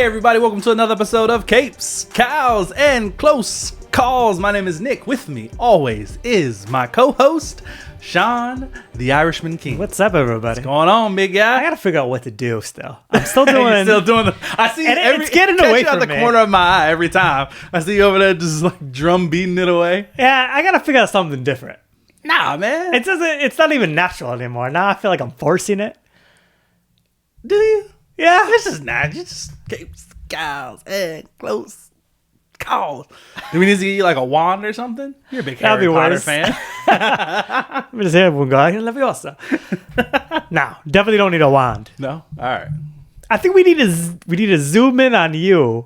everybody, welcome to another episode of Capes, Cows, and Close Calls. My name is Nick. With me always is my co-host, Sean, the Irishman King. What's up, everybody? What's going on, big guy? I gotta figure out what to do still. I'm still doing... You're still doing the... I see it's getting away out from the me. corner of my eye every time. I see you over there just like drum beating it away. Yeah, I gotta figure out something different. Nah, man. It's not even natural anymore. Now I feel like I'm forcing it. Do you? Yeah. This is not just Capes, Cows, and Close Calls. Do we need to get you like a wand or something? You're a big That'd Harry be Potter worse. fan. I'm just here one guy. Leviosa. No, definitely don't need a wand. No? All right. I think we need to zoom in on you,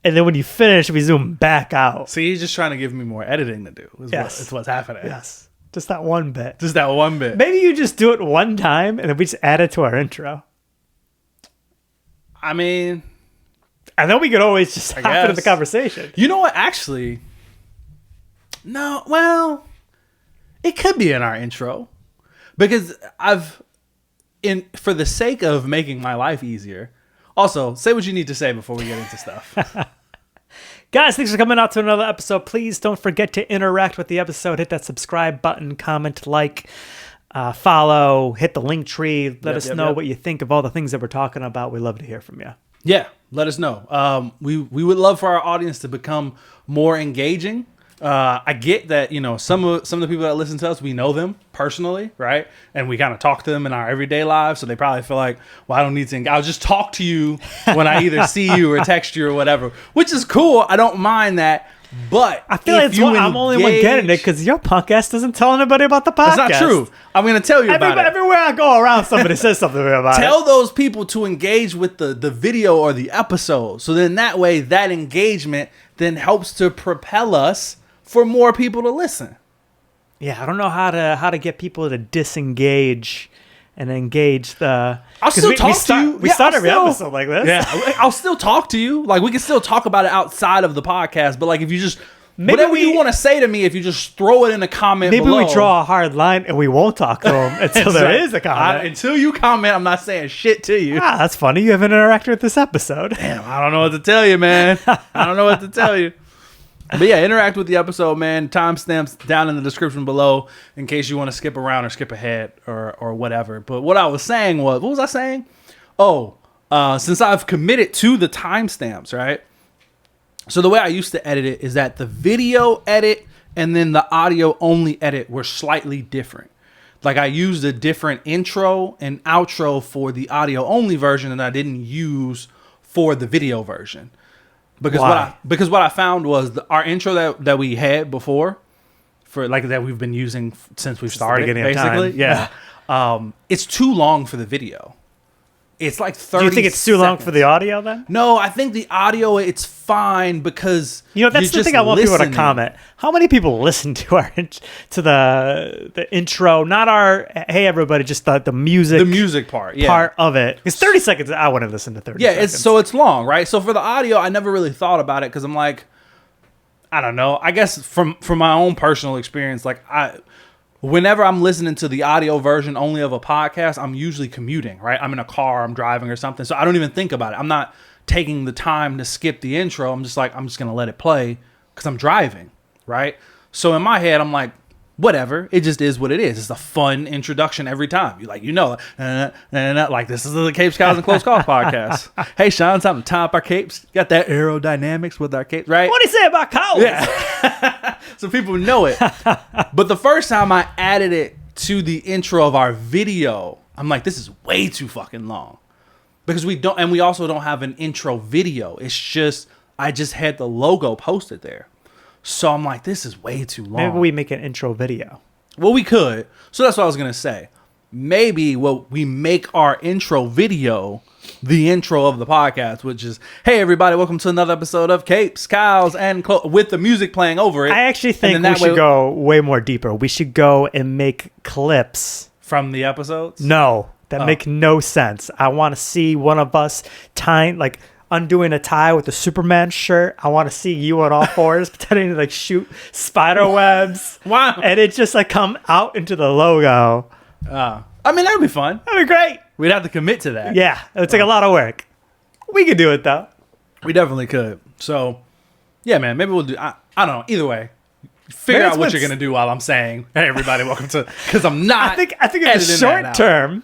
and then when you finish, we zoom back out. See, he's just trying to give me more editing to do. Yes. It's what's happening. Yes, just that one bit. Just that one bit. Maybe you just do it one time, and then we just add it to our intro. I mean, And then we could always just hop into the guess. conversation. you know what? Actually, no. Well, it could be in our intro because for the sake of making my life easier. Also, say what you need to say before we get into stuff. Guys, thanks for coming out to another episode. Please don't forget to interact with the episode. Hit that subscribe button, comment, like, follow, hit the link tree. Let us know what you think of all the things that we're talking about. We'd love to hear from you. Yeah, let us know. We would love for our audience to become more engaging. I get that, you know, some of the people that listen to us, we know them personally, right? And we kind of talk to them in our everyday lives, so they probably feel like, well, I don't need to. I'll just talk to you when I either see you or text you or whatever, which is cool. I don't mind that. But I feel like I'm only one getting it because your podcast doesn't tell anybody about the podcast. That's not true. I'm going to tell you about it. Everywhere I go around, somebody says something about it. Tell those people to engage with the video or the episode. So then that way, that engagement then helps to propel us for more people to listen. Yeah, I don't know how to get people to disengage and engage the... I'll still talk to you. We start every episode like this. Yeah, I'll still talk to you. Like, we can still talk about it outside of the podcast, but like if you just... whatever you want to say to me, if you just throw it in a comment below. Maybe we draw a hard line and we won't talk to them until there is a comment. Until you comment, I'm not saying shit to you. Ah, that's funny. You haven't interacted with this episode. Damn, I don't know what to tell you, man. I don't know what to tell you. But yeah, interact with the episode, man. Timestamps down in the description below in case you want to skip around or skip ahead or whatever. But what I was saying was, what was I saying? Oh, since I've committed to the timestamps, right? So the way I used to edit it is that the video edit and then the audio only edit were slightly different. Like I used a different intro and outro for the audio only version than I didn't use for the video version. Because what I found was our intro that we had before, for like that we've been using since we've started, basically. Yeah, it's too long for the video. It's like 30 Do you think it's too long for the audio then? No, I think the audio, it's fine because that's the thing I want people to comment. How many people listen to our the intro? Not our hey everybody, just the music part of it. It's 30 seconds. I want to listen to 30. Yeah, seconds. it's long, right? So for the audio, I never really thought about it because I'm like, I don't know. I guess from my own personal experience, like whenever I'm listening to the audio version only of a podcast, I'm usually commuting, right? I'm in a car, I'm driving or something. So I don't even think about it. I'm not taking the time to skip the intro. I'm just going to let it play because I'm driving, right? So in my head, I'm like, whatever. It just is what it is. It's a fun introduction every time. Like this is the Capes, Cows, and Close Calls podcast. Hey, Sean, something to top our capes. Got that aerodynamics with our capes, right? What do you say about cows? Yeah. So people know it. But the first time I added it to the intro of our video, I'm like, this is way too fucking long. Because we also don't have an intro video. It's just, I just had the logo posted there. So I'm like, this is way too long. Maybe we make an intro video. Well, we could. So that's what I was going to say. Maybe we make our intro video the intro of the podcast, which is, hey, everybody, welcome to another episode of Capes, Cows, and with the music playing over it. I actually think we should go way more deeper. We should go and make clips. From the episodes? No, that make no sense. I want to see one of us undoing a tie with a Superman shirt. I want to see you on all fours pretending to shoot spider webs. Wow. And it just come out into the logo. I mean, that would be fun. That'd be great. We'd have to commit to that. Yeah. It would take a lot of work. We could do it though. We definitely could. So, yeah, man, maybe we'll do. I don't know. Either way, figure out what you're gonna do while I'm saying, "Hey, everybody, welcome to." Because I'm not. I think in the short term,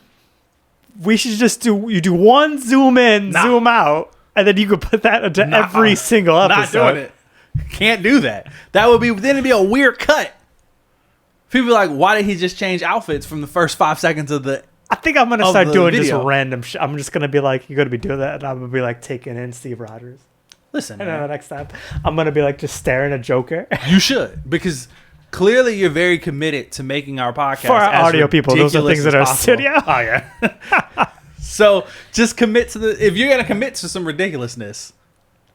we should just do one zoom in, zoom out, and then you could put that into every single episode. Not doing it. Can't do that. That would be then it'd be a weird cut. People are like, why did he just change outfits from the first 5 seconds of the? I think I'm gonna start doing video. just random shit. I'm just gonna be like, you're gonna be doing that, and I'm gonna be like taking in Steve Rogers. Listen, and then the next time, I'm gonna be like just staring at Joker. You should, because clearly you're very committed to making our podcast for our audio people. Those are things that are studio. Oh yeah. So just commit to the. If you're gonna commit to some ridiculousness,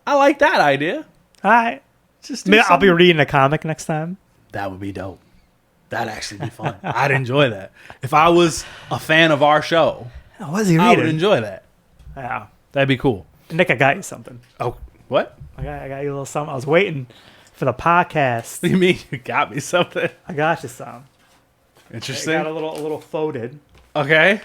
I like that idea. All right, just maybe I'll be reading a comic next time. That would be dope. That'd actually be fun. I'd enjoy that. If I was a fan of our show, what was he reading? I would enjoy that. Yeah, that'd be cool. Nick, I got you something. Oh, what? I got you a little something. I was waiting for the podcast. What do you mean you got me something? I got you some. Interesting. I got a little folded. Okay.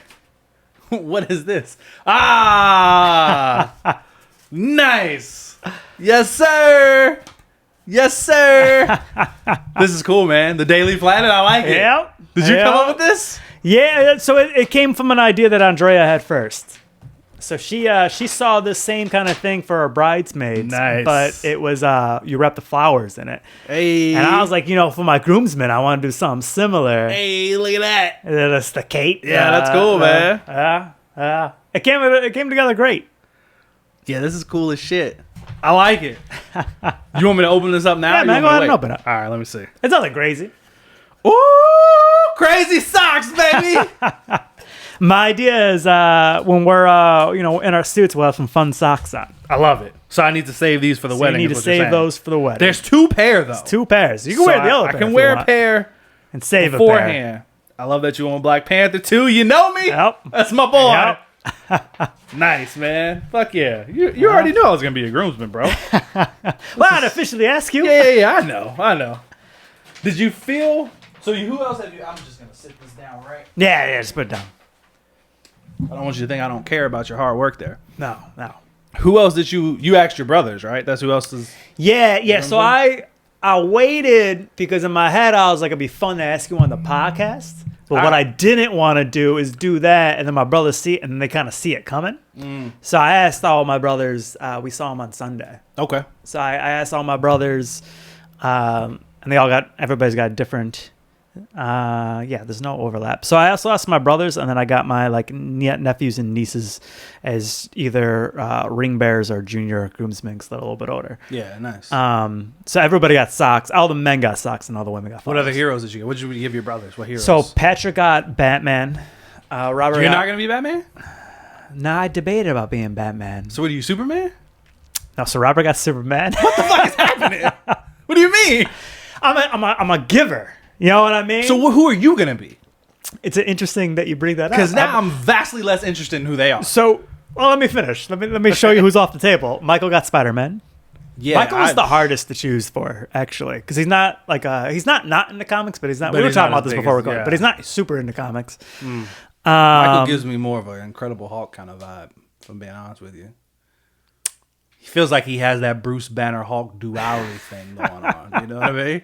What is this? Ah, nice. Yes, sir. Yes, sir. This is cool, man. The Daily Planet. I like it. Yep. Did you come up with this? Yeah. So it came from an idea that Andrea had first. So she saw this same kind of thing for her bridesmaids. Nice. But it was you wrap the flowers in it. Hey. And I was like, for my groomsmen, I want to do something similar. Hey, look at that. And then it's the Kate. Yeah, that's cool, man. Yeah. It came together great. Yeah, this is cool as shit. I like it. You want me to open this up now? Yeah, man, go ahead and open it. All right, let me see. It's nothing crazy. Ooh, crazy socks, baby. My idea is when we're in our suits, we'll have some fun socks on. I love it. So I need to save these for the wedding. You need to save those for the wedding. There's 2 pair though. There's 2 pairs. You can wear the other pair. I can wear a pair and save beforehand. I love that you want Black Panther too. You know me. Yep. That's my boy. Yep. Nice, man. Fuck yeah. You already knew I was gonna be a groomsman, bro. Well, I'd officially ask you. Yeah. I know. Did you feel? So who else have you? I'm just gonna sit this down, right? Yeah. Just put it down. I don't want you to think I don't care about your hard work there. No. Who else did you asked your brothers, right? That's who else is. Yeah. So I waited because in my head I was like, it'd be fun to ask you on the podcast. But what I didn't want to do is do that, and then my brothers see it, and they kind of see it coming. So I asked all my brothers. We saw them on Sunday. Okay. So I asked all my brothers, and everybody's got different. There's no overlap. So I also asked my brothers, and then I got my nephews and nieces as either ring bearers or junior groomsmen, because they're a little bit older. Yeah, nice. So everybody got socks. All the men got socks, and all the women got flowers. What other heroes did you get? What did you give your brothers? What heroes? So Patrick got Batman. Robert. You're not gonna be Batman? Nah, I debated about being Batman. So what are you, Superman? No, so Robert got Superman. What the fuck is happening? What do you mean? I'm a giver. You know what I mean? So who are you gonna be? It's interesting that you bring that up. Because now I'm vastly less interested in who they are. So, let me finish. Let me show you who's off the table. Michael got Spider-Man. Yeah, Michael's the hardest to choose for, actually, because he's not he's not into comics, but he's not. We were talking about this before we're going, but he's not super into comics. Michael gives me more of an Incredible Hulk kind of vibe, if I'm being honest with you. He feels like he has that Bruce Banner Hulk duality thing going on. You know what I mean?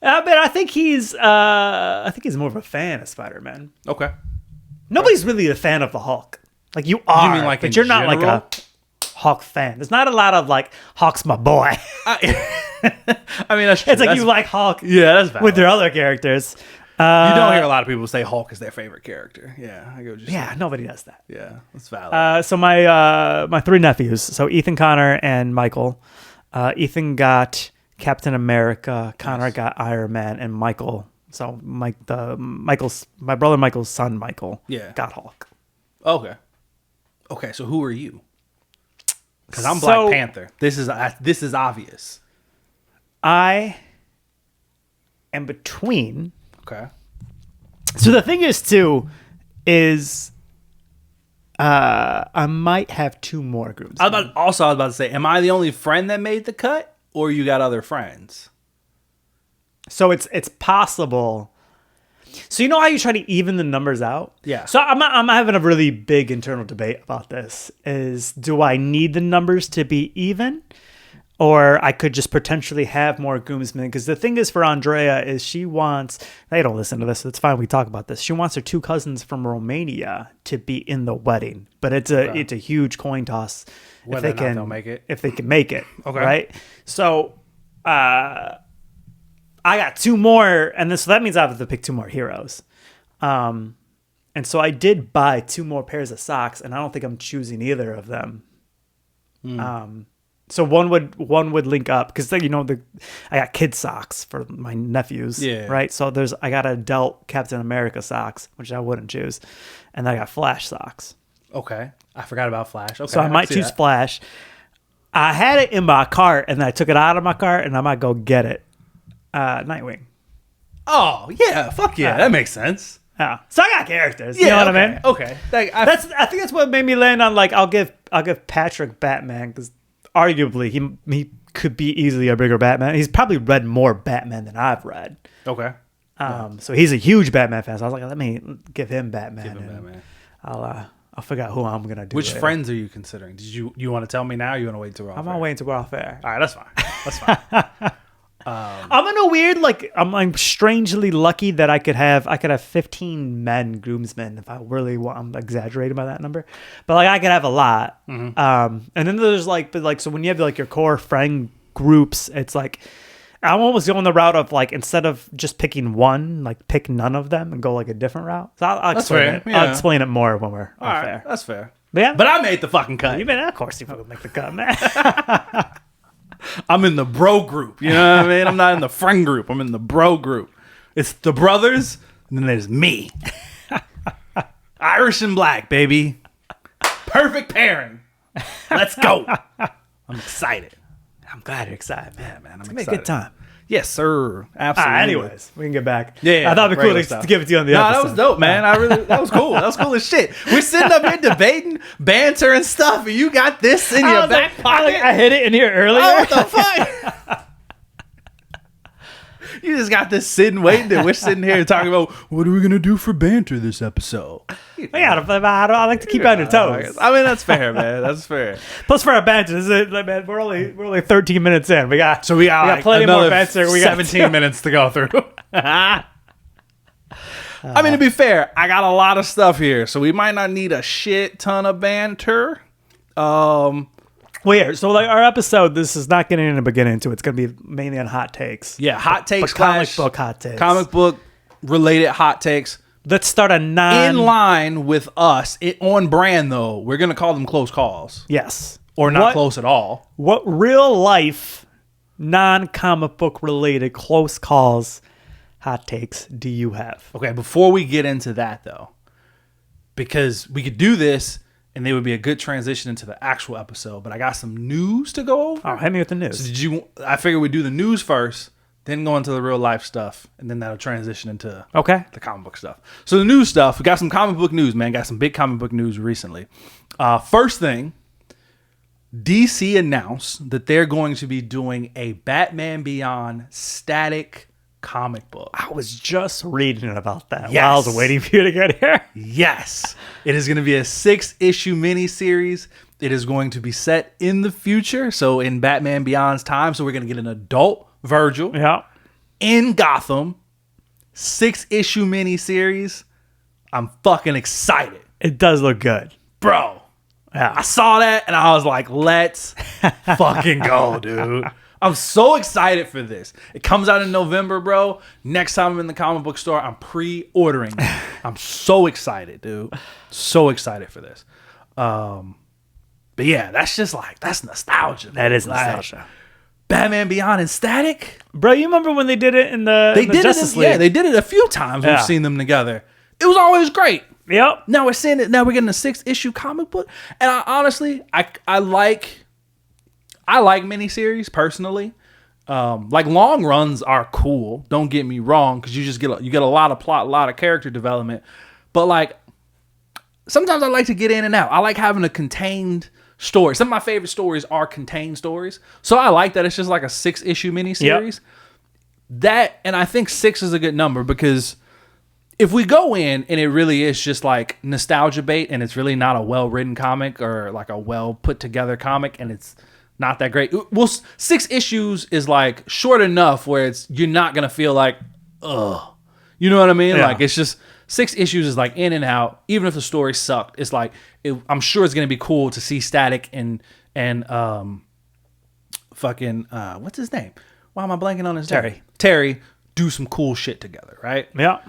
But I think he's more of a fan of Spider-Man. Okay. Nobody's really a fan of the Hulk. Like you are, you mean like but you're not general? like a Hulk fan. There's not a lot of like Hulk's my boy. I mean, that's true. It's like you like Hulk. Yeah, that's valid. With their other characters. You don't hear a lot of people say Hulk is their favorite character. Yeah, I get what you're saying. Yeah, nobody does that. Yeah, that's valid. So my 3 nephews, so Ethan, Connor, and Michael. Ethan got Captain America, Connor got Iron Man, and Michael. So my brother Michael's son Michael got Hulk. Okay, so who are you? Because I'm Black Panther. This is obvious. I am between. Okay. So the thing is too, I might have 2 more groups. I was about to say, am I the only friend that made the cut, or you got other friends? So it's possible. So you know how you try to even the numbers out? Yeah. So I'm having a really big internal debate about this. Is do I need the numbers to be even? Or I could just potentially have more groomsmen. Because the thing is for Andrea is she wants, they don't listen to this, so it's fine, we talk about this. She wants her 2 cousins from Romania to be in the wedding. But it's a huge coin toss Whether or not they'll make it. if they can make it. Okay. Right? So I got 2 more, and so that means I have to pick 2 more heroes. And so I did buy 2 more pairs of socks, and I don't think I'm choosing either of them. So one would link up because I got kid socks for my nephews, right? So I got adult Captain America socks, which I wouldn't choose, and then I got Flash socks. Okay, I forgot about Flash. Okay, so I might choose Flash. I had it in my cart, and then I took it out of my cart, and I might go get it. Nightwing. Oh yeah, fuck yeah, that makes sense. Yeah, so I got characters. You know what I mean? Okay, I think that's what made me land on I'll give Patrick Batman because arguably he could be easily a bigger Batman. He's probably read more Batman than I've read. Okay. So he's a huge Batman fan. So I was like, let me give him Batman. I'll figure out who I'm gonna do. Which friends are you considering? Did you want to tell me now? Or you want to wait till we're off? I'm gonna wait until we're off air. All right, that's fine. That's fine. I'm in a weird I'm strangely lucky that I could have 15 men groomsmen if I really want. I'm exaggerating by that number, but I could have a lot. Mm-hmm. And then there's so when you have your core friend groups, it's I'm almost going the route of instead of just picking one, pick none of them and go a different route. So I'll explain it. Yeah. I'll explain it more when we're off All right, air. that's fair. But I made the fucking cut. Of course you fucking make the cut, man. I'm in the bro group. You know what I mean? I'm not in the friend group. I'm in the bro group. It's the brothers, and then there's me. Irish and black, baby. Perfect pairing. Let's go. I'm excited. I'm glad you're excited, man. Man, I'm It's excited. gonna be a good time. Yes, sir. Absolutely. Anyways, we can get back. Yeah, I thought it'd be cool regular to give it to you on the No, episode. that was dope, man. That was cool. That was cool as shit. We're sitting up here debating, banter and stuff, and you got this in your back pocket. I hit it in here earlier. Oh, what the fuck? You just got this sitting waiting, and we're sitting here talking about what are we gonna do for banter this episode. I like to keep you on your toes. I mean, that's fair, man. That's fair. Plus, for our banter, man, we're only 13 minutes in. We got plenty more banter. We got 17 minutes to go through. I mean, to be fair, I got a lot of stuff here, so we might not need a shit ton of banter. Weird. So, our episode, this is not getting into. It's going to be mainly on hot takes. Yeah, hot takes. But comic book hot takes. Comic book related hot takes. Let's start a in line with us. On brand though. We're gonna call them close calls. Yes. Or not close at all. What real life, non-comic book related close calls, hot takes do you have? Okay, before we get into that though, because we could do this and they would be a good transition into the actual episode, but I got some news to go over. Oh, hit me with the news. So I figured we'd do the news first, then go into the real life stuff, and then that'll transition into the comic book stuff. So the news stuff, we got some comic book news, man. Got some big comic book news recently. First thing, DC announced that they're going to be doing a Batman Beyond static comic book. I was just reading about that while I was waiting for you to get here. Yes. It is going to be a 6-issue miniseries. It is going to be set in the future, so in Batman Beyond's time. So we're going to get an adult Virgil in Gotham, 6-issue miniseries. I'm fucking excited. It does look good. Bro. Yeah. I saw that and I was like, let's fucking go, dude. I'm so excited for this. It comes out in November, bro. Next time I'm in the comic book store, I'm pre-ordering it. I'm so excited, dude. So excited for this. But yeah, that's just that's nostalgia. That is nostalgia. Batman Beyond and static. Bro, you remember when they did it in the Justice League? Yeah, they did it a few times. We've seen them together. It was always great. Yep. Now we're seeing it. Now we're getting a 6-issue comic book. And I like miniseries personally. Long runs are cool. Don't get me wrong, because you get a lot of plot, a lot of character development. But sometimes I like to get in and out. I like having a contained story. Some of my favorite stories are contained stories. So I like that it's just like a 6-issue miniseries. Yep. That, and I think 6 is a good number because if we go in and it really is just like nostalgia bait and it's really not a well-written comic or like a well put together comic and it's not that great. Well, 6 issues is like short enough where you're not going to feel like, ugh. You know what I mean? Yeah. Like it's just 6 issues is like in and out. Even if the story sucked, it's like, I'm sure it's going to be cool to see Static and fucking, what's his name? Why am I blanking on his name? Terry do some cool shit together, right? Yeah.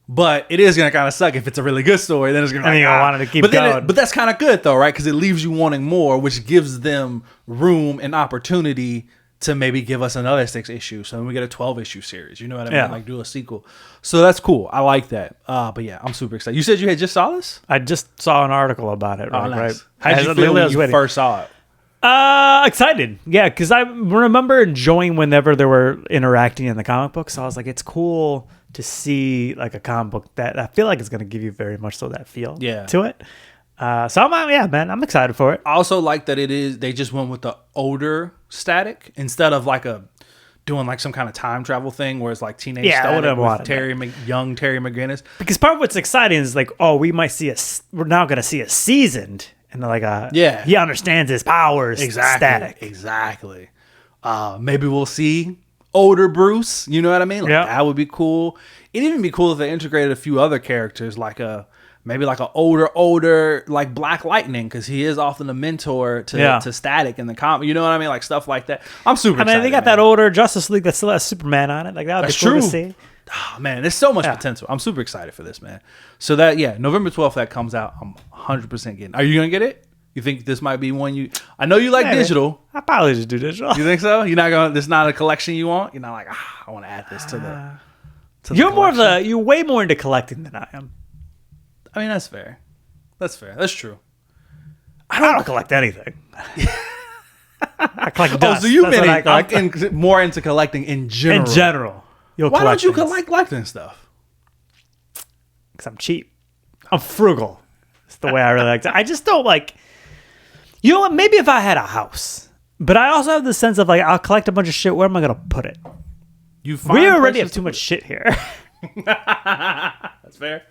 But it is gonna kind of suck if it's a really good story. Then it's gonna be like, I wanted to keep going. But that's kind of good though, right? Because it leaves you wanting more, which gives them room and opportunity to maybe give us another 6 issues. So then we get a 12-issue series. You know what I mean? Yeah. Like do a sequel. So that's cool. I like that. But yeah, I'm super excited. You said you had just saw this? I just saw an article about it. Oh, nice. Right. How'd you feel when you first saw it? Excited. Yeah, because I remember enjoying whenever they were interacting in the comic book. So I was like, it's cool to see like a comic book that I feel like it's going to give you very much so that feel to it. So I'm excited for it. I also like that they just went with the older Static instead of like doing like some kind of time travel thing where it's like teenage Static with young Terry McGinnis. Because part of what's exciting is like, oh, we're now going to see a seasoned and like he understands his powers. Static. Exactly. Maybe we'll see older Bruce. You know what I mean? Like, that would be cool. It'd even be cool if they integrated a few other characters, like maybe like an older like Black Lightning, because he is often a mentor to Static in the comic. You know what I mean? Like stuff like that. I'm super excited. They got that older Justice League that still has Superman on it. Like that would be cool to see. Oh, man, there's so much potential. I'm super excited for this, man. So November 12th that comes out. I'm 100% getting. Are you gonna get it? You think this might be one I know you like digital. I probably just do digital. You think so? You're not gonna. This not a collection you want. You're not like I want to add this to the. You're way more into collecting than I am. I mean, that's fair. That's true. I don't collect anything. I collect dust. So you've been more into collecting in general. In general. Why don't you like collecting stuff? Because I'm cheap. I'm frugal. That's the way I really like to. I just don't like. You know what? Maybe if I had a house, but I also have the sense of like I'll collect a bunch of shit. Where am I gonna put it? We already have too much shit here. That's fair.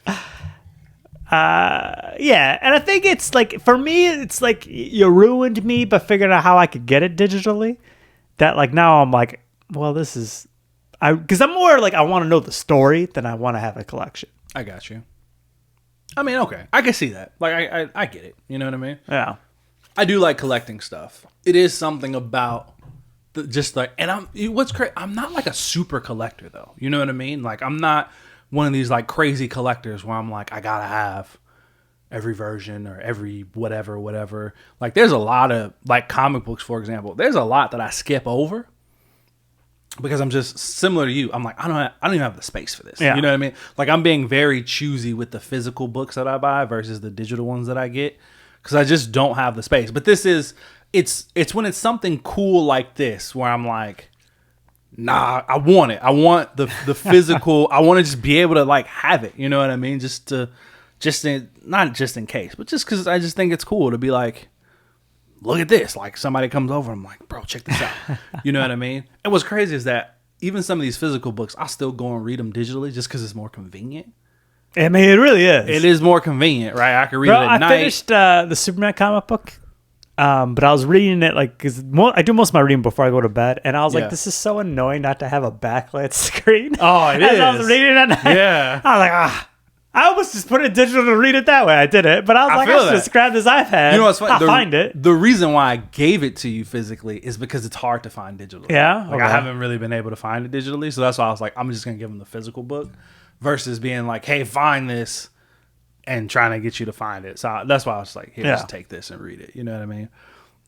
Yeah, and I think it's like for me, it's like you ruined me by figuring out how I could get it digitally. That like now I'm like, well, this is. Because I'm more like I want to know the story than I want to have a collection. I got you. I mean, okay, I can see that. Like, I get it. You know what I mean? Yeah. I do like collecting stuff. It is something about what's crazy. I'm not like a super collector though. You know what I mean? Like, I'm not one of these like crazy collectors where I'm like, I gotta have every version or every whatever. Like, there's a lot of like comic books, for example. There's a lot that I skip over. Because I'm just similar to you. I'm like, I don't even have the space for this. Yeah. You know what I mean? Like, I'm being very choosy with the physical books that I buy versus the digital ones that I get. Because I just don't have the space. But it's when it's something cool like this where I'm like, nah, I want it. I want the physical. I want to just be able to like have it. You know what I mean? Not just in case, but just because I just think it's cool to be like, look at this. Like, somebody comes over, I'm like, bro, check this out. You know what I mean? And what's crazy is that even some of these physical books, I still go and read them digitally just because it's more convenient. I mean, it really is. It is more convenient, right? I can read it at night. I finished the Superman comic book, but I was reading it like because I do most of my reading before I go to bed, and I was like, this is so annoying not to have a backlit screen. Oh, it is. I was reading it at night. Yeah. I was like, I almost just put it digital to read it that way. I did it, but I was I should just grab this iPad. You know what's funny? I'll find it. The reason why I gave it to you physically is because it's hard to find digitally. Yeah, like I haven't really been able to find it digitally, so that's why I was like, I'm just gonna give them the physical book, versus being like, hey, find this, and trying to get you to find it. So that's why I was like, here, just take this and read it. You know what I mean?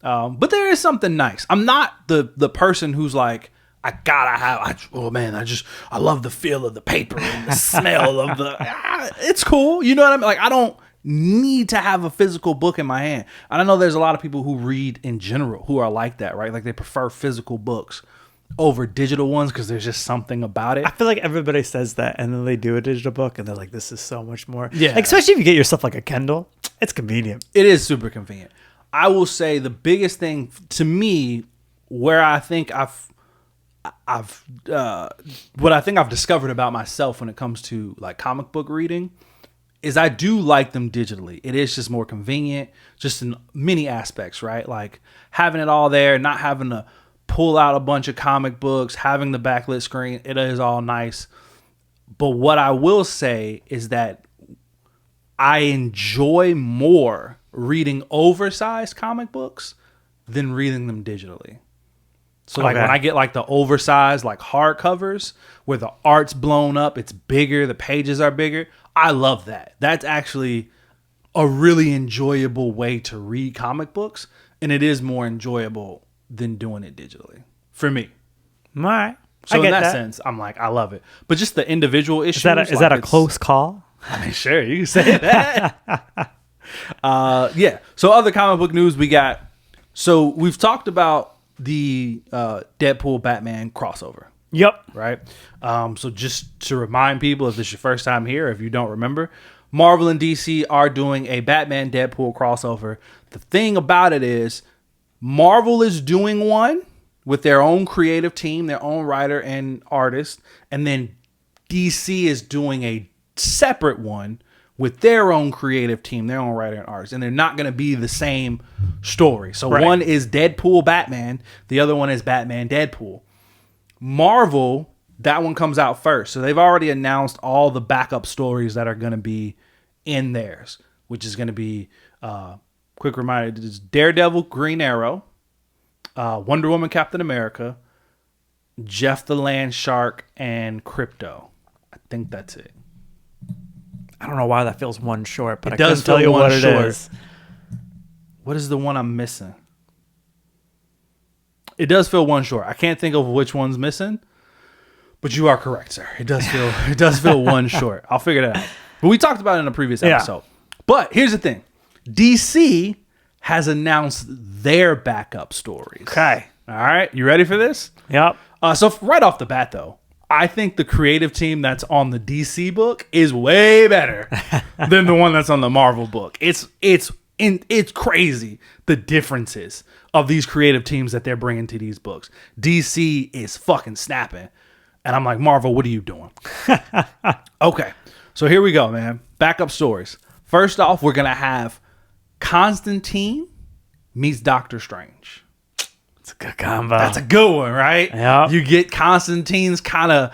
But there is something nice. I'm not the person who's like, I love the feel of the paper and the smell of the. It's cool, you know what I mean? Like, I don't need to have a physical book in my hand. And I know there's a lot of people who read in general who are like that, right? Like, they prefer physical books over digital ones because there's just something about it. I feel like everybody says that, and then they do a digital book, and they're like, "This is so much more." Yeah, like, especially if you get yourself like a Kindle, it's convenient. It is super convenient. I will say the biggest thing to me, where I think what I think I've discovered about myself when it comes to like comic book reading is I do like them digitally. It is just more convenient, just in many aspects, right? Like having it all there, not having to pull out a bunch of comic books, having the backlit screen. It is all nice. But what I will say is that I enjoy more reading oversized comic books than reading them digitally. So like when I get like the oversized like hardcovers where the art's blown up, it's bigger, the pages are bigger. I love that. That's actually a really enjoyable way to read comic books, and it is more enjoyable than doing it digitally for me. All right. So in that sense, I'm like, I love it. But just the individual issues. Is that a close call? I mean, sure, you can say that. Yeah. So other comic book news we got. So we've talked about the Deadpool Batman crossover. Yep. Right. So just to remind people, if this is your first time here, if you don't remember, Marvel and DC are doing a Batman Deadpool crossover. The thing about it is Marvel is doing one with their own creative team, their own writer and artist, and then DC is doing a separate one with their own creative team, their own writer and artist, and they're not going to be the same story. So one is Deadpool Batman, the other one is Batman Deadpool. Marvel, that one comes out first. So they've already announced all the backup stories that are going to be in theirs, which is going to be, quick reminder, it's Daredevil, Green Arrow, Wonder Woman, Captain America, Jeff the Land Shark, and Crypto. I think that's it. I don't know why that feels one short, but it does tell you what it short. is. What is the one I'm missing? It does feel one short. I can't think of which one's missing, but you are correct, sir. It does feel one short. I'll figure that out. But we talked about it in a previous episode. But here's the thing. DC has announced their backup stories. Okay. All right. You ready for this? Yep. So right off the bat, though, I think the creative team that's on the DC book is way better than the one that's on the Marvel book. It's crazy the differences of these creative teams that they're bringing to these books. DC is fucking snapping. And I'm like, Marvel, what are you doing? Okay. So here we go, man. Backup stories. First off, we're going to have Constantine meets Doctor Strange. It's a good combo. That's a good one, right? Yeah. You get Constantine's kind of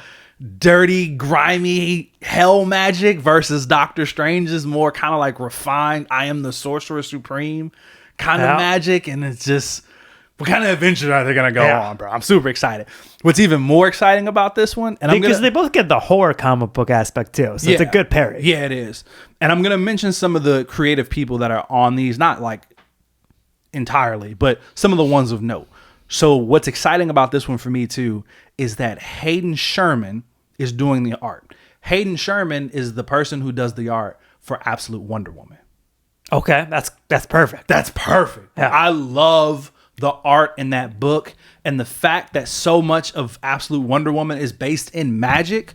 dirty, grimy hell magic versus Doctor Strange's more kind of like refined, I am the Sorcerer Supreme kind of magic. And it's just, what kind of adventure are they going to go on, bro? I'm super excited. What's even more exciting about this one, and because they both get the horror comic book aspect too, so it's a good pairing. Yeah, it is. And I'm going to mention some of the creative people that are on these, not like entirely, but some of the ones of note. So what's exciting about this one for me too is that Hayden Sherman is doing the art. Hayden Sherman is the person who does the art for Absolute Wonder Woman. Okay, that's perfect. That's perfect. Yeah. I love the art in that book, and the fact that so much of Absolute Wonder Woman is based in magic.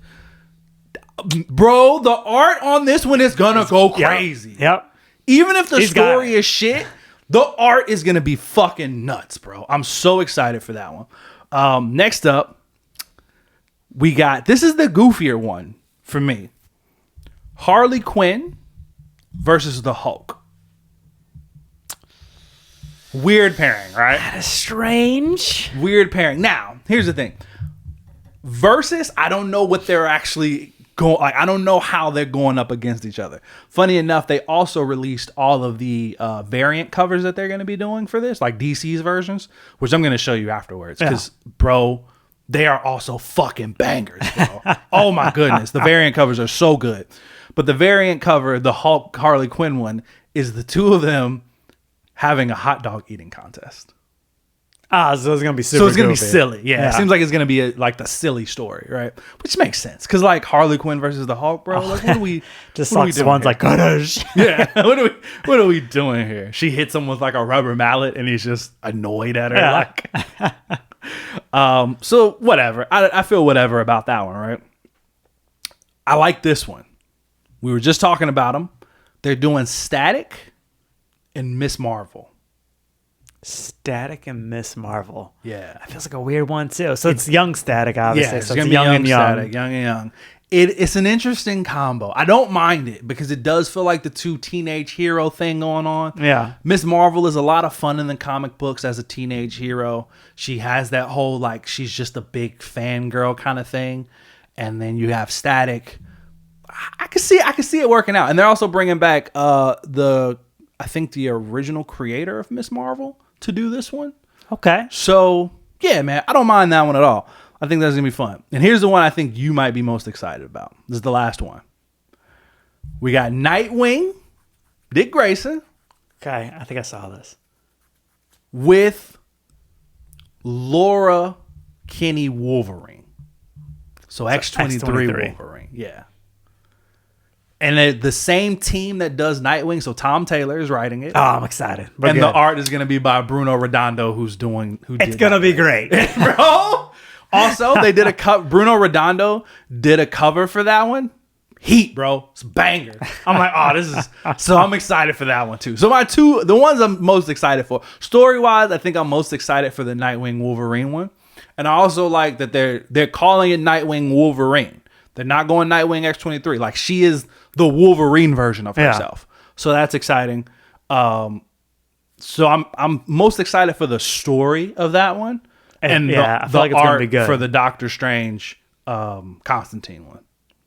Bro, the art on this one is gonna go crazy. Yep. Even if the story is shit, the art is going to be fucking nuts, bro. I'm so excited for that one. Next up, we got, this is the goofier one for me. Harley Quinn versus the Hulk. Weird pairing, right? That is strange. Weird pairing. Now, here's the thing. Versus, I don't know what they're actually going, like, I don't know how they're going up against each other. Funny enough, they also released all of the variant covers that they're going to be doing for this, like DC's versions, which I'm going to show you afterwards. Because, bro, they are also fucking bangers, bro. Oh my goodness. The variant covers are so good. But the variant cover, the Hulk Harley Quinn one, is the two of them having a hot dog eating contest. So it's going to be super So it's going to be goofy. silly. Yeah. It seems like it's going to be like the silly story, right? Which makes sense. Because like Harley Quinn versus the Hulk, bro. Like, what are we just what sucks one's like, gosh. Yeah. What are we doing here? She hits him with like a rubber mallet and he's just annoyed at her. Yeah. Like, so whatever. I feel whatever about that one, right? I like this one. We were just talking about them. They're doing Static and Miss Marvel. Static and Miss Marvel. Yeah. That feels like a weird one too. So it's young Static, obviously. Yeah, it's so gonna it's be young and young. Static, young and young. It's an interesting combo. I don't mind it because it does feel like the two teenage hero thing going on. Yeah. Miss Marvel is a lot of fun in the comic books as a teenage hero. She has that whole like she's just a big fangirl kind of thing. And then you have Static. I can see it working out. And they're also bringing back the original creator of Miss Marvel to do this one. Okay. So, yeah, man, I don't mind that one at all. I think that's going to be fun. And here's the one I think you might be most excited about. This is the last one. We got Nightwing, Dick Grayson. Okay, I think I saw this. With Laura Kinney Wolverine. So X-23 Wolverine. Yeah. And the same team that does Nightwing, so Tom Taylor is writing it. Oh, I'm excited. We're and good. the art is going to be by Bruno Redondo, It's going to be great. Bro. Also, they did Bruno Redondo did a cover for that one. Heat, bro. It's a banger. I'm like, oh, this is... So I'm excited for that one, too. So the ones I'm most excited for. Story-wise, I think I'm most excited for the Nightwing Wolverine one. And I also like that they're calling it Nightwing Wolverine. They're not going Nightwing X-23. Like, she is the Wolverine version of herself. So that's exciting. So I'm most excited for the story of that one. And I the feel like it's gonna be art good. for the Doctor Strange Constantine one.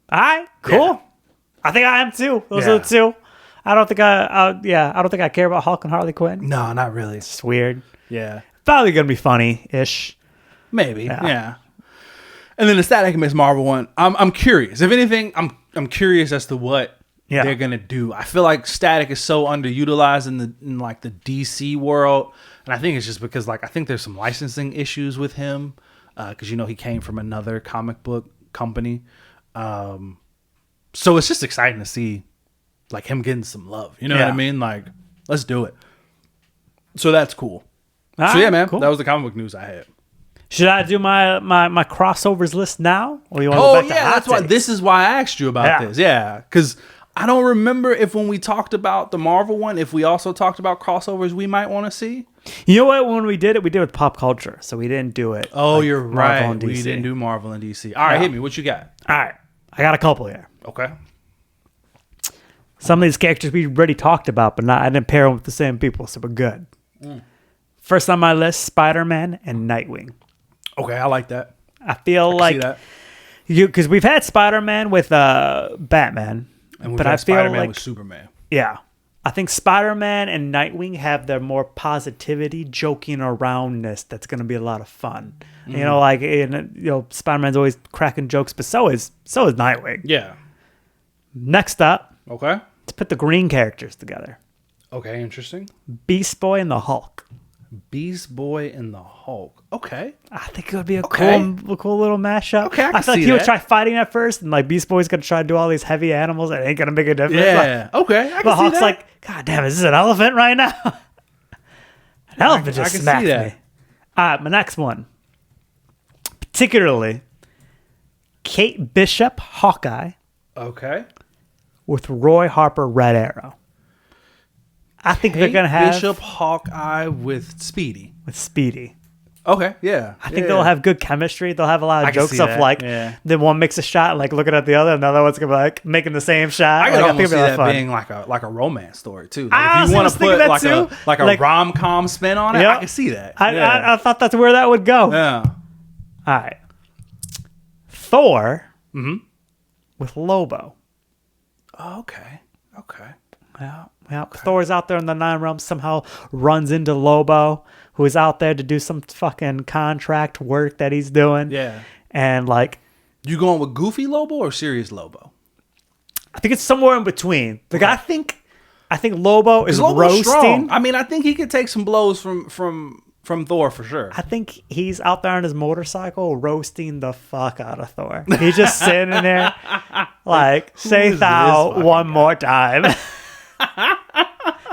All right, cool. Yeah. I think I am too. Those are the two. I don't think I care about Hulk and Harley Quinn. No, not really. It's weird. Yeah. Probably gonna be funny-ish. Maybe. Yeah. And then the Static and Miss Marvel one, I'm curious. If anything, I'm curious as to what they're gonna do. I feel like Static is so underutilized in like the DC world, and I think it's just because like I think there's some licensing issues with him because he came from another comic book company, so it's just exciting to see like him getting some love. You know what I mean? Like, let's do it. So that's cool. So yeah, man, that was the comic book news I had. Should I do my crossovers list now, or you want to Oh go back to yeah, that's why. This is why I asked you about this. Yeah, because I don't remember if when we talked about the Marvel one, if we also talked about crossovers we might want to see. You know what? When we did it with pop culture, so we didn't do it. Oh, like you're Marvel right. and DC. We didn't do Marvel and DC. All right, hit me. What you got? All right, I got a couple here. Okay. Some of these characters we already talked about, but I didn't pair them with the same people, so we're good. First on my list, Spider-Man and Nightwing. Okay, I like that. I feel like because we've had Spider-Man with Batman, and but I feel Spider-Man like with Superman. Yeah, I think Spider-Man and Nightwing have their more positivity, joking aroundness. That's going to be a lot of fun. Spider-Man's always cracking jokes, but so is Nightwing. Yeah. Next up, okay, let's put the green characters together. Okay, interesting. Beast Boy and the Hulk. Beast Boy and the Hulk. Okay. I think it would be a cool little mashup. Okay, I feel like he would try fighting at first, and like Beast Boy's gonna try to do all these heavy animals, and it ain't gonna make a difference. Yeah. Like, okay. I can but see Hulk's that. like, God damn, is this an elephant right now? An elephant just smacked me. All right, my next one. Particularly, Kate Bishop, Hawkeye. Okay. With Roy Harper, Red Arrow. I think they're gonna have Bishop, Hawkeye with Speedy. Okay, yeah. I think they'll have good chemistry. They'll have a lot of jokes of like, then one makes a shot and like looking at the other, and the other one's gonna be like making the same shot. I could almost see that fun. being like a romance story too. Like if you want to put like a rom-com spin on it, I can see that. I thought that's where that would go. Yeah. All right. Thor with Lobo. Oh, okay. Yeah. Thor's out there in the Nine Realms, somehow runs into Lobo, who is out there to do some fucking contract work that he's doing. Yeah. And like, you going with goofy Lobo or serious Lobo? I think it's somewhere in between. Like, I think Lobo is roasting. Strong. I mean, I think he could take some blows from Thor for sure. I think he's out there on his motorcycle roasting the fuck out of Thor. He's just sitting there like, say thou one more time.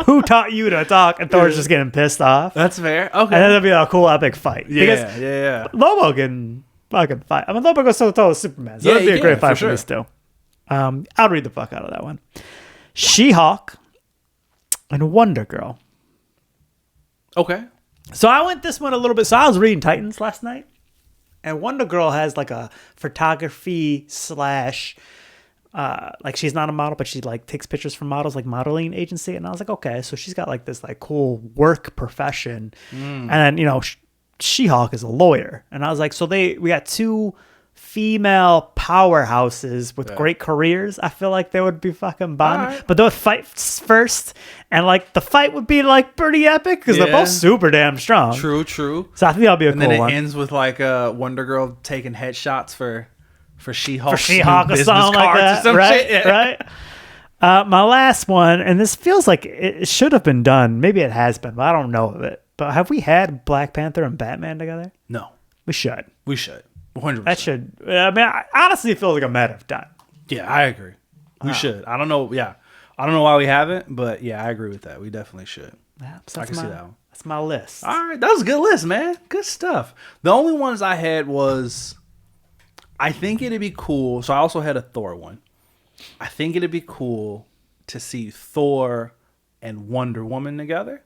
Who taught you to talk? And Thor's just getting pissed off. That's fair. Okay. And then it'll be a cool epic fight. Yeah. Lobo can fucking fight. I mean, Lobo goes toe to toe with Superman. So it'd be a great fight for these two. I'll read the fuck out of that one. She-Hulk and Wonder Girl. Okay. So I went this one a little bit. So I was reading Titans last night, and Wonder Girl has like a photography slash, like she's not a model, but she like takes pictures for models, like modeling agency. And I was like, okay, so she's got like this like cool work profession, and then She-Hulk is a lawyer, and I was like, so we got two female powerhouses with great careers. I feel like they would be fucking bonding, right. But they would fight first, and like the fight would be like pretty epic because they're both super damn strong. True. So I think that'll be a cool one. And then it ends with like Wonder Girl taking headshots for She-Hulk, or something like that, right? Shit. Right. My last one, and this feels like it should have been done. Maybe it has been, but I don't know of it. But have we had Black Panther and Batman together? No, we should. 100%. That should. I mean, I honestly feel like a matter of time. Yeah, I agree. We should. I don't know. Yeah, I don't know why we haven't, but yeah, I agree with that. We definitely should. Yeah, so I can see that one. That's my list. All right, that was a good list, man. Good stuff. The only ones I had was, I think it'd be cool. So I also had a Thor one. I think it'd be cool to see Thor and Wonder Woman together.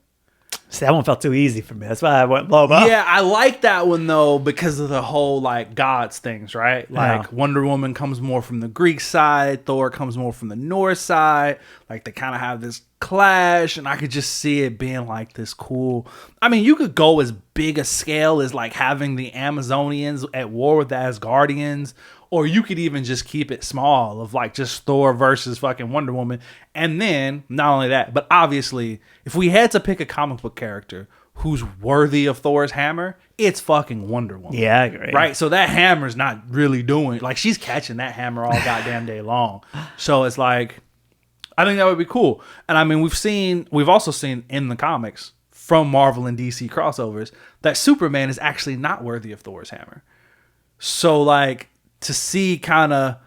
See, that one felt too easy for me. That's why I went low. Yeah, I like that one though because of the whole like gods things, right? Like Wonder Woman comes more from the Greek side, Thor comes more from the Norse side. Like they kind of have this clash, and I could just see it being like this cool. I mean, you could go as big a scale as like having the Amazonians at war with the Asgardians, or you could even just keep it small of like just Thor versus fucking Wonder Woman. And then, not only that, but obviously, if we had to pick a comic book character who's worthy of Thor's hammer, it's fucking Wonder Woman. Yeah, I agree. Right? So that hammer's not really doing, like she's catching that hammer all goddamn day long. So it's like, I think that would be cool. And I mean, we've also seen in the comics from Marvel and DC crossovers that Superman is actually not worthy of Thor's hammer. So like, to see kind of,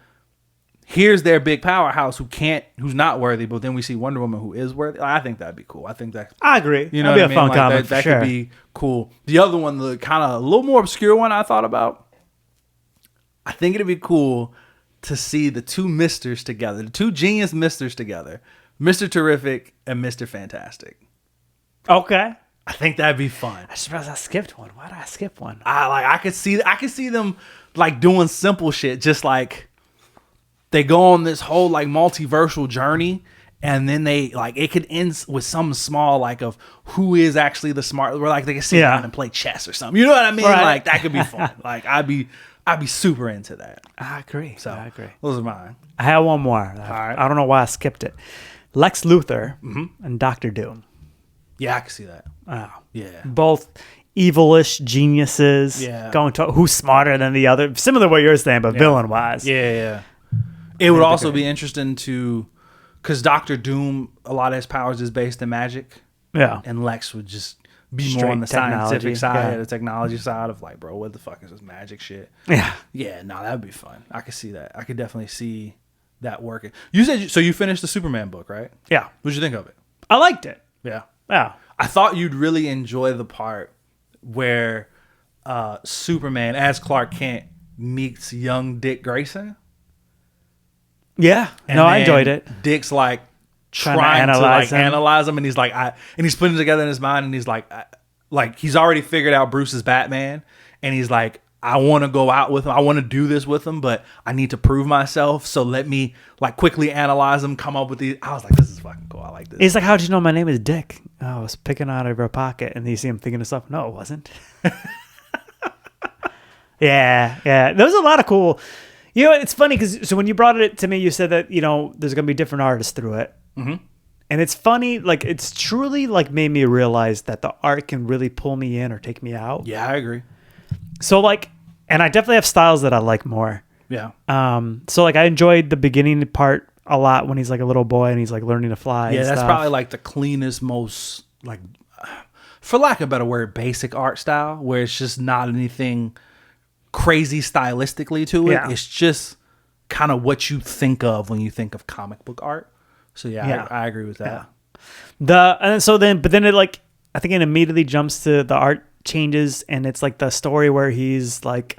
here's their big powerhouse who's not worthy, but then we see Wonder Woman who is worthy. I think that'd be cool. I think that, I agree. You know, that'd what be a fun like comic. That sure. could be cool. The other one, the kind of a little more obscure one I thought about. I think it'd be cool to see the two Misters together, the two genius Misters together, Mr. Terrific and Mr. Fantastic. Okay. I think that'd be fun. I just realized I skipped one. Why did I skip one? I could see them like doing simple shit, just like they go on this whole like multiversal journey, and then they like it could end with something small like of who is actually the smart, where like they can sit down and play chess or something. You know what I mean? Right. Like that could be fun. Like I'd be super into that. I agree. So I agree. Those are mine. I have one more. All right. I don't know why I skipped it. Lex Luthor and Doctor Doom. Yeah, I can see that. Oh. Yeah. Both evilish geniuses. Yeah. Going to who's smarter than the other. Similar to what you're saying, but villain wise. Yeah. It would also be interesting to, because Doctor Doom, a lot of his powers is based in magic. Yeah. And Lex would just be Straight more on the scientific side, yeah. the technology side of like, bro, what the fuck is this magic shit? Yeah. Yeah, no, that'd be fun. I could see that. I could definitely see that working. You said, so you finished the Superman book, right? Yeah. What'd you think of it? I liked it. Yeah. Yeah. I thought you'd really enjoy the part where Superman, as Clark Kent, meets young Dick Grayson. Yeah. And I enjoyed it. Dick's like trying to analyze him, and he's like, and he's putting it together in his mind, and he's like he's already figured out Bruce's Batman, and he's like, I want to go out with him, I want to do this with him, but I need to prove myself, so let me like quickly analyze him, come up with these. I was like, this is fucking cool. I like this. He's like, how'd you know my name is Dick? Oh, I was picking out of her pocket, and you see him thinking to himself, no, it wasn't. Yeah. There was a lot of cool. You know, it's funny because when you brought it to me, you said that, there's going to be different artists through it. Mm-hmm. And it's funny, like, it's truly, like, made me realize that the art can really pull me in or take me out. Yeah, I agree. So, like, and I definitely have styles that I like more. Yeah. So, like, I enjoyed the beginning part a lot when he's, like, a little boy and he's, like, learning to fly. Yeah, and that's stuff. probably, like, the cleanest, most, like, for lack of a better word, basic art style, where it's just not anything crazy stylistically to it. Yeah. It's just kind of what you think of when you think of comic book art. So yeah. I agree with that. Yeah. But then it, like, I think it immediately jumps to the art changes, and it's like the story where he's like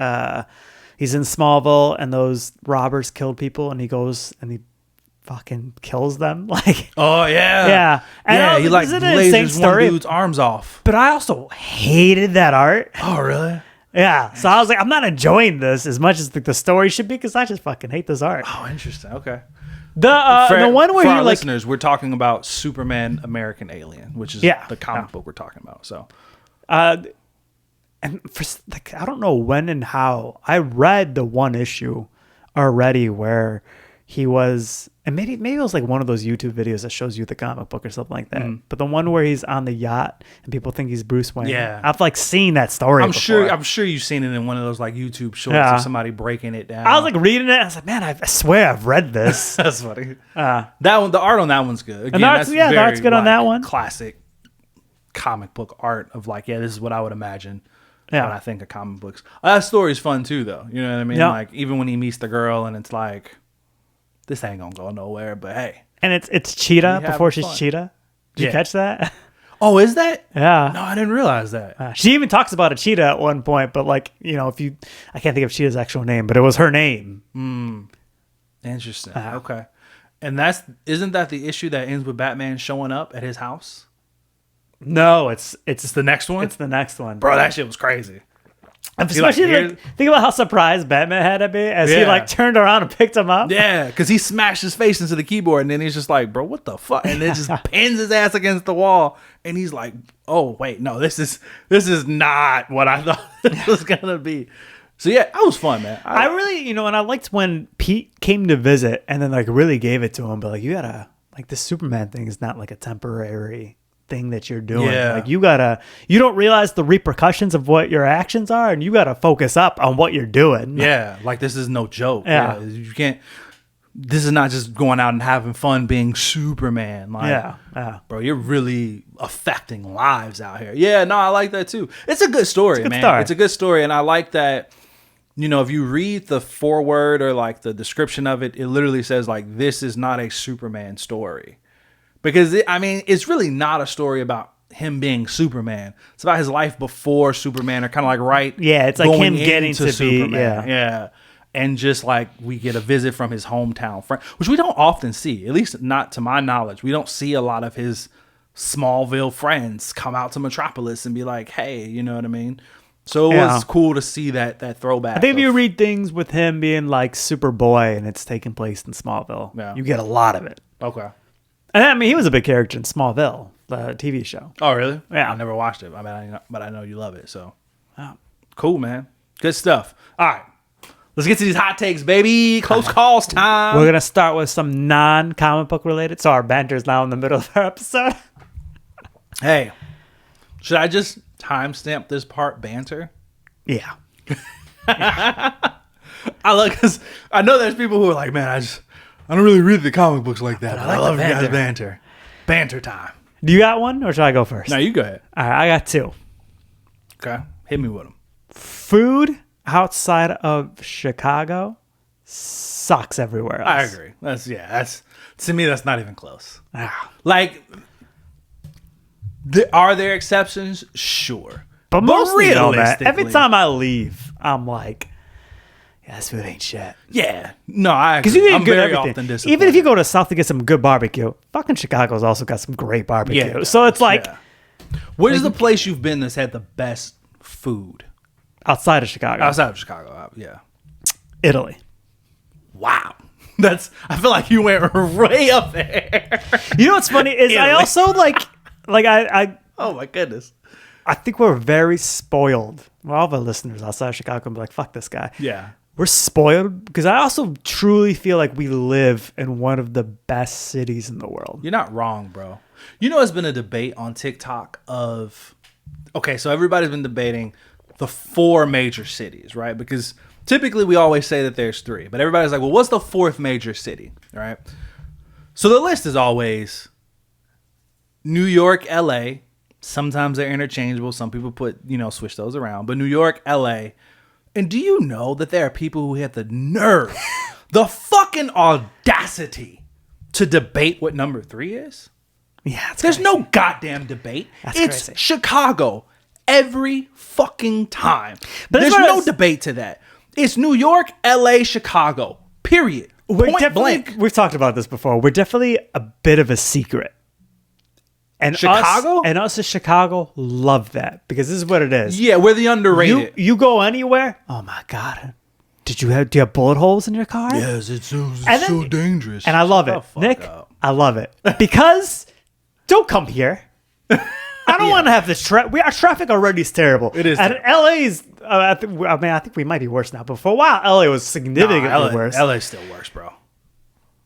he's in Smallville and those robbers killed people, and he goes and he fucking kills them. Like, Oh yeah, yeah. And yeah. He like isn't it an insane lasers one story? dude's arms off. But I also hated that art. Oh really? Yeah. So I was like, I'm not enjoying this as much as the story should be because I just fucking hate this art. Oh, interesting. Okay. The one where for you're our like, listeners, we're talking about Superman American Alien, which is the comic book we're talking about. So and for like, I don't know when and how I read the one issue already where he was, and maybe it was like one of those YouTube videos that shows you the comic book or something like that. But the one where he's on the yacht and people think he's Bruce Wayne. Yeah. I've like seen that story. I'm before. sure you've seen it in one of those like YouTube shorts Yeah. of somebody breaking it down. I was like reading it. I was like, man, I swear I've read this. that's funny. That one, the art on that one's good. Again, the art's- that's yeah, the very, art's good on that one. Classic comic book art of like, yeah, this is what I would imagine Yeah. when I think of comic books. That story's fun too, though. You know what I mean? Yeah. Like even when he meets the girl and it's like, this ain't gonna go nowhere, but hey. And it's Cheetah We before having she's fun. Cheetah. Did you Yeah. catch that? Oh, is that? Yeah. No, I didn't realize that. She even talks about a cheetah at one point, but like, you know, I can't think of Cheetah's actual name, but it was her name. Interesting. Okay. And isn't that the issue that ends with Batman showing up at his house? No, it's It's the next one? the next one. Bro, that shit was crazy. Especially like, think about how surprised Batman had to be as he Yeah. like turned around and picked him up. Yeah, because he smashed his face into the keyboard and then he's just like, bro, what the fuck? And then just pins his ass against the wall. And he's like, oh, wait, no, this is not what I thought it was going to be. So, yeah, that was fun, man. I really, and I liked when Pete came to visit and then like really gave it to him. But like, you gotta, like, this Superman thing is not like a temporary thing that you're doing. Yeah. Like, you don't realize the repercussions of what your actions are, and you gotta focus up on what you're doing. Yeah, like this is no joke. Yeah. You can't, this is not just going out and having fun being Superman. Like, Yeah. bro, you're really affecting lives out here. Yeah, no, I like that too. It's a good story, good man. story. It's a good story. And I like that, if you read the foreword or like the description of it, it literally says like, this is not a Superman story. Because, it's really not a story about him being Superman. It's about his life before Superman or kind of like Yeah, it's like going him getting into to be, Superman. Yeah. And just like we get a visit from his hometown friend, which we don't often see, at least not to my knowledge. We don't see a lot of his Smallville friends come out to Metropolis and be like, hey, you know what I mean? So it was cool to see that throwback. I think if you read things with him being like Superboy and it's taking place in Smallville, you get a lot of it. Okay. And I mean, he was a big character in Smallville, the TV show. Oh, really? Yeah. I never watched it. But I know you love it. So cool, man. Good stuff. All right. Let's get to these hot takes, baby. Close calls time. We're going to start with some non-comic book related. So our banter is now in the middle of our episode. Hey, should I just timestamp this part banter? Yeah. I love, because I know there's people who are like, man, I don't really read the comic books like that. But I love you guys banter. Banter time. Do you got one or should I go first? No, you go ahead. All right, I got two. Okay. Hit me with them. Food outside of Chicago sucks everywhere else. I agree. That's to me, that's not even close. Ah. Like, are there exceptions? Sure. But mostly realistically, every time I leave, I'm like, yeah, this food ain't shit. Yeah. No, I agree. Because you get I'm good very everything. often disappointed. Even if you go to South to get some good barbecue, fucking Chicago's also got some great barbecue. Yeah, so it's like where's the place you've been that's had the best food outside of Chicago, outside of Chicago? Yeah. Italy. Wow. I feel like you went way up there. You know what's funny is I also like I oh my goodness. I think we're very spoiled. Well, all the listeners outside of Chicago can be like, fuck this guy. Yeah. We're spoiled because I also truly feel like we live in one of the best cities in the world. You're not wrong, bro. It's been a debate on TikTok of, okay, so everybody's been debating the 4 major cities, right? Because typically we always say that there's 3, but everybody's like, well, what's the 4th major city, right? So the list is always New York, LA. Sometimes they're interchangeable. Some people switch those around. But New York, LA. And do you know that there are people who have the nerve, the fucking audacity to debate what number 3 is? Yeah, there's no goddamn debate. It's crazy. Chicago every fucking time. But there's no debate to that. It's New York, LA, Chicago. Period. Point blank. We've talked about this before. We're definitely a bit of a secret. And Chicago? Us as Chicago love that because this is what it is. Yeah, we're the underrated. You go anywhere. Oh my God. Do you have bullet holes in your car? Yes, it's so dangerous. And I love it. Nick, I love it. Because don't come here. I don't want to have this our traffic already is terrible. It is. And LA's I think we might be worse now, but for a while LA was significantly worse. LA's still worse, bro.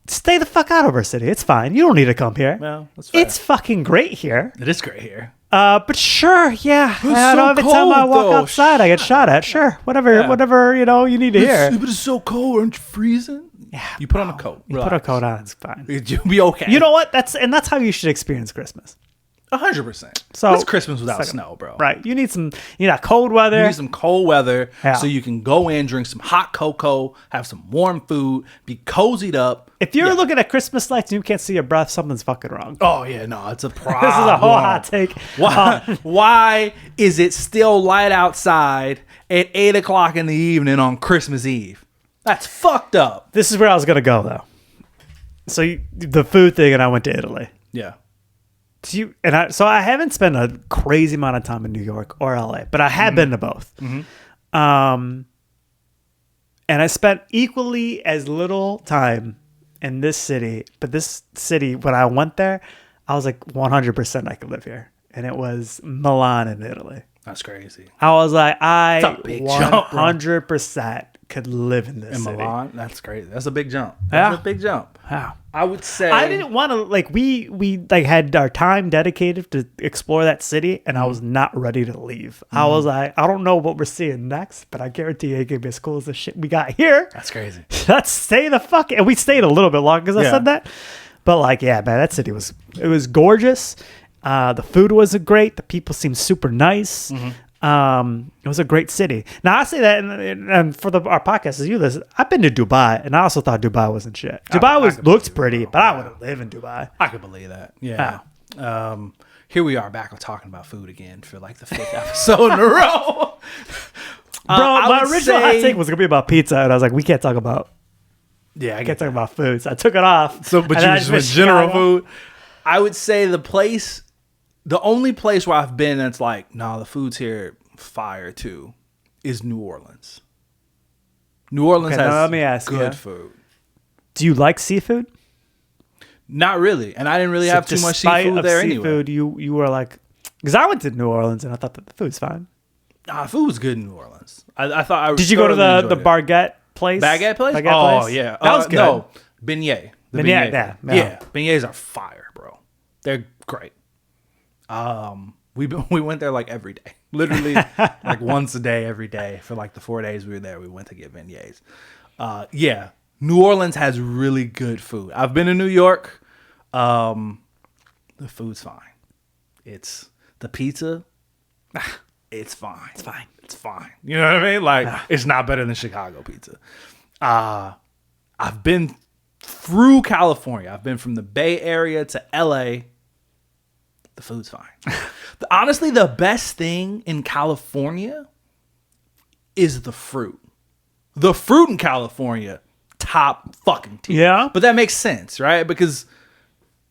Stay the fuck out of our city. It's fine. You don't need to come here. No, that's fair. It's fucking great here. It is great here. But sure, yeah. Every cold, time I walk though. outside, I get shot at. Sure, whatever you need to hear. But it's so cold. Aren't you freezing? Yeah, You put on a coat. You put a coat on. It's fine. You'll be okay. You know what? That's how you should experience Christmas. 100%. So it's Christmas without snow, bro. Right. You need cold weather. You need some cold weather Yeah. so you can go in, drink some hot cocoa, have some warm food, be cozied up. If you're looking at Christmas lights and you can't see your breath, something's fucking wrong. Oh yeah, no, it's a problem. This is a whole hot take. Why is it still light outside at 8:00 in the evening on Christmas Eve? That's fucked up. This is where I was gonna go though. So the food thing, and I went to Italy. Yeah. So I haven't spent a crazy amount of time in New York or LA, but I have been to both. And I spent equally as little time in this city, but this city, when I went there, I was like 100% I could live here. And it was Milan in Italy. That's crazy. I was like, I That's a big jump, bro. 100% could live in this city. Milan, that's crazy. That's a big jump. That's a big jump. Wow. I would say I didn't want to we had our time dedicated to explore that city, and I was not ready to leave. I was like, I don't know what we're seeing next, but I guarantee you it could be as cool as the shit we got here. That's crazy. Let's stay the fuck. And we stayed a little bit longer because I said that. But like, yeah, man, that city was gorgeous. The food was great. The people seemed super nice. It was a great city. Now I say that, and for our podcast, as you listen, I've been to Dubai, and I also thought Dubai wasn't shit. Dubai looked pretty, but I wouldn't live in Dubai. I could believe that. Yeah. Here we are back talking about food again for like the 5th episode in a row. Bro, my original hot take was gonna be about pizza, and I was like, we can't talk about. Yeah, I can't talk about food, so I took it off. So, but you just went general food. I would say the only place where I've been that's like, nah, the food's here fire too, is New Orleans. New Orleans has let me ask good food. Do you like seafood? Not really, and I didn't really have too much seafood there anyway. You were like, because I went to New Orleans and I thought that the food's fine. Nah, food was good in New Orleans. I thought I. Did you go to the baguette place? Baguette place? Baguette place? Yeah, that was good. No, beignet. The beignet. Yeah. Beignets are fire, bro. They're great. We went there like every day, literally like once a day, every day for like the 4 days we were there. We went to get beignets. Yeah, New Orleans has really good food. I've been to New York. The food's fine. It's the pizza. It's fine. It's fine. It's fine. You know what I mean? Like it's not better than Chicago pizza. I've been through California. I've been from the Bay Area to LA. The food's fine. Honestly, the best thing in California is the fruit. The fruit in California, top fucking tier. Yeah. But that makes sense, right? Because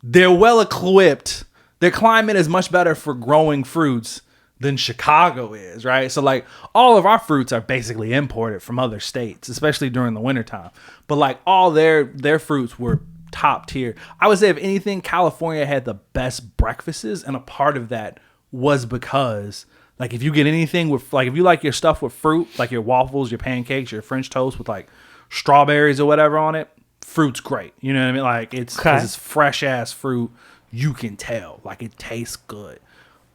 they're well equipped. Their climate is much better for growing fruits than Chicago is, right? So like all of our fruits are basically imported from other states, especially during the wintertime. But like all their fruits were top tier. I would say if anything, California had the best breakfasts, and a part of that was because like if you get anything with like if you like your stuff with fruit, like your waffles, your pancakes, your French toast with like strawberries or whatever on it, fruit's great. You know what I mean? Like it's fresh ass fruit. You can tell like it tastes good.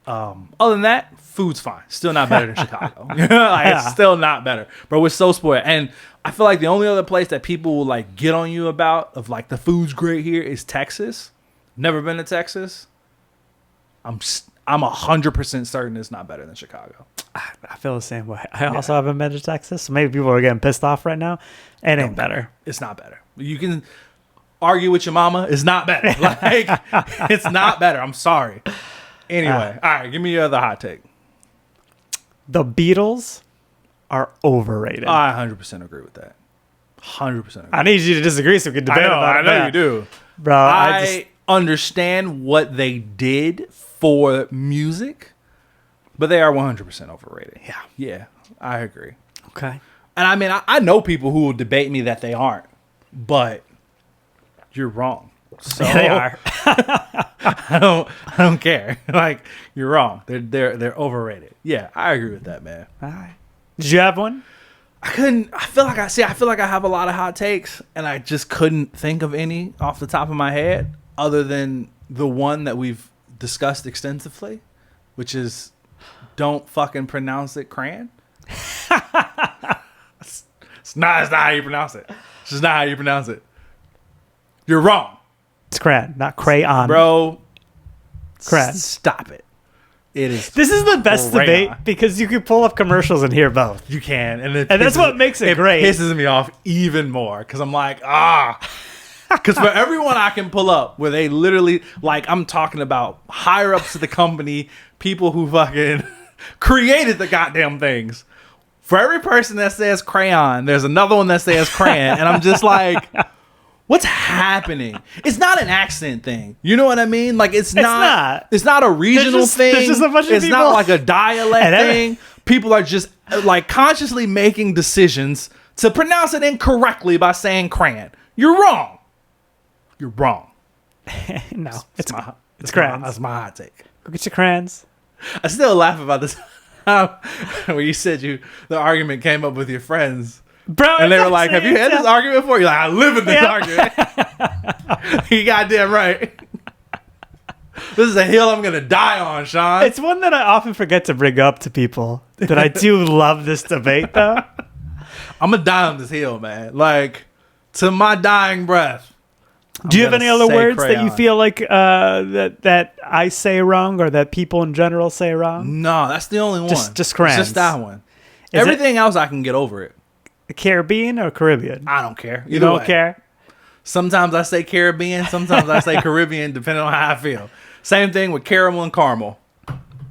Other than that, food's fine. Still not better than Chicago. It's still not better. But we're so spoiled. And I feel like the only other place that people will like get on you about of like the food's great here is Texas. Never been to Texas. I'm 100% certain it's not better than Chicago. I feel the same way. I also haven't been to Texas, so maybe people are getting pissed off right now. It ain't better. It's not better. You can argue with your mama. It's not better. Like it's not better. I'm sorry. Anyway, all right, give me your other hot take. The Beatles are overrated. I 100% agree with that. 100%. I need you to disagree so we can debate about it. I know you do. Bro, I understand what they did for music, but they are 100% overrated. Yeah. Yeah, I agree. Okay. And I mean, I know people who will debate me that they aren't, but you're wrong. So They are. I don't care. Like, you're wrong. They're overrated. Yeah, I agree with that, man. All right. Did you have one? I feel like I have a lot of hot takes, and I just couldn't think of any off the top of my head other than the one that we've discussed extensively, which is don't fucking pronounce it crayon. It's not how you pronounce it. It's just not how you pronounce it. You're wrong. It's crayon, not crayon. Bro, Crayon. Stop it. It is. This is the best crayon. debate because you can pull up commercials and hear both. You can. And that's what makes it great. It pisses me off even more because I'm like, Because for everyone I can pull up where they literally, like, I'm talking about higher ups of the company, people who fucking created the goddamn things. For every person that says crayon, there's another one that says crayon. And I'm just like, what's happening? It's not an accent thing. You know what I mean? Like, it's not a regional thing. There's just a bunch of it's people. not like a dialect thing. People are just like consciously making decisions to pronounce it incorrectly by saying crayon. You're wrong. You're wrong. No, it's crayons. crayons. That's my hot take. Go get your crayons. I still laugh about this where you said the argument came up with your friends. Bro, And they were like, have you had this argument before? You're like, I live in this argument. You goddamn right. This is a hill I'm going to die on, Sean. It's one that I often forget to bring up to people. That I do love this debate, though. I'm going to die on this hill, man. Like, to my dying breath. Do you have any other words that you feel like that I say wrong or that people in general say wrong? No, that's the only one. Just crayons. It's just that one. Everything else, I can get over it. Caribbean or Caribbean? I don't care. You don't care? Sometimes I say Caribbean. Sometimes I say Caribbean, depending on how I feel. Same thing with caramel and caramel.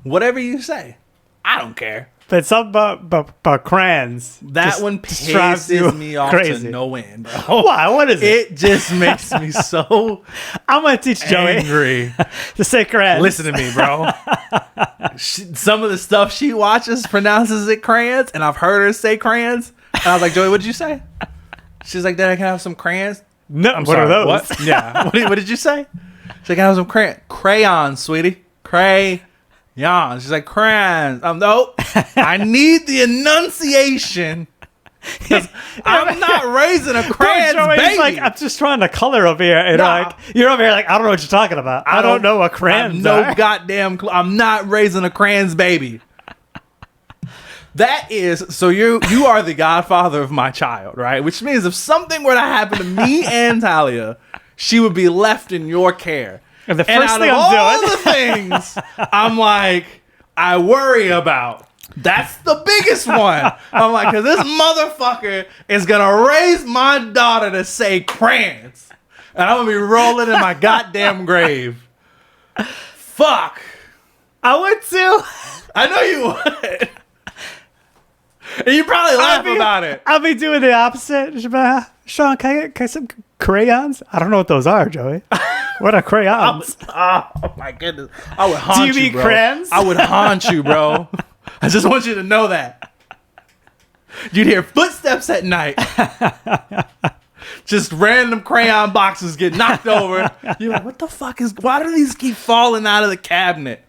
Whatever you say, I don't care. But something about crayons. That one pisses me off crazy. to no end, bro. Why? What is it? It just makes me so I'm going to teach Joey angry. to say crayons. Listen to me, bro. Some of the stuff she watches pronounces it crayons, and I've heard her say crayons. And I was like, Joey, what did you say? She's like, Dad, I can have some crayons? No, I'm what sorry, are those? What? Yeah. What did you say? She's like, I have some crayons, sweetie. Crayons. She's like, crayons. Nope. I need the enunciation. Because I'm not raising a crayons baby. Like, I'm just trying to color over here. And like, you're over here like, I don't know what you're talking about. I don't know what crayons are. No goddamn clue. I'm not raising a crayons baby. That is, so you are the godfather of my child, right? Which means if something were to happen to me and Talia, she would be left in your care. And the first out thing of I'm all doing, the things I'm like, I worry about, that's the biggest one. I'm like, because this motherfucker is going to raise my daughter to say crayons. And I'm going to be rolling in my goddamn grave. Fuck. I would too. I know you would. And you probably laugh about it. I'll be doing the opposite. Sean, can I get some crayons? I don't know what those are, Joey. What are crayons? Oh my goodness. I would haunt you, Do you mean bro. crayons? I would haunt you, bro. I just want you to know that. You'd hear footsteps at night. Just random crayon boxes get knocked over. You're like, what the fuck why do these keep falling out of the cabinet?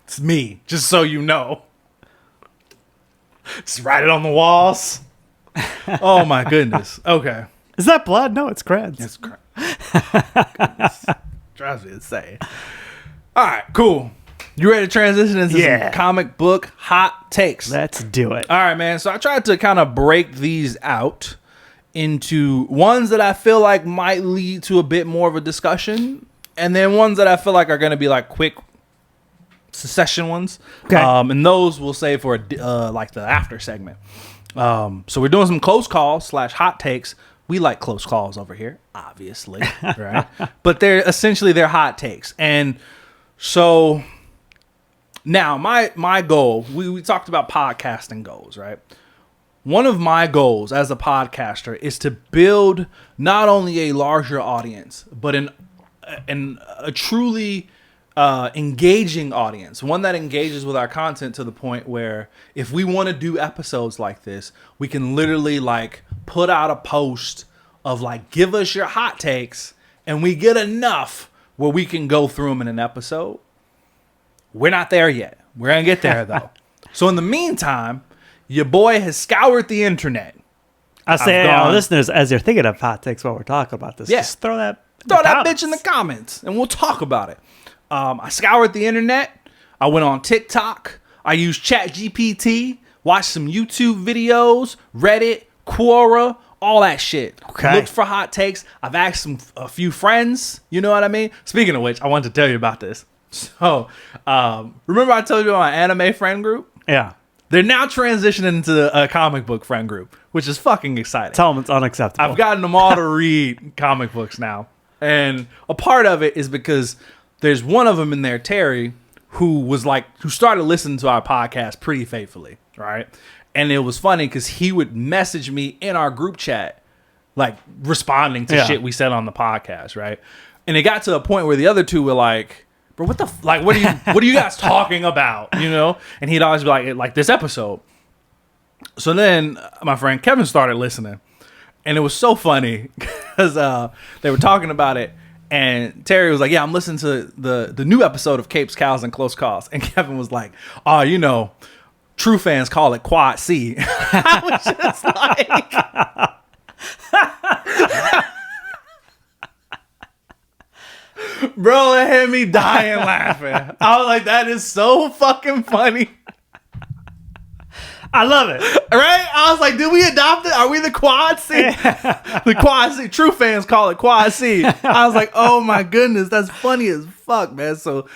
It's me, just so you know. Just write it on the walls. Oh my goodness. Okay. Is that blood? No, it's crayons. It's goodness. Drives me insane. All right, cool. You ready to transition into some comic book hot takes? Let's do it. All right, man. So I tried to kind of break these out into ones that I feel like might lead to a bit more of a discussion, and then ones that I feel like are going to be like quick succession ones. Okay. And those we'll save for like the after segment. So we're doing some close calls / hot takes. We like close calls over here, obviously, right? But they're hot takes. And so now my goal, we talked about podcasting goals, right? one of my goals as a podcaster is to build not only a larger audience, but a truly engaging audience, one that engages with our content to the point where if we want to do episodes like this, we can literally like put out a post of like, give us your hot takes, and we get enough where we can go through them in an episode. We're not there yet. We're going to get there though. So in the meantime, your boy has scoured the internet. I say, our listeners, as you're thinking of hot takes while we're talking about this, just throw that bitch in the comments and we'll talk about it. I scoured the internet. I went on TikTok. I used ChatGPT, watched some YouTube videos, Reddit, Quora, all that shit. Okay. Looked for hot takes. I've asked a few friends. You know what I mean? Speaking of which, I wanted to tell you about this. So, remember I told you about my anime friend group? Yeah. They're now transitioning into a comic book friend group, which is fucking exciting. Tell them it's unacceptable. I've gotten them all to read comic books now. And a part of it is because there's one of them in there, Terry, who started listening to our podcast pretty faithfully, right? And it was funny because he would message me in our group chat, like responding to shit we said on the podcast, right? And it got to a point where the other two were like, bro, what are you guys talking about? You know? And he'd always be like this episode. So then my friend Kevin started listening. And it was so funny because they were talking about it. And Terry was like, yeah, I'm listening to the new episode of Capes, Cows, and Close Calls. And Kevin was like, oh, you know, true fans call it Quad C. I was just like... Bro, it had me dying laughing. I was like, that is so fucking funny. I love it. Right? I was like, did we adopt it? Are we the Quad C? The Quad C. True fans call it Quad C. I was like, oh my goodness, that's funny as fuck, man. So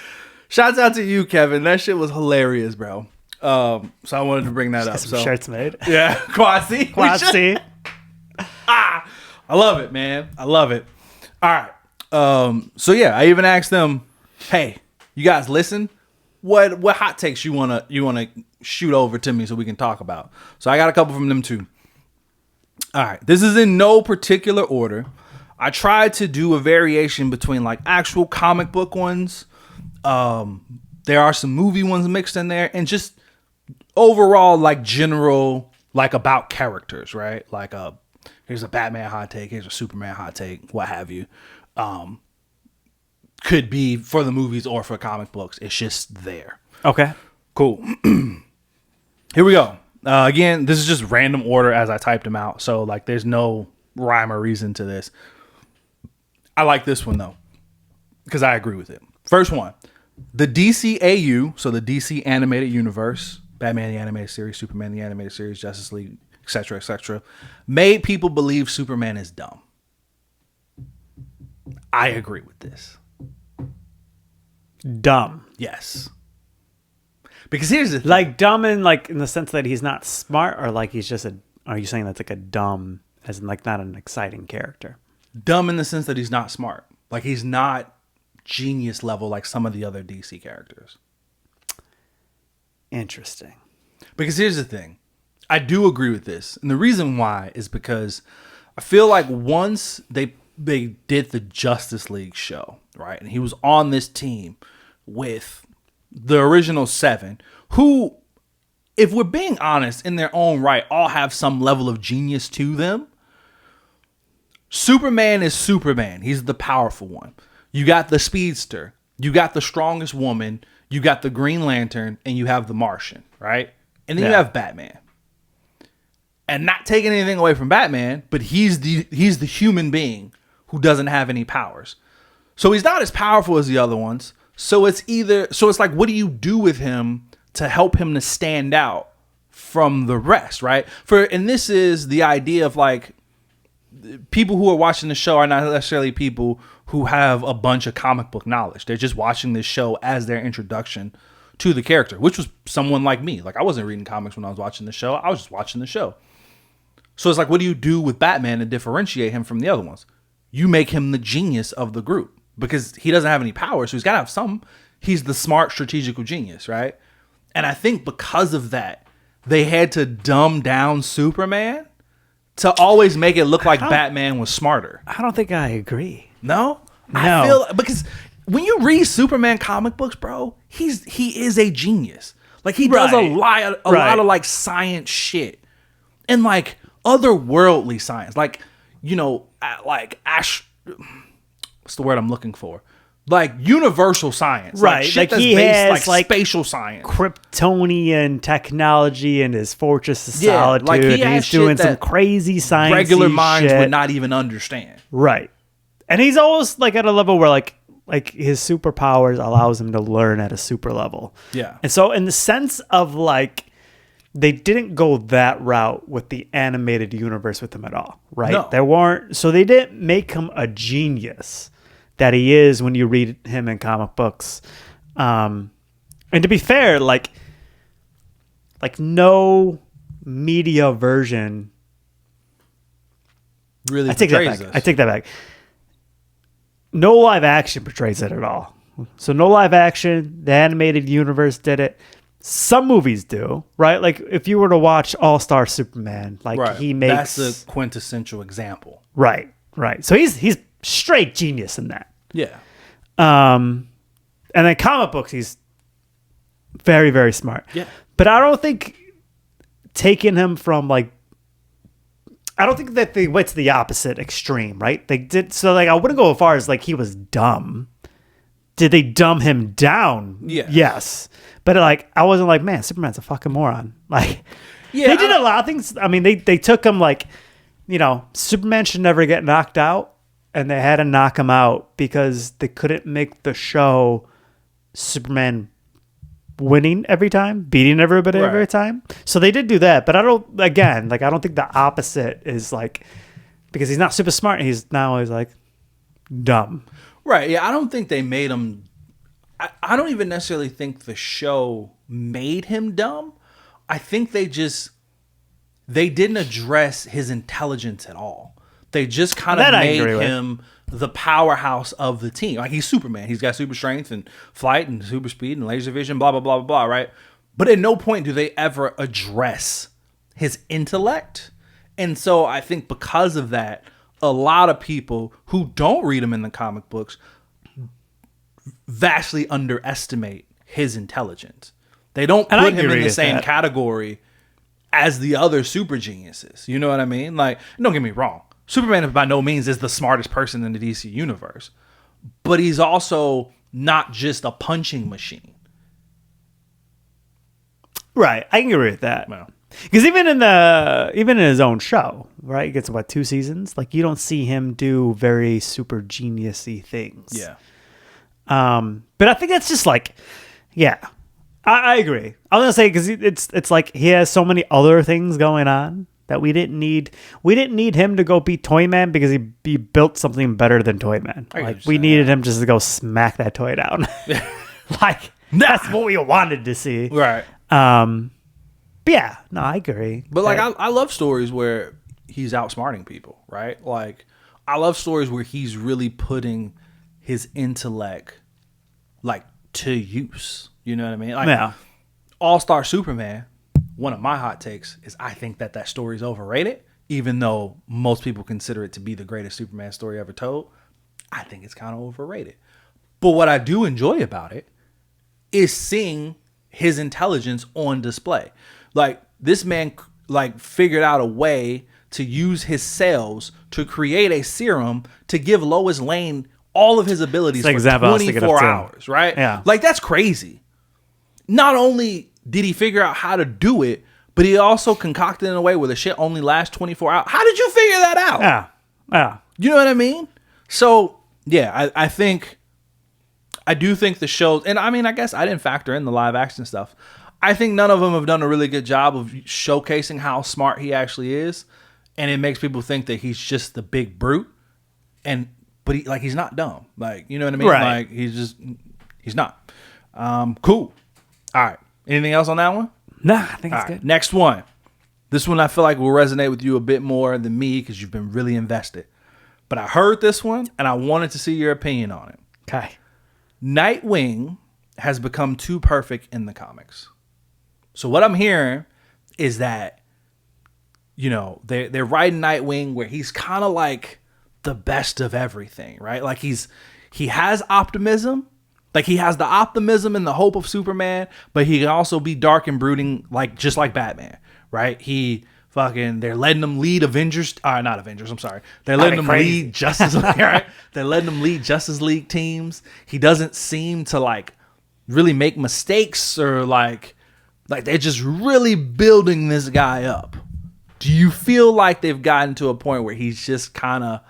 shouts out to you, Kevin. That shit was hilarious, bro. So I wanted to bring that up. Some shirts made. Yeah, Quad C. Quad C. I love it, man. I love it. All right. So yeah, I even asked them, hey, you guys listen? What hot takes you wanna shoot over to me so we can talk about? So I got a couple from them too. All right, this is in no particular order. I tried to do a variation between like actual comic book ones. There are some movie ones mixed in there, and just overall like general like about characters, right? Like here's a Batman hot take, here's a Superman hot take, what have you. Could be for the movies or for comic books. It's just there. Okay. Cool. Here we go. Again, this is just random order as I typed them out. So like there's no rhyme or reason to this. I like this one though, because I agree with it. First one, the DCAU, so the DC animated universe, Batman the animated series, Superman the animated series, Justice League, etc., made people believe Superman is dumb. I agree with this. Dumb. Yes. Because here's the thing. Like dumb in the sense that he's not smart, or like he's just are you saying that's like a dumb as in like not an exciting character? Dumb in the sense that he's not smart. Like he's not genius level like some of the other DC characters. Interesting. Because here's the thing. I do agree with this. And the reason why is because I feel like once they did the Justice League show, right? And he was on this team with the original 7, who, if we're being honest, in their own right, all have some level of genius to them. Superman is Superman. He's the powerful one. You got the speedster. You got the strongest woman. You got the Green Lantern, and you have the Martian, right? And then you have Batman. And not taking anything away from Batman, but he's the human being who doesn't have any powers. So he's not as powerful as the other ones. So it's like, what do you do with him to help him to stand out from the rest, right? And this is the idea of like, people who are watching the show are not necessarily people who have a bunch of comic book knowledge. They're just watching this show as their introduction to the character, which was someone like me. Like I wasn't reading comics when I was watching the show. I was just watching the show. So it's like, what do you do with Batman to differentiate him from the other ones? You make him the genius of the group because he doesn't have any power. So he's got to have some. He's the smart strategical genius, right? And I think because of that, they had to dumb down Superman to always make it look like Batman was smarter. I don't think I agree. No? No. I feel because when you read Superman comic books, bro, he is a genius. Like he does a lot of like science shit and like otherworldly science. Like, you know, like what's the word I'm looking for? Like universal science. Right. Like, shit like he has like spatial science. Kryptonian technology in his Fortress of Solitude. Like he's doing some crazy science. Regular minds would not even understand. Right. And he's always like at a level where like his superpowers allows him to learn at a super level. Yeah. And so in the sense of like, they didn't go that route with the animated universe with him at all, right? No. So they didn't make him a genius that he is when you read him in comic books. And to be fair, like no media version. Really, I take that back. No live action portrays it at all. So no live action. The animated universe did it. Some movies do, right? Like if you were to watch All-Star Superman, like he makes... That's a quintessential example. Right. So he's straight genius in that. Yeah. And then comic books, he's very, very smart. Yeah. But I don't think taking him from like... I don't think that they went to the opposite extreme, right? They did... So like I wouldn't go as far as like he was dumb. Did they dumb him down? Yeah. Yes. But like, I wasn't like, man, Superman's a fucking moron. Like, yeah, they did a lot of things. I mean, they took him like, you know, Superman should never get knocked out, and they had to knock him out because they couldn't make the show Superman winning every time, beating everybody every time. So they did do that. But I don't think the opposite is like, because he's not super smart, he's like dumb. Right. Yeah, I don't think they made him. I don't even necessarily think the show made him dumb. I think they didn't address his intelligence at all. They just kind of made him the powerhouse of the team. Like he's Superman. He's got super strength and flight and super speed and laser vision, blah, blah, blah, blah, blah, right? But at no point do they ever address his intellect. And so I think because of that, a lot of people who don't read him in the comic books vastly underestimate his intelligence. They don't put him in the same category as the other super geniuses. You know what I mean? Like, don't get me wrong. Superman by no means is the smartest person in the DC universe, but he's also not just a punching machine. Right. I can agree with that. Because even in his own show, right? He gets 2 seasons. Like you don't see him do very super genius-y things. Yeah. But I think that's just like, yeah, I agree. I was gonna say because it's like he has so many other things going on that we didn't need him to go beat Toyman because he built something better than Toyman. Like we needed him just to go smack that toy down. Like that's what we wanted to see. Right. But yeah, no, I agree. But like I love stories where he's outsmarting people, right? Like I love stories where he's really putting his intellect like to use. You know what I mean? Like All-Star Superman, one of my hot takes is I think that story is overrated, even though most people consider it to be the greatest Superman story ever told. I think it's kind of overrated. But what I do enjoy about it is seeing his intelligence on display. Like this man like figured out a way to use his cells to create a serum to give Lois Lane all of his abilities for 24 hours, right? Yeah. Like that's crazy. Not only did he figure out how to do it, but he also concocted in a way where the shit only lasts 24 hours. How did you figure that out? Yeah. You know what I mean? So, yeah, I do think the shows, and I mean, I guess I didn't factor in the live action stuff. I think none of them have done a really good job of showcasing how smart he actually is. And it makes people think that he's just the big brute. But he's not dumb. Like, you know what I mean? Right. Like, he's not. Cool. All right. Anything else on that one? Nah, I think it's good. Next one. This one I feel like will resonate with you a bit more than me because you've been really invested. But I heard this one and I wanted to see your opinion on it. Okay. Nightwing has become too perfect in the comics. So what I'm hearing is that, you know, they're writing Nightwing where he's kind of like the best of everything, right? Like he has optimism, like he has the optimism and the hope of Superman, but he can also be dark and brooding, like just like Batman, right? They're letting him lead not Avengers, I'm sorry. They're letting him lead Justice League, right? They're letting him lead Justice League teams. He doesn't seem to like really make mistakes, or like they're just really building this guy up. Do you feel like they've gotten to a point where he's just kind of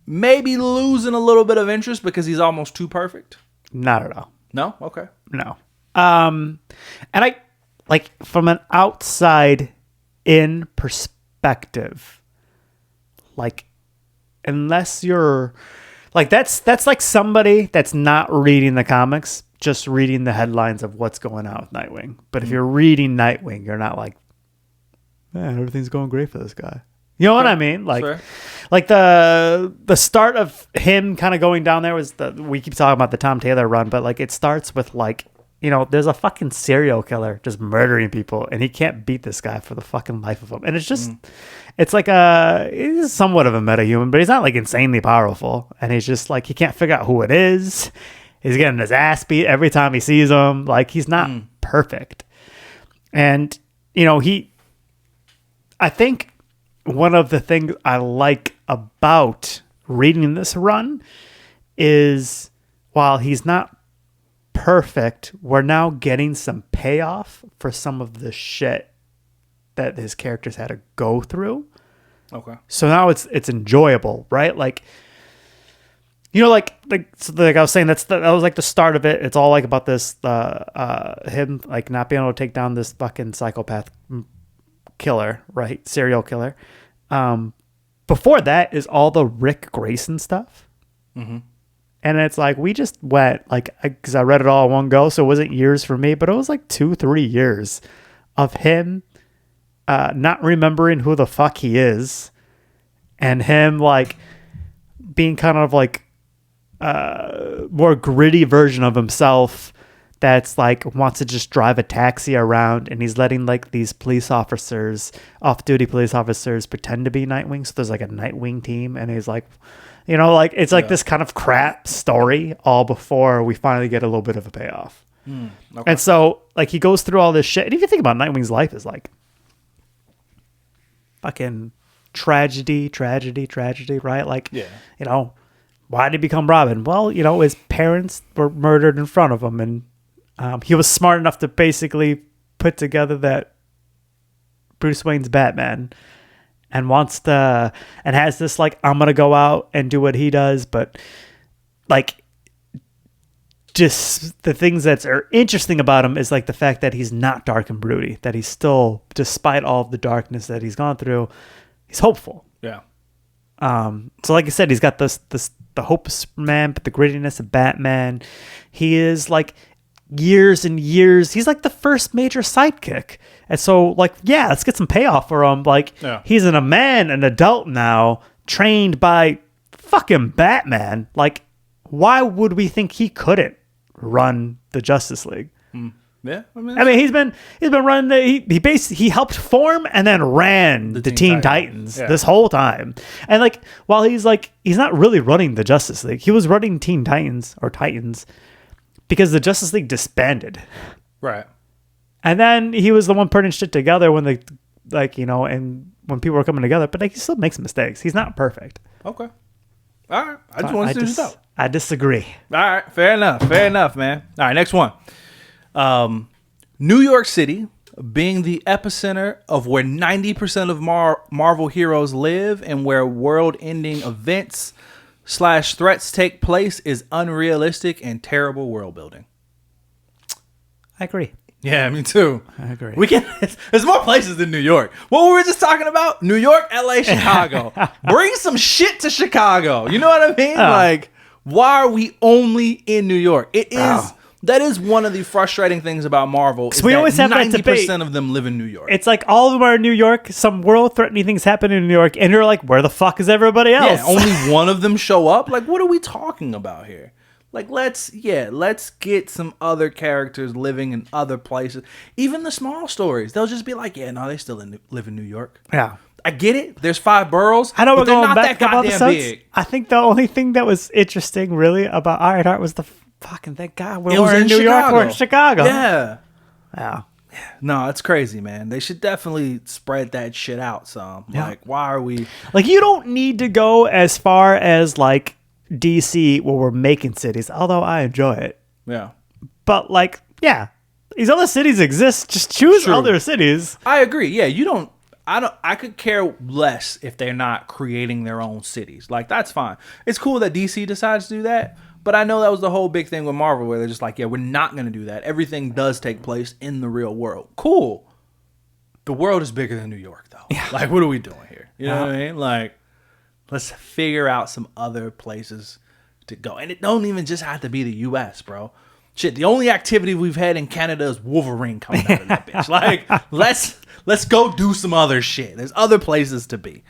maybe losing a little bit of interest because he's almost too perfect? Not at all. No? Okay. No. And I, like, from an outside in perspective, like, unless you're like, that's like somebody that's not reading the comics, just reading the headlines of what's going on with Nightwing. But if you're reading Nightwing, you're not like, man, everything's going great for this guy. You know what I mean? Like, like the start of him kind of going down there was we keep talking about the Tom Taylor run, but like it starts with like, you know, there's a fucking serial killer just murdering people, and he can't beat this guy for the fucking life of him. And it's just, it's like he's somewhat of a metahuman, but he's not like insanely powerful. And he's just like, he can't figure out who it is. He's getting his ass beat every time he sees him. Like, he's not perfect. And, you know, I think one of the things I like about reading this run is, while he's not perfect, we're now getting some payoff for some of the shit that his characters had to go through. Okay. So now it's enjoyable, right? Like, you know, like I was saying, that was like the start of it. It's all like about this, him like not being able to take down this fucking psychopath killer, right? Serial killer. Before that is all the Rick Grayson stuff. Mm-hmm. And it's like, we just went like, because I read it all in one go, so it wasn't years for me, but it was like 2-3 years of him not remembering who the fuck he is, and him like being kind of like more gritty version of himself that's like wants to just drive a taxi around, and he's letting like these police officers, off-duty police officers, pretend to be Nightwing. So there's like a Nightwing team, and he's like, you know, like it's like this kind of crap story all before we finally get a little bit of a payoff. Okay. And so like he goes through all this shit, and if you think about Nightwing's life, is like fucking tragedy, right? Like, you know, why did he become Robin? Well, you know, his parents were murdered in front of him, and he was smart enough to basically put together that Bruce Wayne's Batman, and has this like, I'm gonna go out and do what he does, but like, just the things that are interesting about him is like the fact that he's not dark and broody, that he's still, despite all of the darkness that he's gone through, he's hopeful. Yeah. So like I said, he's got the hope of Superman, but the grittiness of Batman. He is like years and years. He's like the first major sidekick. And so like, yeah, let's get some payoff for him. Like, he's an adult now, trained by fucking Batman. Like, why would we think he couldn't run the Justice League? Yeah, I mean, he's been running he helped form and then ran the Teen Titans this whole time. And like, while he's not really running the Justice League, he was running Teen Titans because the Justice League disbanded. Right. And then he was the one putting shit together when and when people were coming together, but like, he still makes mistakes. He's not perfect. Okay. All right. I just want to see this out. I disagree. All right. Fair enough, man. All right. Next one. New York City being the epicenter of where 90% of Marvel heroes live and where world-ending events / threats take place is unrealistic and terrible world building. I agree. Yeah, me too. I agree. There's more places than New York. What were we just talking about? New York, LA, Chicago. Bring some shit to Chicago. You know what I mean? Like, why are we only in New York? It is. That is one of the frustrating things about Marvel. Is we always have 90% of them live in New York. It's like all of them are in New York. Some world-threatening things happen in New York, and you're like, where the fuck is everybody else? Yeah, only one of them show up. Like, what are we talking about here? Like, let's get some other characters living in other places. Even the small stories, they'll just be like, yeah, no, they still live in New York. Yeah. I get it. There's 5 boroughs. I know we're going not back that a couple goddamn episodes. big. I think the only thing that was interesting, really, about Ironheart was the fucking thank God we It was were in New York or in Chicago. Yeah. Yeah. No, it's crazy, man. They should definitely spread that shit out some. Yeah. Like, why are we... Like, you don't need to go as far as, like, DC where we're making cities, although I enjoy it. Yeah. But, like, yeah, these other cities exist. Just choose True. other cities. I agree. Yeah, you don't... I could care less if they're not creating their own cities. Like, that's fine. It's cool that DC decides to do that, but I know that was the whole big thing with Marvel where they're just like, yeah, we're not going to do that. Everything does take place in the real world. Cool. The world is bigger than New York, though. Yeah. Like, what are we doing here? You know what I mean? Like, let's figure out some other places to go. And it don't even just have to be the U.S., bro. Shit, the only activity we've had in Canada is Wolverine coming out of that bitch. Like, let's go do some other shit. There's other places to be.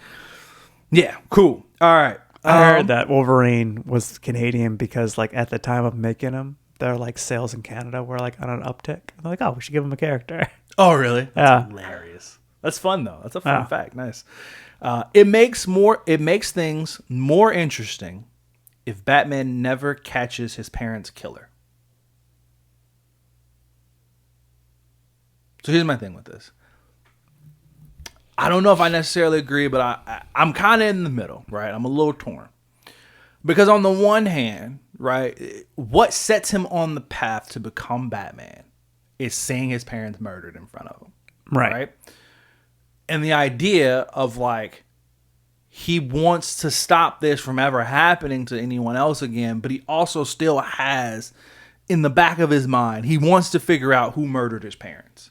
Yeah, cool. All right. I heard that Wolverine was Canadian because, like, at the time of making him, their, like, sales in Canada were, like, on an uptick. They're like, oh, we should give him a character. Oh, really? Yeah. That's hilarious. That's fun, though. That's a fun fact. Nice. It makes things more interesting if Batman never catches his parents' killer. So here's my thing with this. I don't know if I necessarily agree, but I'm kind of in the middle, right? I'm a little torn. Because on the one hand, right, what sets him on the path to become Batman is seeing his parents murdered in front of him. Right? And the idea of, like, he wants to stop this from ever happening to anyone else again, but he also still has, in the back of his mind, he wants to figure out who murdered his parents.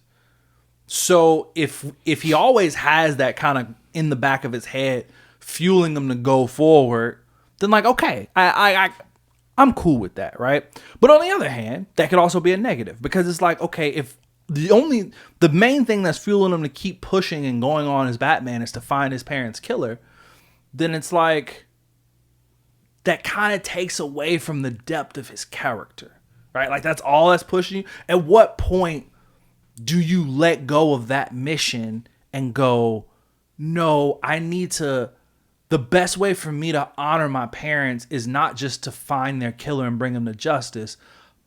So if he always has that kind of in the back of his head fueling him to go forward, then, like, okay, I'm cool with that, right? But on the other hand, that could also be a negative because it's like, okay, if the main thing that's fueling him to keep pushing and going on as Batman is to find his parents' killer, then it's like that kind of takes away from the depth of his character, right? Like, that's all that's pushing you. At what point do you let go of that mission and go, no, the best way for me to honor my parents is not just to find their killer and bring them to justice,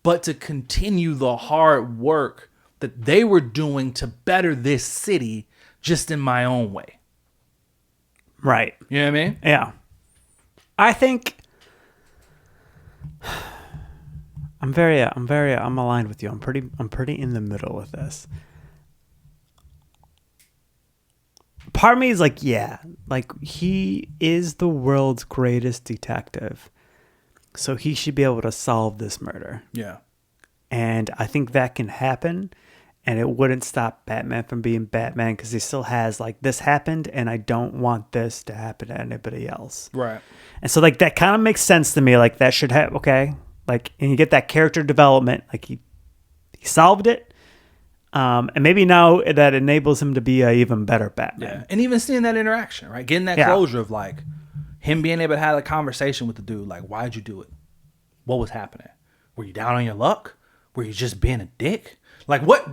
but to continue the hard work that they were doing to better this city just in my own way. Right. You know what I mean? Yeah. I think I'm aligned with you. I'm pretty in the middle with this. Part of me is like, yeah, like, he is the world's greatest detective, so he should be able to solve this murder. Yeah. And I think that can happen, and it wouldn't stop Batman from being Batman because he still has, like, this happened, and I don't want this to happen to anybody else. Right. And so, like, that kind of makes sense to me. Like, that should have, okay. Like, and you get that character development. Like, he solved it. And maybe now that enables him to be an even better Batman. Yeah. And even seeing that interaction, right? Getting that closure of, like, him being able to have a conversation with the dude. Like, why'd you do it? What was happening? Were you down on your luck? Were you just being a dick? Like, what?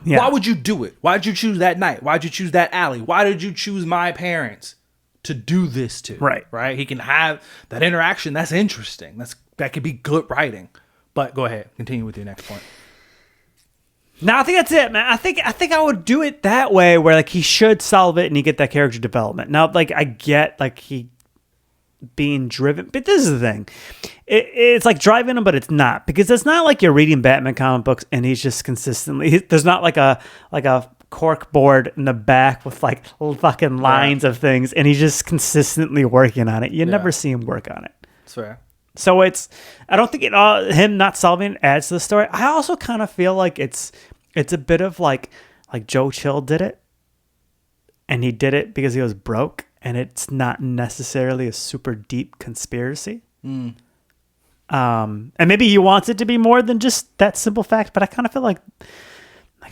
Yeah. Why would you do it? Why'd you choose that night? Why'd you choose that alley? Why did you choose my parents to do this to? Right. Right? He can have that interaction. That's interesting. That could be good writing. But go ahead. Continue with your next point. No, I think that's it, man. I think I would do it that way, where, like, he should solve it and you get that character development. Now, like, I get, like, he being driven, but this is the thing. It's like driving him, but it's not, because it's not like you're reading Batman comic books and he's just consistently. There's not like a cork board in the back with, like, fucking lines of things, and he's just consistently working on it. You never see him work on it. That's fair. So I don't think him not solving it adds to the story. I also kind of feel like it's a bit of like Joe Chill did it, and he did it because he was broke, and it's not necessarily a super deep conspiracy. And maybe he wants it to be more than just that simple fact, but I kind of feel like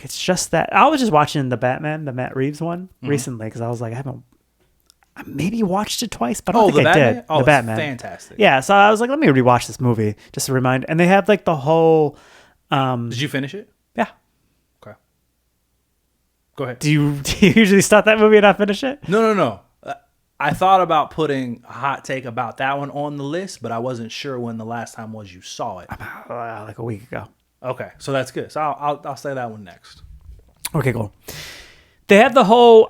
it's just that. I was just watching the Matt Reeves one recently because I was like, I maybe watched it twice, but I don't think I Batman? did. Oh, The Batman. Fantastic. Yeah, so I was like, let me rewatch this movie just to remind. And they have like the whole. Did you finish it? Yeah. Okay. Go ahead. Do you usually start that movie and not finish it? No. I thought about putting a hot take about that one on the list, but I wasn't sure when the last time was you saw it. Like a week ago. Okay, so that's good. So I'll say that one next. Okay, cool. They have the whole.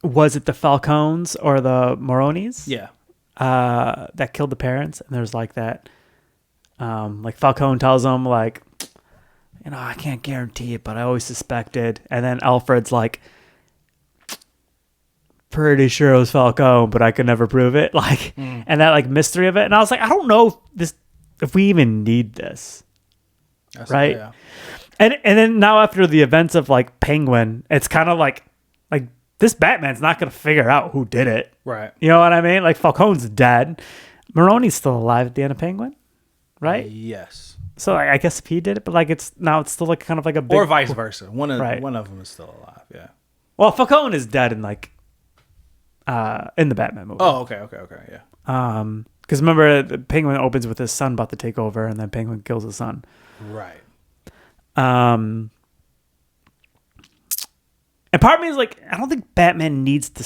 Was it the Falcones or the Moronis? Yeah. That killed the parents, and there's like that. Like Falcone tells them, like, I can't guarantee it, but I always suspected. And then Alfred's like, pretty sure it was Falcone, but I could never prove it. Like, and that like mystery of it. And I was like, I don't know if we even need this, right? Yeah. And then now after the events of like Penguin, it's kind of like this Batman's not gonna figure out who did it, Right. You know what I mean? Like Falcone's dead, Maroni's still alive at the end of Penguin, right? Yes. So I guess if he did it, but like it's still like kind of like a big, Or vice versa. One of them is still alive. Yeah. well, Falcone is dead in like in the Batman movie. Oh, okay, yeah. Because remember, the Penguin opens with his son about to take over, and then Penguin kills his son. Right. And part of me is like, I don't think Batman needs to.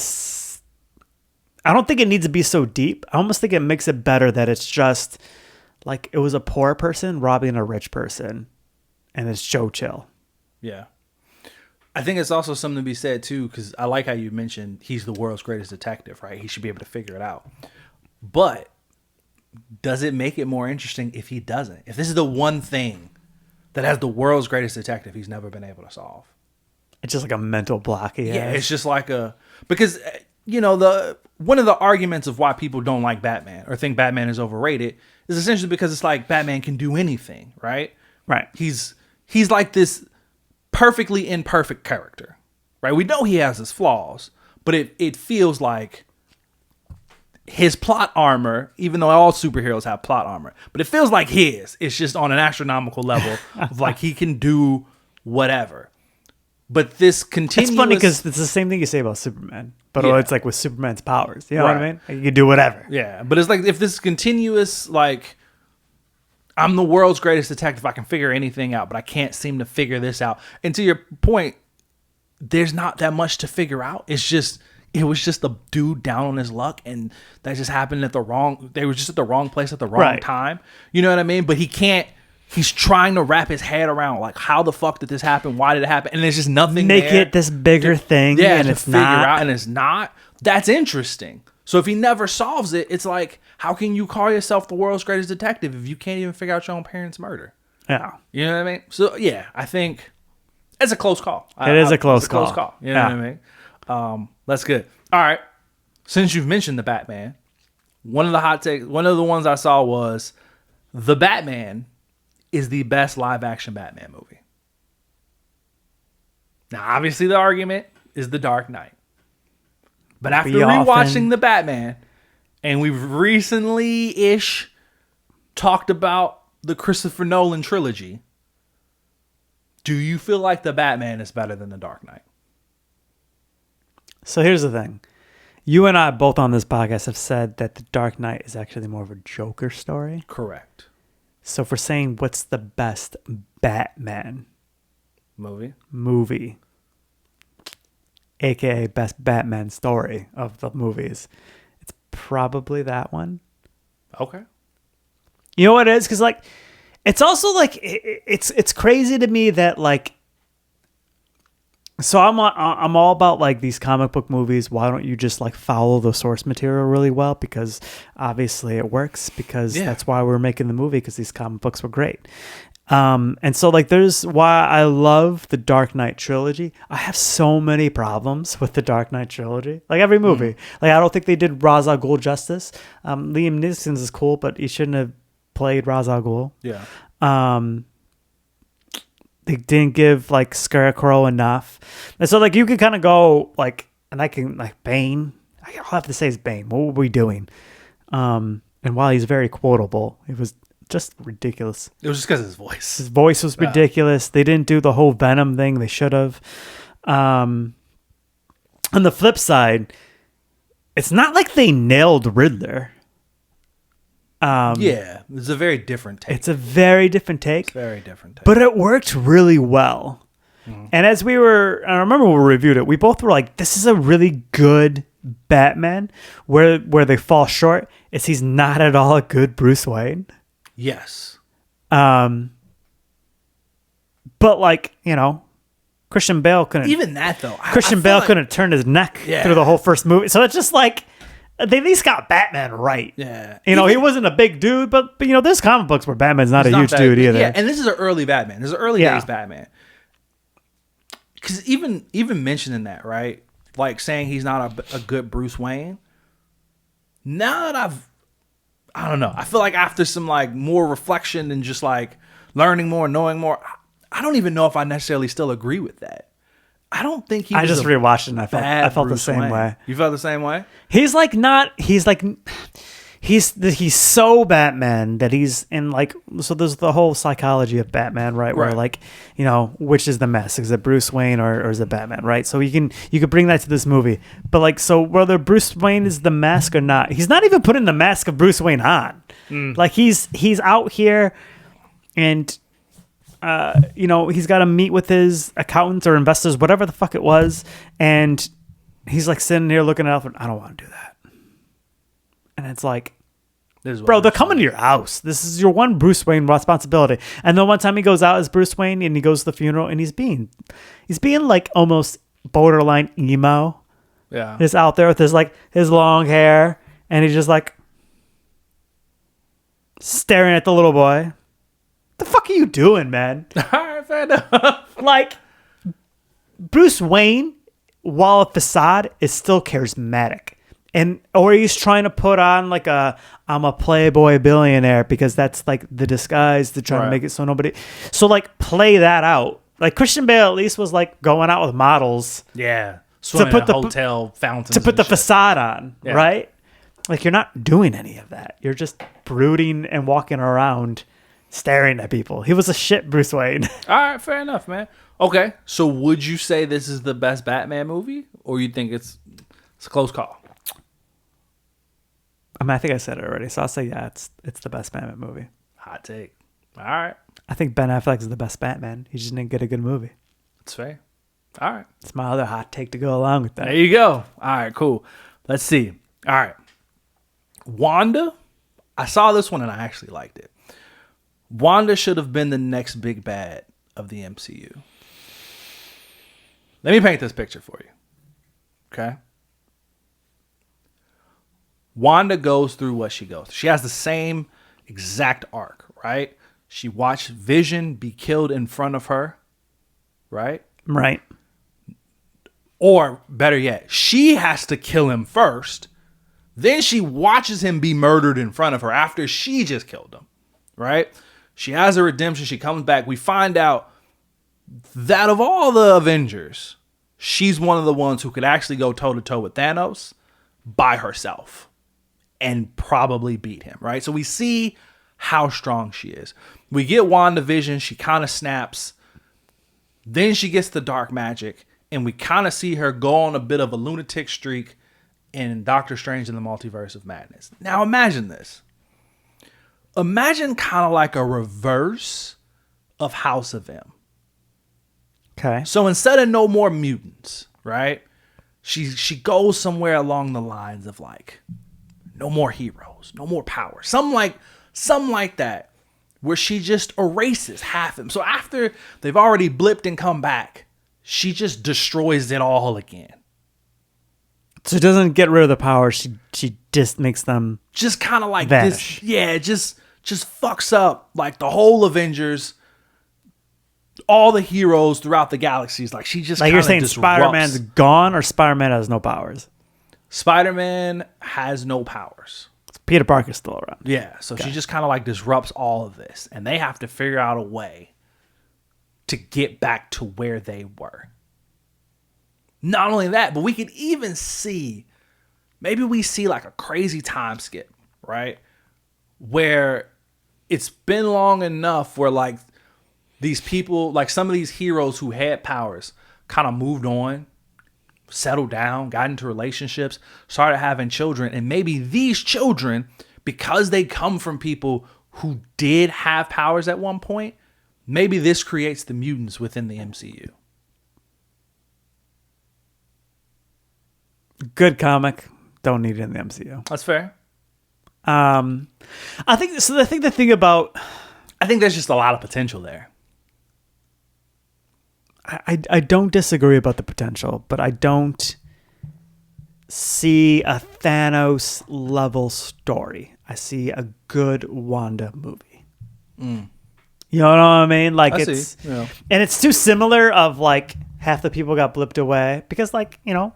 I don't think it needs to be so deep. I almost think it makes it better that it's just like it was a poor person robbing a rich person, and it's Joe Chill. Yeah. I think it's also something to be said too, because I like how you mentioned he's the world's greatest detective, right? He should be able to figure it out. But does it make it more interesting if he doesn't? If this is the one thing that has the world's greatest detective he's never been able to solve. It's just like a mental block. Yeah, it's just like because one of the arguments of why people don't like Batman or think Batman is overrated is essentially because it's like Batman can do anything, right? Right. He's like this perfectly imperfect character, right? We know he has his flaws, but it feels like his plot armor, even though all superheroes have plot armor, but it feels like it's just on an astronomical level of like he can do whatever. But this continuous... It's funny because it's the same thing you say about Superman, but it's like with Superman's powers. You know what I mean? Like you can do whatever. Yeah, but it's like if this continuous, like, I'm the world's greatest detective, I can figure anything out, but I can't seem to figure this out. And to your point, there's not that much to figure out. It was just a dude down on his luck, and that just happened they were just at the wrong place at the wrong time. You know what I mean? But he's trying to wrap his head around, like, how the fuck did this happen? Why did it happen? And there's just nothing Make there it this bigger thing, and it's not. And it's not. That's interesting. So if he never solves it, it's like, how can you call yourself the world's greatest detective if you can't even figure out your own parents' murder? Yeah. You know what I mean? So, yeah, I think it's a close call. It is a close call. You know what I mean? That's good. All right. Since you've mentioned the Batman, one of the ones I saw was The Batman is the best live-action Batman movie. Now, obviously, the argument is The Dark Knight. But after rewatching The Batman, and we've recently-ish talked about the Christopher Nolan trilogy, do you feel like The Batman is better than The Dark Knight? So here's the thing. You and I both on this podcast have said that The Dark Knight is actually more of a Joker story. Correct. So if we're saying what's the best Batman movie, aka best Batman story of the movies, it's probably that one. Okay. You know what it is? Because like, it's also like it's crazy to me that like. So I'm all about like these comic book movies. Why don't you just like follow the source material really well? Because obviously it works. Because that's why we're making the movie. Because these comic books were great. And so like there's why I love the Dark Knight trilogy. I have so many problems with the Dark Knight trilogy. Like every movie. Like I don't think they did Ra's al Ghul justice. Liam Neeson's is cool, but he shouldn't have played Ra's al Ghul. Yeah. They didn't give like Scarecrow enough. And so like you can kind of go like, and I can like Bane. I'll have to say it's Bane. What were we doing? And while he's very quotable, it was just ridiculous. It was just because of his voice. His voice was ridiculous. They didn't do the whole Venom thing. They should have. On the flip side, it's not like they nailed Riddler. Yeah, it's a very different take. It's a very different take. Very different take. But it worked really well. And as I remember when we reviewed it, we both were like, this is a really good Batman. Where they fall short is he's not at all a good Bruce Wayne. Yes. But like, Christian Bale couldn't. Even that though. Christian Bale couldn't turn his neck through the whole first movie. So it's just like, they at least got Batman right. Yeah. He wasn't a big dude, but there's comic books where Batman's not a huge dude either. Yeah, and this is an early Batman. This is an early days Batman. Because even mentioning that, right? Like saying he's not a good Bruce Wayne. Now that I don't know. I feel like after some like more reflection and just like learning more, knowing more, I don't even know if I necessarily still agree with that. I don't think he was I just rewatched it and I felt the same way. You felt the same way? He's so Batman that he's in like, so there's the whole psychology of Batman, right? Where like, which is the mask? Is it Bruce Wayne or is it Batman, right? So you could bring that to this movie. But like, so whether Bruce Wayne is the mask or not, he's not even putting the mask of Bruce Wayne on. Like he's out here and he's got to meet with his accountants or investors, whatever the fuck it was. And he's like sitting here looking at Alfred. I don't want to do that. And it's like, bro, they're coming to your house. This is your one Bruce Wayne responsibility. And then one time he goes out as Bruce Wayne and he goes to the funeral and he's being like almost borderline emo. Yeah. He's out there with his long hair and he's just like staring at the little boy. The fuck are you doing, man? All right, fair enough. Like, Bruce Wayne, while a facade, is still charismatic. Or he's trying to put on like I'm a playboy billionaire because that's like the disguise to try to make it so nobody. So like play that out. Like Christian Bale at least was like going out with models. Yeah. To put the hotel fountains. To put the facade on, yeah. Right? Like you're not doing any of that. You're just brooding and walking around staring at people. He was a shit Bruce Wayne. All right, fair enough, man. Okay. So would you say this is the best Batman movie or you think it's a close call? I mean, I think I said it already, so I'll say yeah, it's the best Batman movie. Hot take. All right. I think Ben Affleck is the best Batman. He just didn't get a good movie. That's fair. All right. It's my other hot take to go along with that. There you go. All right, cool. Let's see. All right. Wanda, I saw this one and I actually liked it. Wanda should have been the next big bad of the MCU. Let me paint this picture for you. Okay? Wanda goes through what she goes through. She has the same exact arc, right? She watched Vision be killed in front of her, right? Right. Or better yet, she has to kill him first. Then she watches him be murdered in front of her after she just killed him, right? She has a redemption. She comes back. We find out that of all the Avengers, she's one of the ones who could actually go toe-to-toe with Thanos by herself and probably beat him, right? So we see how strong she is. We get WandaVision. She kind of snaps. Then she gets the dark magic, and we kind of see her go on a bit of a lunatic streak in Doctor Strange in the Multiverse of Madness. Now imagine this. Imagine kind of like a reverse of House of M. Okay. So instead of no more mutants, right? She goes somewhere along the lines of like no more heroes, no more power. Something like that. Where she just erases half of them. So after they've already blipped and come back, she just destroys it all again. So she doesn't get rid of the power. She just makes them just kind of like vanish. This. Yeah, just fucks up like the whole Avengers, all the heroes throughout the galaxies. Like she just like you're saying, disrupts. Spider-Man's gone or Spider-Man has no powers. Spider-Man has no powers. Peter Parker's still around. Yeah, so she just kind of like disrupts all of this, and they have to figure out a way to get back to where they were. Not only that, but we could even see, maybe we see like a crazy time skip, right? Where it's been long enough where like these people, like some of these heroes who had powers kind of moved on settled down, got into relationships, started having children, and maybe these children, because they come from people who did have powers at one point, maybe this creates the mutants within the MCU. Good comic. Don't need it in the MCU. That's fair. I think so. I think the thing about I think there's just a lot of potential there. I don't disagree about the potential, but I don't see a Thanos level story. I see a good Wanda movie. You know what I mean? Like and it's too similar of like half the people got blipped away because like, you know,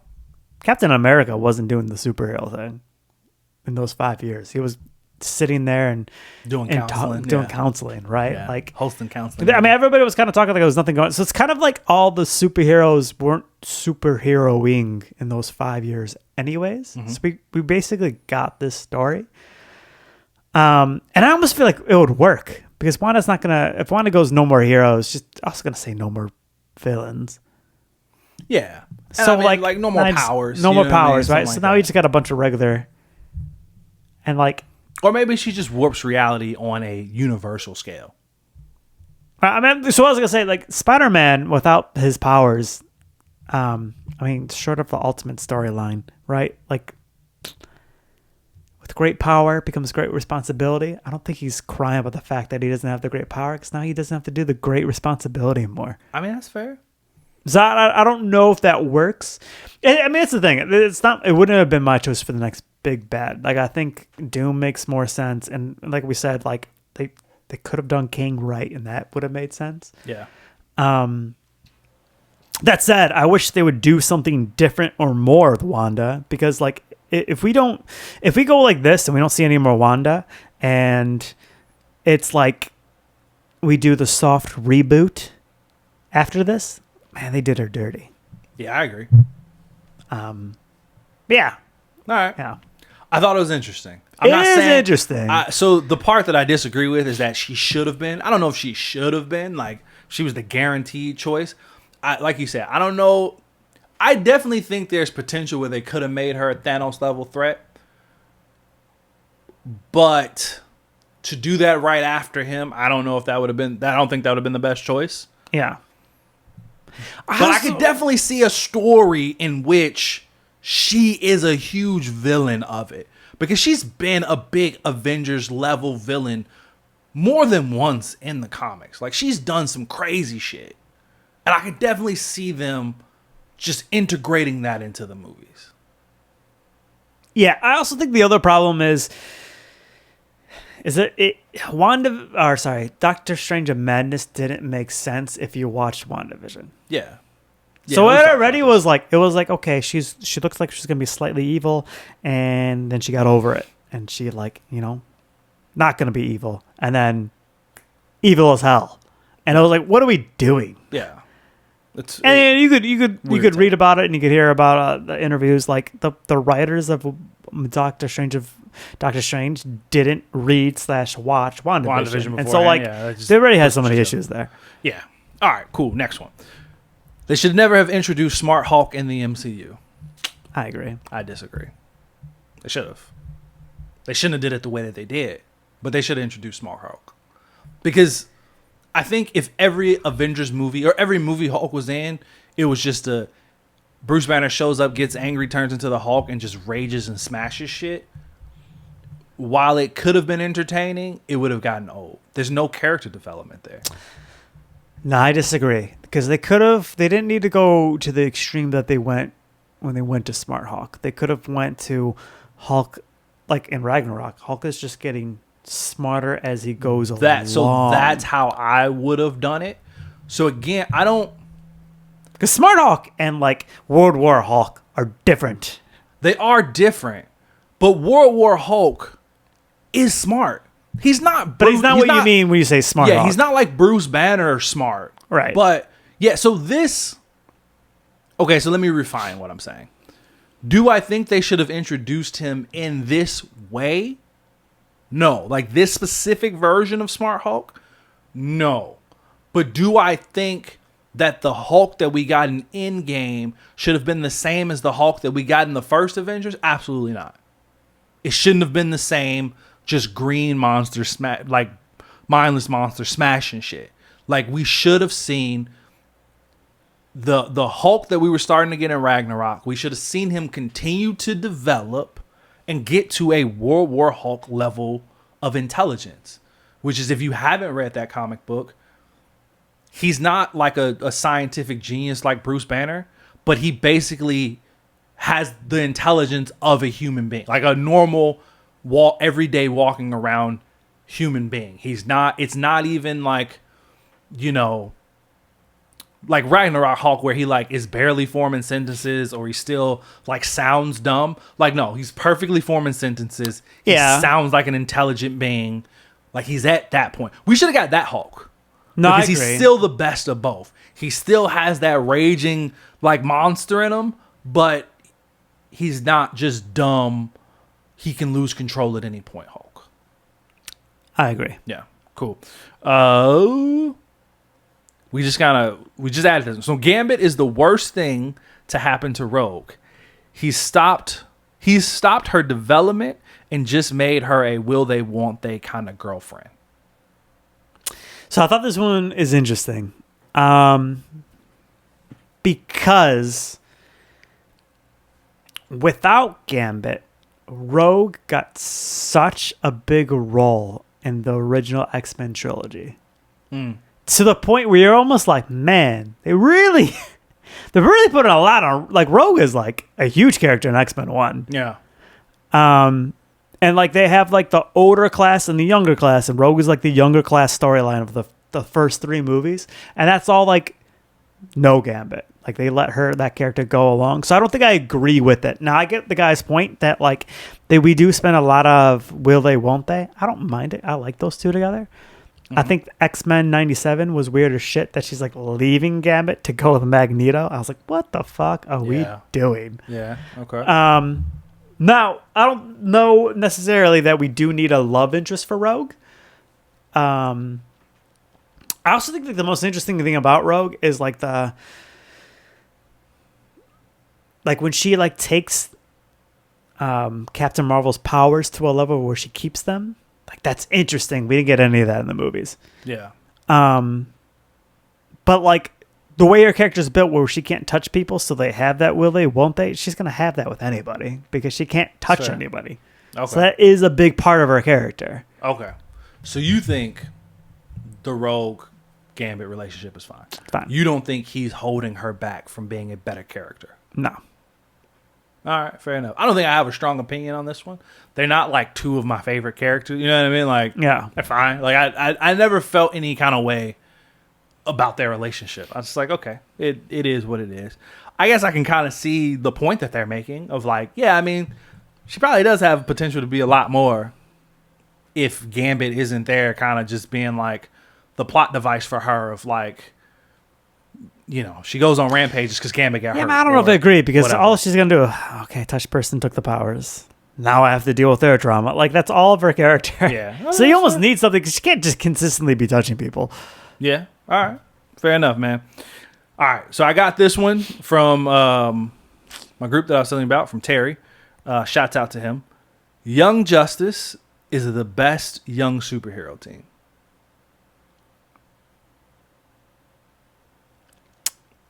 Captain America wasn't doing the superhero thing in those 5 years. He was sitting there and doing counseling, right? Yeah. Like hosting counseling. I mean, everybody was kind of talking like there was nothing going. So it's kind of like all the superheroes weren't superheroing in those 5 years, anyways. Mm-hmm. So we basically got this story, and I almost feel like it would work because Wanda's not gonna. If Wanda goes no more heroes, just I was gonna say no more villains. Yeah. So I mean, like no more powers. No more powers, right? So now you just got a bunch of regular, and like. Or maybe she just warps reality on a universal scale. I mean, so I was going to say, like, Spider-Man without his powers, I mean, short of the ultimate storyline, right? Like, with great power becomes great responsibility. I don't think he's crying about the fact that he doesn't have the great power because now he doesn't have to do the great responsibility anymore. I mean, that's fair. So I don't know if that works. I mean, it's the thing. It's not. It wouldn't have been my choice for the next big bad. Like, I think Doom makes more sense. And like we said, like they could have done King right, and that would have made sense. Yeah. That said, I wish they would do something different or more with Wanda because, like, if we go like this and we don't see any more Wanda, and it's like we do the soft reboot after this. Man, they did her dirty. Yeah, I agree. Yeah. All right. Yeah. I thought it was interesting. It is interesting. So the part that I disagree with is that she should have been. I don't know if she should have been. Like, she was the guaranteed choice. Like you said, I don't know. I definitely think there's potential where they could have made her a Thanos level threat. But to do that right after him, I don't know if that would have been. I don't think that would have been the best choice. Yeah. But I could definitely see a story in which she is a huge villain of it. Because she's been a big Avengers level villain more than once in the comics. Like, she's done some crazy shit. And I could definitely see them just integrating that into the movies. Yeah, I also think the other problem is Doctor Strange of Madness didn't make sense if you watched WandaVision. Yeah. So it already was like, okay, she looks like she's going to be slightly evil, and then she got over it, and she, like, you know, not going to be evil, and then evil as hell. And I was like, what are we doing? Yeah. And you could read about it, and you could hear about the interviews, like the writers of Doctor Strange didn't read / watch WandaVision before, and so like they already had so many issues there. Yeah. All right. Cool. Next one. They should never have introduced Smart Hulk in the MCU. I agree. I disagree. They should have. They shouldn't have did it the way that they did, but they should have introduced Smart Hulk. Because I think if every Avengers movie or every movie Hulk was in, it was just Bruce Banner shows up, gets angry, turns into the Hulk, and just rages and smashes shit. While it could have been entertaining, it would have gotten old. There's no character development there. No, I disagree. Because they didn't need to go to the extreme that they went when they went to Smart Hulk. They could have went to Hulk, like in Ragnarok. Hulk is just getting smarter as he goes along. So that's how I would have done it. So again, I don't... Because Smart Hulk and like World War Hulk are different. They are different. But World War Hulk is smart. He's not... But he's not what you mean when you say Smart Hulk. Yeah, he's not like Bruce Banner smart. Right. But... yeah, so this... Okay, so let me refine what I'm saying. Do I think they should have introduced him in this way? No. Like this specific version of Smart Hulk? No. But do I think that the Hulk that we got in Endgame should have been the same as the Hulk that we got in the first Avengers? Absolutely not. It shouldn't have been the same, just green monster like mindless monster smashing shit. Like, we should have seen the Hulk that we were starting to get in Ragnarok. We should have seen him continue to develop and get to a World War Hulk level of intelligence, which is, if you haven't read that comic book, he's not like a scientific genius like Bruce Banner, but he basically has the intelligence of a human being, like a normal everyday walking around human being. It's not even like, you know, like Ragnarok Hulk, where he like is barely forming sentences, or he still like sounds dumb. Like, no, he's perfectly forming sentences. He sounds like an intelligent being. Like, he's at that point. We should have got that Hulk. No, because I agree. He's still the best of both. He still has that raging like monster in him, but he's not just dumb. He can lose control at any point, Hulk. I agree. Yeah, cool. We just added this. So Gambit is the worst thing to happen to Rogue. He's stopped her development and just made her a will they won't they kind of girlfriend. So I thought this one is interesting. Because without Gambit, Rogue got such a big role in the original X-Men trilogy. To the point where you're almost like, man, they're really putting a lot on. Like, Rogue is like a huge character in X-Men 1. Yeah. And like they have like the older class and the younger class, and Rogue is like the younger class storyline of the first 3 movies, and that's all like no Gambit. Like, they let that character go along. So I don't think I agree with it. Now, I get the guy's point that like we do spend a lot of will they won't they. I don't mind it. I like those two together. I think X-Men 97 was weird as shit that she's like leaving Gambit to go with Magneto. I was like, what the fuck are we doing? Yeah. Okay. Now, I don't know necessarily that we do need a love interest for Rogue. I also think that the most interesting thing about Rogue is like when she like takes Captain Marvel's powers to a level where she keeps them. Like, that's interesting. We didn't get any of that in the movies. Yeah. But like the way her character's built, where she can't touch people, so they have that will they, won't they? She's gonna have that with anybody because she can't touch anybody. Okay. So that is a big part of her character. Okay. So you think the Rogue Gambit relationship is fine? Fine. You don't think he's holding her back from being a better character? No. All right, fair enough. I don't think I have a strong opinion on this one. They're not like 2 of my favorite characters. You know what I mean? Like, yeah, they're fine. Like, I never felt any kind of way about their relationship. I was just like, okay, it is what it is. I guess I can kind of see the point that they're making of like, yeah, I mean, she probably does have potential to be a lot more if Gambit isn't there, kind of just being like the plot device for her of like, you know, she goes on rampages because Gambit got hurt. I don't know if I agree, because whatever. all she's going to do, okay, touch person took the powers. Now I have to deal with their trauma. Like, that's all of her character. Yeah. So you almost need something, because she can't just consistently be touching people. Yeah. All right. Fair enough, man. All right. So I got this one from my group that I was telling you about, from Terry. Shouts out to him. Young Justice is the best young superhero team.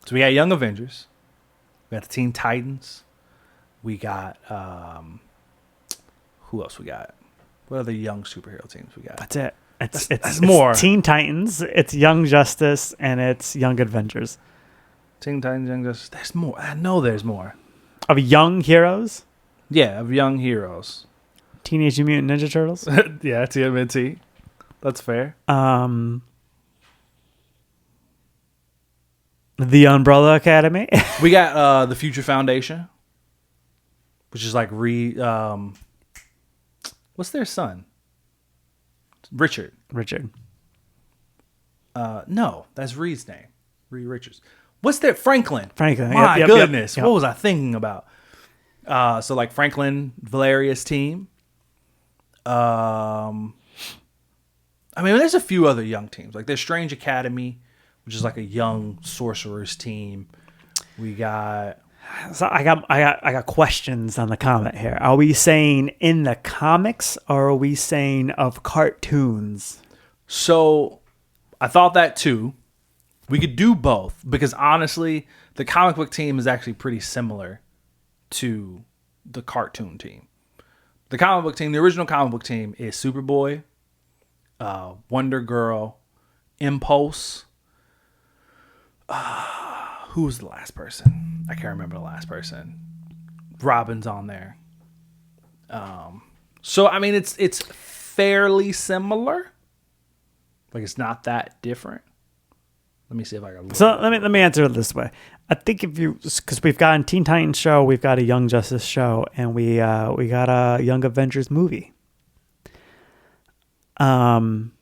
So we got Young Avengers. We got the Teen Titans. We got who else we got? What other young superhero teams we got? That's it. It's more. Teen Titans, it's Young Justice, and it's Young Avengers. Teen Titans, Young Justice. There's more. I know there's more. Of young heroes? Yeah, of young heroes. Teenage Mutant Ninja Turtles? Yeah, TMNT. That's fair. The Umbrella Academy. We got the Future Foundation, which is like what's their son? Richard. No, that's Reed's name. Reed Richards. What's their Franklin? My goodness. Yep. What was I thinking about? So like Franklin Valerius team. I mean, there's a few other young teams. Like there's Strange Academy, which is like a young sorcerers team. We got. So I got questions on the comment here. Are we saying in the comics, or are we saying of cartoons? So I thought that too. We could do both because honestly, the comic book team is actually pretty similar to the cartoon team. The comic book team, the original comic book team, is Superboy, Wonder Girl, Impulse. Who was the last person? I can't remember the last person. Robin's on there. So I mean, it's fairly similar. Like it's not that different. Let me see if I can. So let me answer it this way. I think because we've got a Teen Titans show, we've got a Young Justice show, and we got a Young Avengers movie. And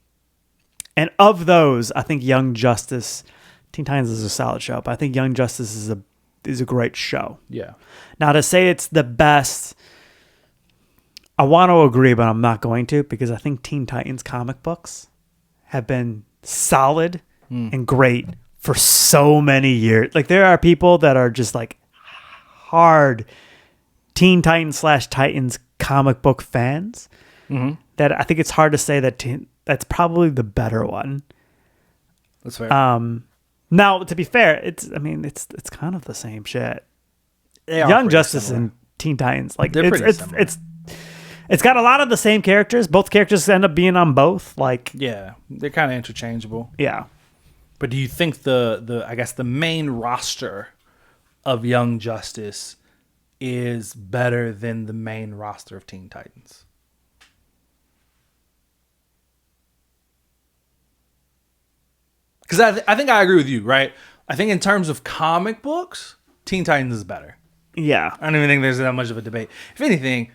of those, I think Young Justice, Teen Titans is a solid show, but I think Young Justice is a great show. Yeah. Now to say it's the best, I want to agree, but I'm not going to because I think Teen Titans comic books have been solid and great for so many years. Like there are people that are just like hard Teen Titans / Titans comic book fans that I think it's hard to say that that's probably the better one. That's fair. Now to be fair, it's kind of the same shit. Young Justice and Teen Titans, like they're pretty similar. It's got a lot of the same characters. Both characters end up being on both. Like yeah, they're kind of interchangeable. Yeah. But do you think I guess the main roster of Young Justice is better than the main roster of Teen Titans? Because I think I agree with you, right? I think in terms of comic books, Teen Titans is better. Yeah. I don't even think there's that much of a debate. If anything,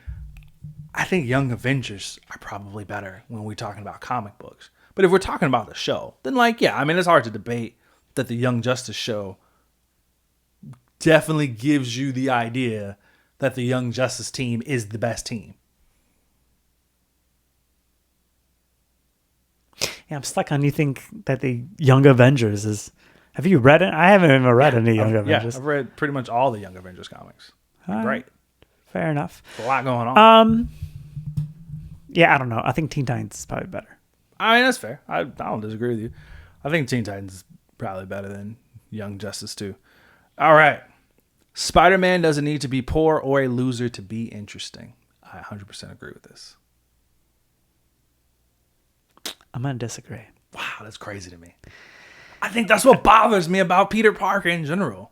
I think Young Avengers are probably better when we're talking about comic books. But if we're talking about the show, then it's hard to debate that the Young Justice show definitely gives you the idea that the Young Justice team is the best team. Yeah, I'm stuck on you think that the Young Avengers is... Have you read it? I haven't even read any Young Avengers. Yeah, I've read pretty much all the Young Avengers comics. Great. Fair enough. There's a lot going on. Yeah, I don't know. I think Teen Titans is probably better. I mean, that's fair. I don't disagree with you. I think Teen Titans is probably better than Young Justice too. All right. Spider-Man doesn't need to be poor or a loser to be interesting. I 100% agree with this. I'm going to disagree. Wow, that's crazy to me. I think that's what bothers me about Peter Parker in general.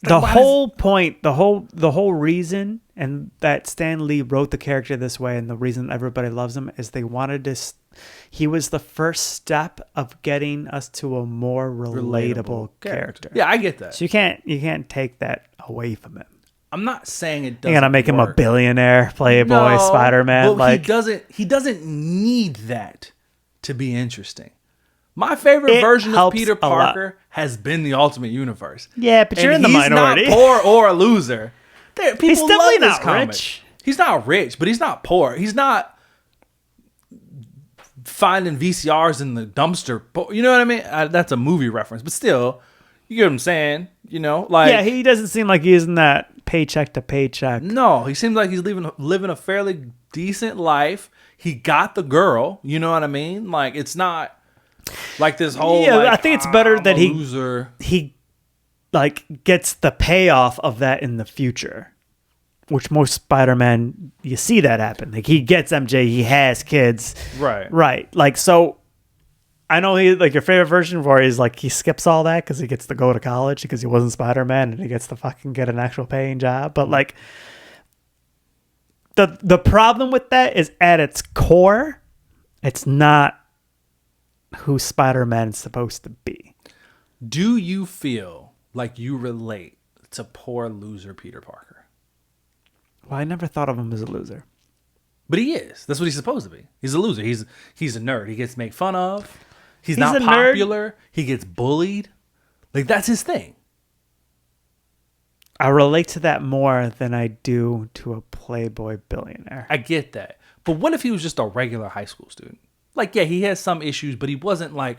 The whole point, the whole reason, and that Stan Lee wrote the character this way, and the reason everybody loves him is they wanted to. He was the first step of getting us to a more relatable character. Yeah, I get that. So you can't take that away from him. I'm not saying it doesn't. You're gonna make him a billionaire, playboy, Spider-Man. Like he doesn't need that to be interesting. My favorite version of Peter Parker has been the Ultimate Universe. Yeah, but you're in the minority. He's not poor or a loser. People he's definitely love this not comic. rich. He's not rich, but he's not poor. He's not finding VCRs in the dumpster. You know what I mean? That's a movie reference, but still, you get what I'm saying. You know, like yeah, he doesn't seem like he's in that paycheck to paycheck. No, he seems like he's living a fairly decent life. He got the girl. You know what I mean? Like it's not. Like this whole I think it's better that loser. he like gets the payoff of that in the future, which most Spider-Man you see that happen. Like he gets MJ, he has kids, right. Like so, I know he like your favorite version where he's like he skips all that because he gets to go to college because he wasn't Spider-Man and he gets to fucking get an actual paying job. But like the problem with that is at its core, it's not who Spider-Man is supposed to be. Do you feel like you relate to poor loser Peter Parker? Well, I never thought of him as a loser. But he is. That's what he's supposed to be. He's a loser. He's a nerd. He gets made fun of. He's not popular. Nerd. He gets bullied. Like that's his thing. I relate to that more than I do to a playboy billionaire. I get that. But what if he was just a regular high school student? Like, yeah, he has some issues, but he wasn't like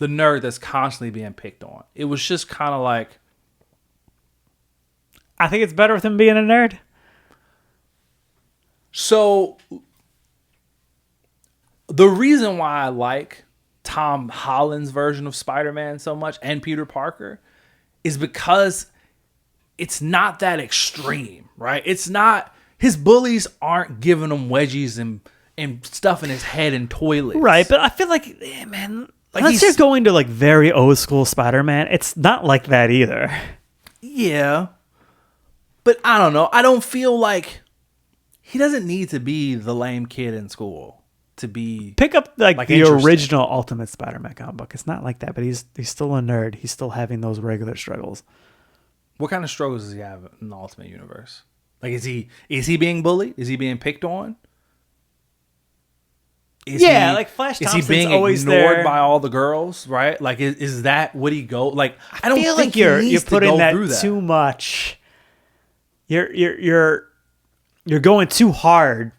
the nerd that's constantly being picked on. It was just kind of like, I think it's better with him being a nerd. so the reason why I like Tom Holland's version of Spider-Man so much and Peter Parker is because it's not that extreme, right? It's not, his bullies aren't giving him wedgies and stuff in his head and toilets. Right, but I feel like, man, Like unless you're going to like very old school Spider-Man, it's not like that either. Yeah. But I don't know. I don't feel like he doesn't need to be the lame kid in school to be. Pick up like the interesting. original Ultimate Spider-Man comic book. It's not like that, but he's still a nerd. He's still having those regular struggles. What kind of struggles does he have in the Ultimate Universe? Like, is he being bullied? Is he being picked on? Like Flash Is Thompson's he being always ignored there. by all the girls? Right? Like, is that would he go? Like, I don't feel think like you're he needs putting to go that through that. too much. You're going too hard,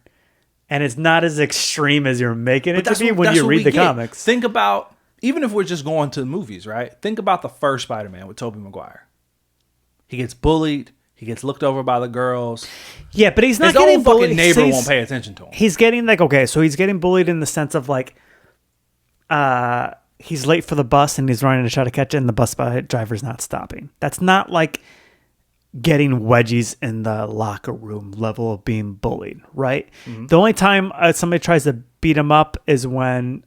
and it's not as extreme as you're making it to be when you read the comics. Think about, even if we're just going to the movies, right? Think about the first Spider-Man with Tobey Maguire. He gets bullied. He gets looked over by the girls. Yeah, but he's not His getting own fucking bullied. neighbor He's- won't pay attention to him. He's getting like, okay, so he's getting bullied in the sense of like, he's late for the bus and he's running to try to catch it, and the bus driver's not stopping. That's not like getting wedgies in the locker room level of being bullied, right? Mm-hmm. The only time somebody tries to beat him up is when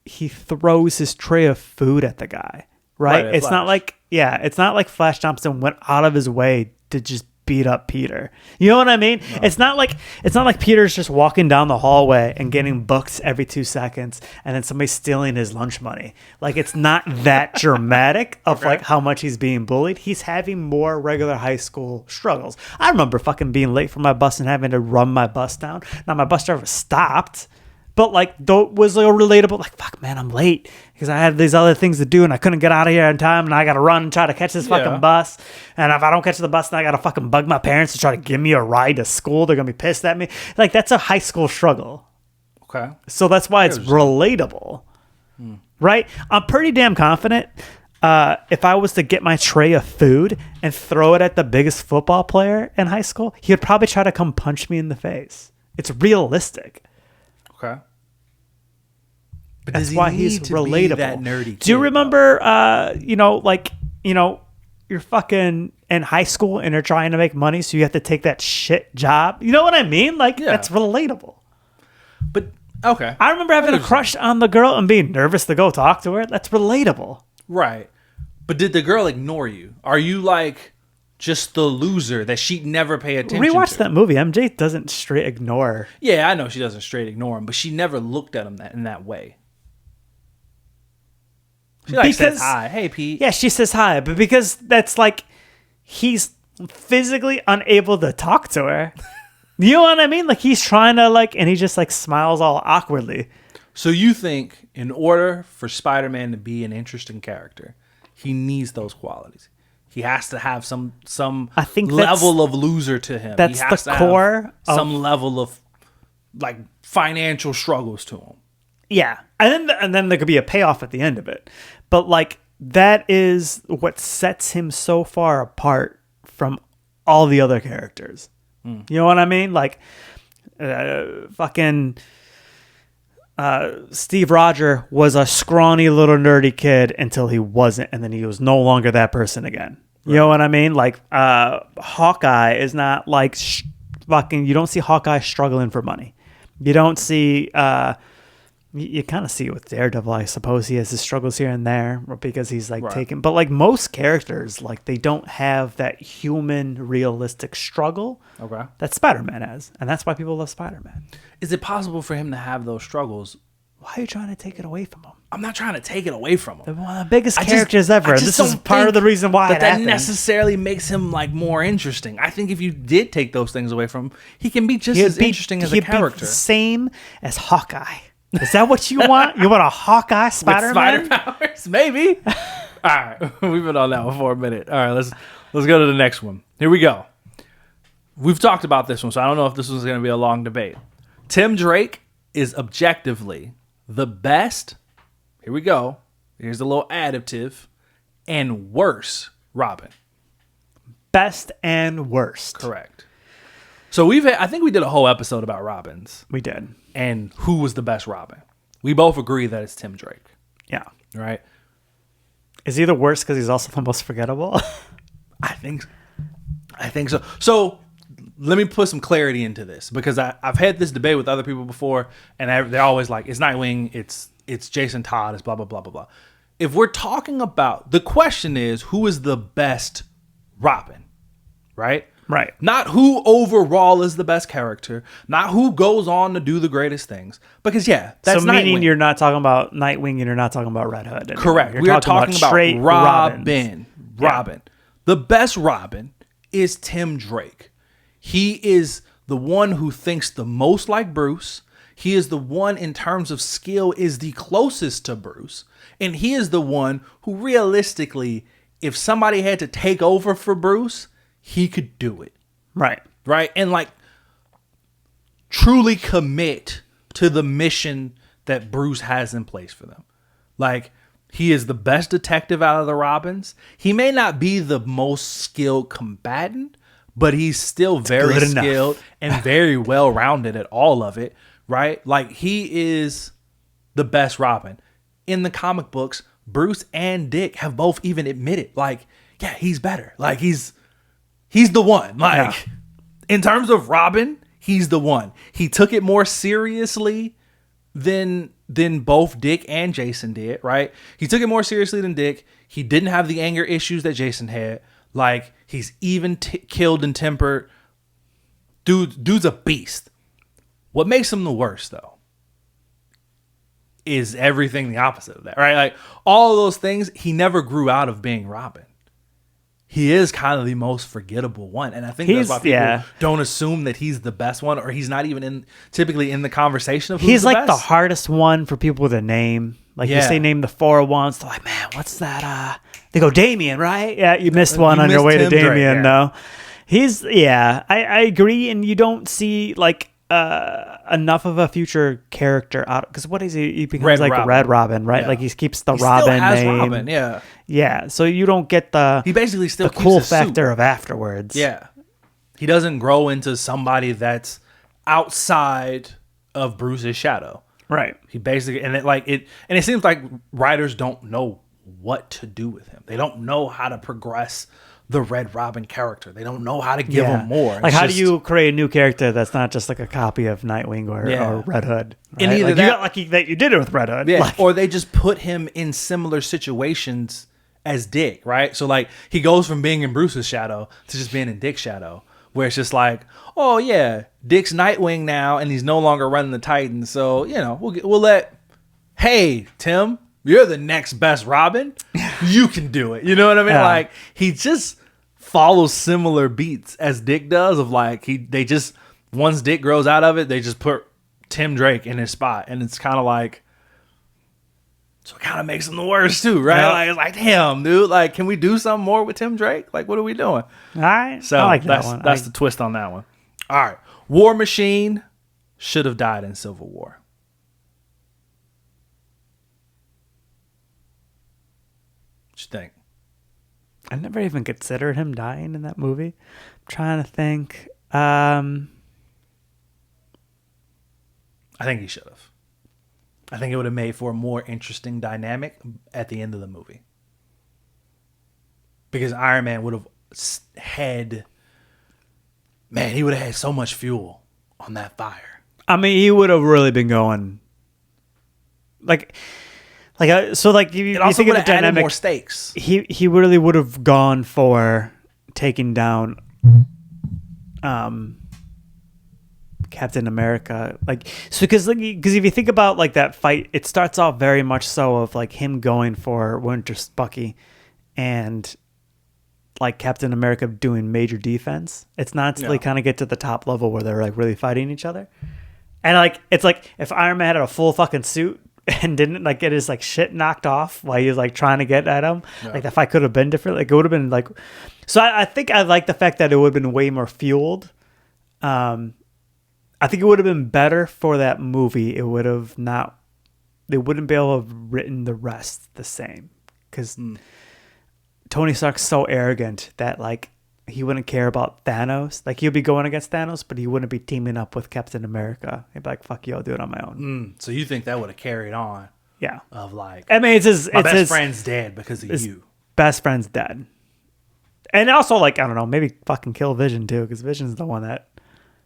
he throws his tray of food at the guy, right? It's Flash. not like, it's not like Flash Thompson went out of his way to just beat up Peter. You know what I mean? No. It's not like Peter's just walking down the hallway and getting booked every 2 seconds and then somebody's stealing his lunch money. Like, it's not that dramatic of like how much he's being bullied. He's having more regular high school struggles. I remember fucking being late for my bus and having to run my bus down. Now my bus driver stopped, but like though it was like relatable, like, fuck man, I'm late because I had these other things to do and I couldn't get out of here in time and I got to run and try to catch this fucking bus. And if I don't catch the bus, then I got to fucking bug my parents to try to give me a ride to school. They're going to be pissed at me. Like, that's a high school struggle. Okay. So that's why it's relatable. Right? I'm pretty damn confident if I was to get my tray of food and throw it at the biggest football player in high school, he would probably try to come punch me in the face. It's realistic. Okay. But that's why he's relatable. That nerdy kid, do you remember, you're fucking in high school and you're trying to make money, so you have to take that shit job? You know what I mean? Like, that's relatable. But, okay. I remember having a crush on the girl and being nervous to go talk to her. That's relatable. Right. But did the girl ignore you? Are you like just the loser that she'd never pay attention to? Rewatch that movie. MJ doesn't straight ignore her. Yeah, I know she doesn't straight ignore him, but she never looked at him in that way. She like says hi. Hey, Pete. Yeah, she says hi, but because that's like he's physically unable to talk to her. You know what I mean? Like, he's trying to and he just like smiles all awkwardly. So you think in order for Spider-Man to be an interesting character, he needs those qualities? He has to have some I think level of loser to him. That's he has the core. Some level of like financial struggles to him. Yeah, and then there could be a payoff at the end of it, but like that is what sets him so far apart from all the other characters. You know what I mean? Like, Steve Rogers was a scrawny little nerdy kid until he wasn't, and then he was no longer that person again. You know what I mean? Like, Hawkeye is not like you don't see Hawkeye struggling for money. You don't see. You kind of see it with Daredevil, I suppose. He has his struggles here and there because he's like taking, but like most characters, like they don't have that human, realistic struggle that Spider-Man has, and that's why people love Spider-Man. Is it possible for him to have those struggles? Why are you trying to take it away from him? I'm not trying to take it away from him. They're one of the biggest characters ever. This is part of the reason why that necessarily makes him like more interesting. I think if you did take those things away from him, he can be just as interesting as a character. Be the same as Hawkeye. Is that what you want? You want a Hawkeye Spider-Man? With spider powers? Maybe. All right. We've been on that one for a minute. All right, let's go to the next one. Here we go. We've talked about this one, so I don't know if this one's going to be a long debate. Tim Drake is objectively the best, here we go, here's a little additive, and worse Robin. Best and worst. Correct. So I think we did a whole episode about Robins. We did. And who was the best Robin. We both agree that it's Tim Drake. Yeah. Right? Is he the worst because he's also the most forgettable? I think so. So let me put some clarity into this, because I've had this debate with other people before, and they're always like, it's Nightwing, it's Jason Todd, it's blah, blah, blah, blah, blah. If we're talking about, the question is, who is the best Robin, right? Right. Not who overall is the best character, not who goes on to do the greatest things. Because, yeah, that's so meaning Nightwing. You're not talking about Nightwing and you're not talking about Red Hood anymore. Correct. You're We are talking about straight Robin. Yeah. Robin. The best Robin is Tim Drake. He is the one who thinks the most like Bruce. He is the one, in terms of skill, is the closest to Bruce. And he is the one who, realistically, if somebody had to take over for Bruce, he could do it. Right. Right? And like truly commit to the mission that Bruce has in place for them. Like, he is the best detective out of the Robins. He may not be the most skilled combatant, but he's still very skilled and very well-rounded at all of it, right? Like, he is the best Robin. In the comic books, Bruce and Dick have both even admitted, like, yeah, he's better. Like, he's the one. Like, in terms of Robin, he's the one. He took it more seriously than both Dick and Jason did, right? He took it more seriously than Dick. He didn't have the anger issues that Jason had. Like, he's even killed and tempered. Dude's a beast. What makes him the worst, though, is everything the opposite of that, right? Like, all of those things, he never grew out of being Robin. He is kind of the most forgettable one. And I think that's why people don't assume that he's the best one, or he's not even typically in the conversation of who's he's the like best. the hardest one for people to name. Like, you say name the 401s, they're like, man, what's that? They go, Damien, right? Yeah, you missed one on your way to Damien, though. He's, I agree. And you don't see, like, enough of a future character out, because what is he becomes like Red Robin, right? Like, he keeps the Robin name. Robin, so you don't get he basically still the cool factor of afterwards. He doesn't grow into somebody that's outside of Bruce's shadow, right? He basically, and it seems like writers don't know what to do with him. They don't know how to progress the Red Robin character. They don't know how to give him more. Like, how do you create a new character that's not just like a copy of Nightwing or Red Hood? Right? And either like, you got lucky that you did it with Red Hood. Or they just put him in similar situations as Dick, right? So, like, he goes from being in Bruce's shadow to just being in Dick's shadow, where it's just like, oh yeah, Dick's Nightwing now, and he's no longer running the Titans. So, you know, we'll let, hey, Tim, you're the next best Robin. You can do it. You know what I mean? Like, he just follows similar beats as Dick does, of like, they just, once Dick grows out of it, they just put Tim Drake in his spot. And it's kind of like, so it kind of makes him the worst too, right? Like, it's like, damn, dude, like, can we do something more with Tim Drake? Like, what are we doing? All right. So I like that one. That's the twist on that one. All right. War Machine should have died in Civil War. What you think? I never even considered him dying in that movie. I'm trying to think. I think he should have. I think it would have made for a more interesting dynamic at the end of the movie. Because Iron Man would have had... Man, he would have had so much fuel on that fire. I mean, he would have really been going... So you also think of the added dynamic, more stakes. He really would have gone for taking down Captain America, because if you think about like that fight, it starts off very much so of like him going for Winter Bucky, and like Captain America doing major defense. It's not until they kind of get to the top level where they're like really fighting each other, and like it's like if Iron Man had a full fucking suit and didn't like get his like shit knocked off while he was like trying to get at him, like the fight could have been different. Like it would have been like, so I think I like the fact that it would have been way more fueled. I think it would have been better for that movie. It would have not they wouldn't be able to have written the rest the same because Tony Stark's so arrogant that like he wouldn't care about Thanos. Like he'll be going against Thanos, but he wouldn't be teaming up with Captain America. He'd be like, "Fuck you, I'll do it on my own." So you think that would have carried on? Yeah. Of like, I mean, my best friend's dead because of you. Best friend's dead. And also, like, I don't know, maybe fucking kill Vision too, because Vision's the one that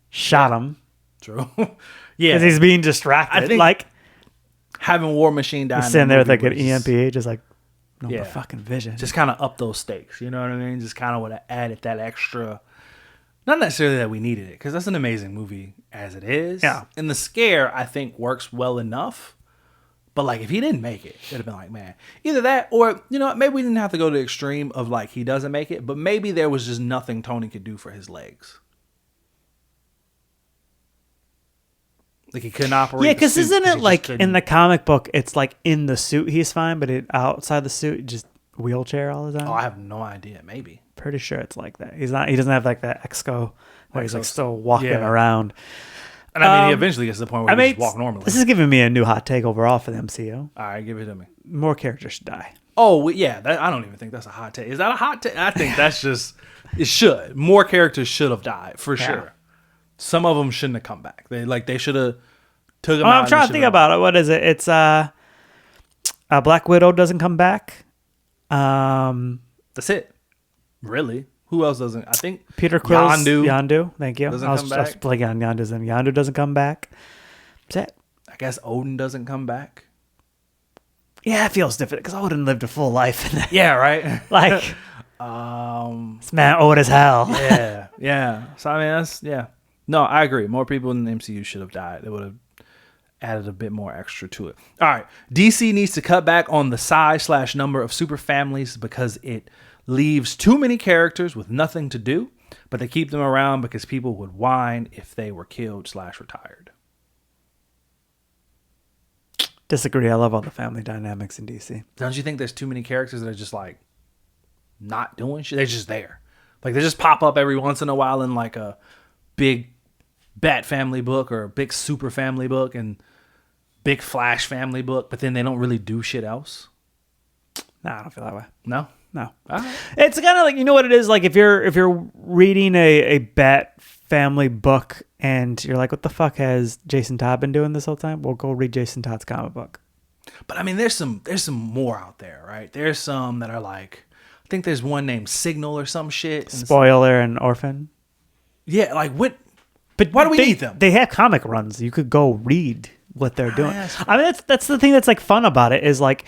shot him. True. Yeah. Because he's being distracted. I think like, having War Machine die. Sitting there with like an EMP, just like, no more fucking Vision. Just kind of up those stakes. You know what I mean? Just kind of would have added that extra. Not necessarily that we needed it, because that's an amazing movie as it is. Yeah. And the scare, I think, works well enough. But, like, if he didn't make it, it'd have been like, man, either that or, you know, maybe we didn't have to go to the extreme of, like, he doesn't make it, but maybe there was just nothing Tony could do for his legs. Like, he couldn't operate. Yeah, because isn't it, like, in the comic book, it's, like, in the suit he's fine, but outside the suit, just wheelchair all the time? Oh, I have no idea. Maybe. Pretty sure it's like that. He doesn't have, like, that Exco where he's, like, still walking around. And I mean, he eventually gets to the point where he just walk normally. This is giving me a new hot take overall for the MCU. All right, give it to me. More characters should die. Oh, yeah. I don't even think that's a hot take. Is that a hot take? I think that's just, it should. More characters should have died, for sure. Some of them shouldn't have come back. They should have took them out. I'm trying to think about it. What is it? It's Black Widow doesn't come back. That's it. Really? Who else doesn't? I think Peter Quill's Yondu. Thank you. Doesn't come back. I was playing on Yondu's name. Yondu doesn't come back. That's it. I guess Odin doesn't come back. Yeah, it feels different because Odin lived a full life. Yeah, right. Like, this man old as hell. Yeah. So I mean, No, I agree. More people in the MCU should have died. It would have added a bit more extra to it. All right, DC needs to cut back on the size/number of super families because it leaves too many characters with nothing to do, but they keep them around because people would whine if they were killed/retired. Disagree. I love all the family dynamics in DC. Don't you think there's too many characters that are just like not doing shit? They're just there. Like they just pop up every once in a while in like a big Bat family book or a big Super family book and big Flash family book, but then they don't really do shit else? Nah, I don't feel that way. No? No. Right. It's kind of like, you know what it is? Like if you're reading a Bat family book and you're like, what the fuck has Jason Todd been doing this whole time? Well, go read Jason Todd's comic book. But I mean, there's some more out there, right? There's some that are like, I think there's one named Signal or some shit. Spoiler and Orphan. Yeah, like what? But why do we need them? They have comic runs. You could go read what they're doing. I mean, that's the thing that's like fun about it is like,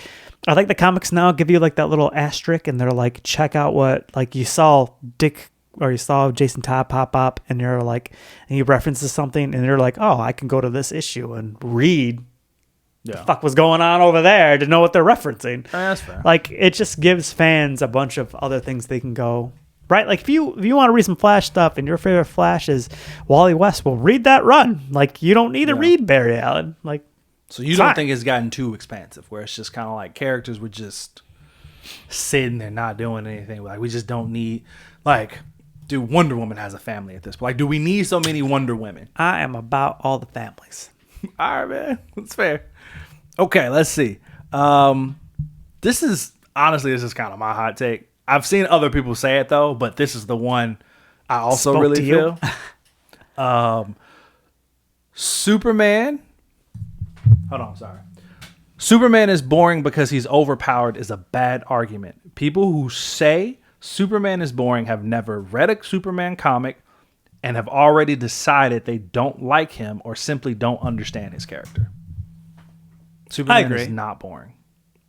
I think the comics now give you like that little asterisk and they're like, check out what, like you saw Dick or you saw Jason Todd pop up and you're like, and he references something and you're like, oh, I can go to this issue and read the fuck was going on over there to know what they're referencing. That's fair. Like it just gives fans a bunch of other things they can go. Right, like if you want to read some Flash stuff and your favorite Flash is Wally West, well, read that run. Like you don't need to read Barry Allen. Like, so you don't think it's gotten too expansive, where it's just kind of like characters would just sitting there not doing anything. Like we just don't need, like, dude, Wonder Woman has a family at this point. Like, do we need so many Wonder Women? I am about all the families. All right, man, that's fair. Okay, let's see. This is kind of my hot take. I've seen other people say it though, but this is the one I also really feel. Superman. Hold on, sorry. Superman is boring because he's overpowered is a bad argument. People who say Superman is boring have never read a Superman comic and have already decided they don't like him or simply don't understand his character. Superman is not boring.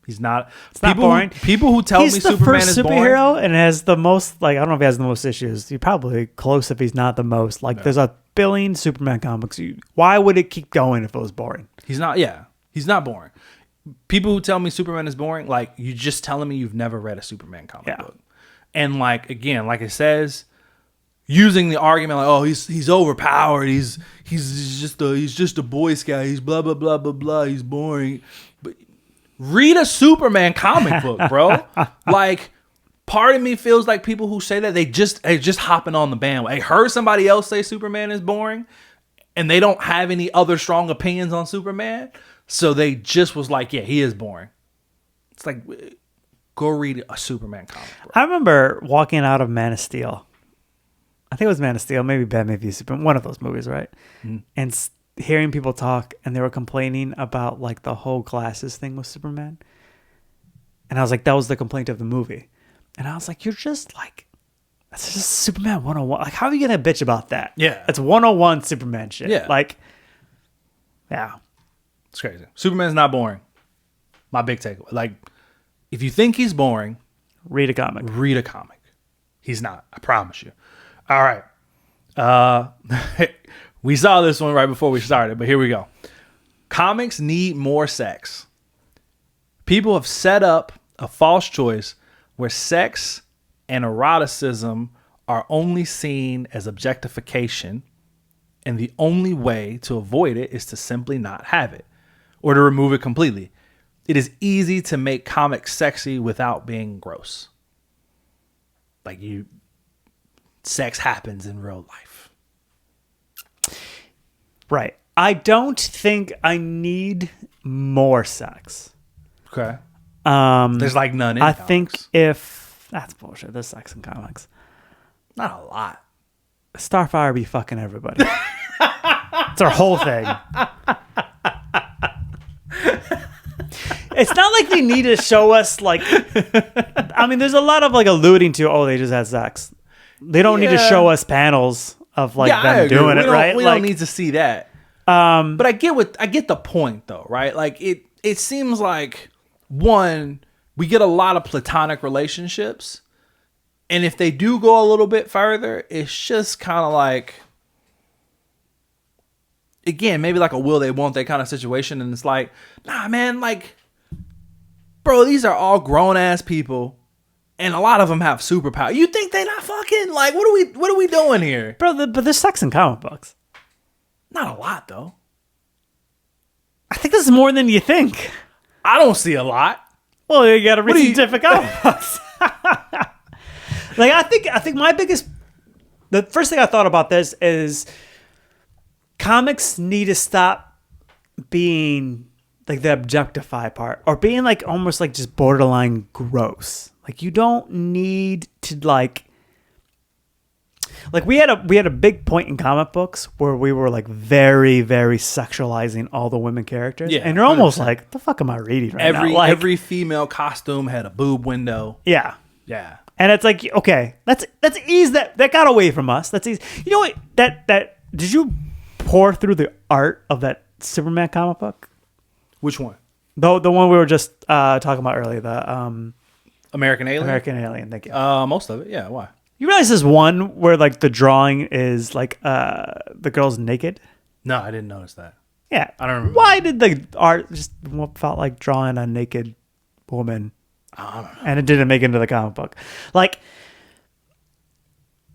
He's not. It's not boring. People who tell me Superman is boring. He's the first superhero and has the most. Like I don't know if he has the most issues. He's probably close if he's not the most. Like there's a billion Superman comics. Why would it keep going if it was boring? He's not. Yeah, he's not boring. People who tell me Superman is boring, like you just telling me you've never read a Superman comic book. And like again, like it says, using the argument like, oh, he's overpowered. He's just a Boy Scout. He's blah blah blah blah blah. He's boring. But read a Superman comic book, bro. Like, part of me feels like people who say that they just hopping on the bandwagon. I heard somebody else say Superman is boring, and they don't have any other strong opinions on Superman. So they just was like, yeah, he is boring. It's like, go read a Superman comic, bro. I remember walking out of Man of Steel. I think it was Man of Steel, maybe Batman v Superman, one of those movies, right? Mm-hmm. And hearing people talk, and they were complaining about like the whole glasses thing with Superman. And I was like, that was the complaint of the movie. And I was like, you're just like, that's just Superman 101. Like, how are you going to bitch about that? Yeah. It's 101 Superman shit. Yeah. Like, yeah. It's crazy. Superman's not boring. My big takeaway. Like, if you think he's boring, read a comic. Read a comic. He's not. I promise you. All right. We saw this one right before we started, but here we go. Comics need more sex. People have set up a false choice where sex and eroticism are only seen as objectification, and the only way to avoid it is to simply not have it or to remove it completely. It is easy to make comics sexy without being gross. Like sex happens in real life. Right. I don't think I need more sex. Okay. There's like none in I comics. think if that's bullshit, there's sex in comics. Not a lot. Starfire be fucking everybody. It's our whole thing. It's not like they need to show us like. I mean, there's a lot of like alluding to. Oh, they just had sex. They don't need to show us panels of like them doing it, right? We don't need to see that. But I get the point though, right? Like it seems like one, we get a lot of platonic relationships, and if they do go a little bit further, it's just kind of like, again, maybe like a will they won't they kind of situation, and it's like, nah, man, like, bro, these are all grown ass people, and a lot of them have superpower. You think they not fucking? Like, what are we doing here, bro? But there's sex in comic books. Not a lot though. I think this is more than you think. I don't see a lot. Well, you got to read some different comic books. Like, I think the first thing I thought about this is comics need to stop being like the objectify part, or being like almost like just borderline gross. Like, you don't need to like we had a big point in comic books where we were like very, very sexualizing all the women characters. Yeah, and you're almost 100%. Like, what the fuck am I reading right now? Like, every female costume had a boob window. Yeah. Yeah. And it's like, okay, let's ease that got away from us. Let's ease. You know what? That did you pour through the art of that Superman comic book? Which one? The one we were just talking about earlier, the American Alien? American Alien, thank you. Most of it, yeah. Why? You realize there's one where like the drawing is like the girl's naked? No, I didn't notice that. Yeah. I don't remember. Why did the art just felt like drawing a naked woman? I don't know. And it didn't make it into the comic book. Like,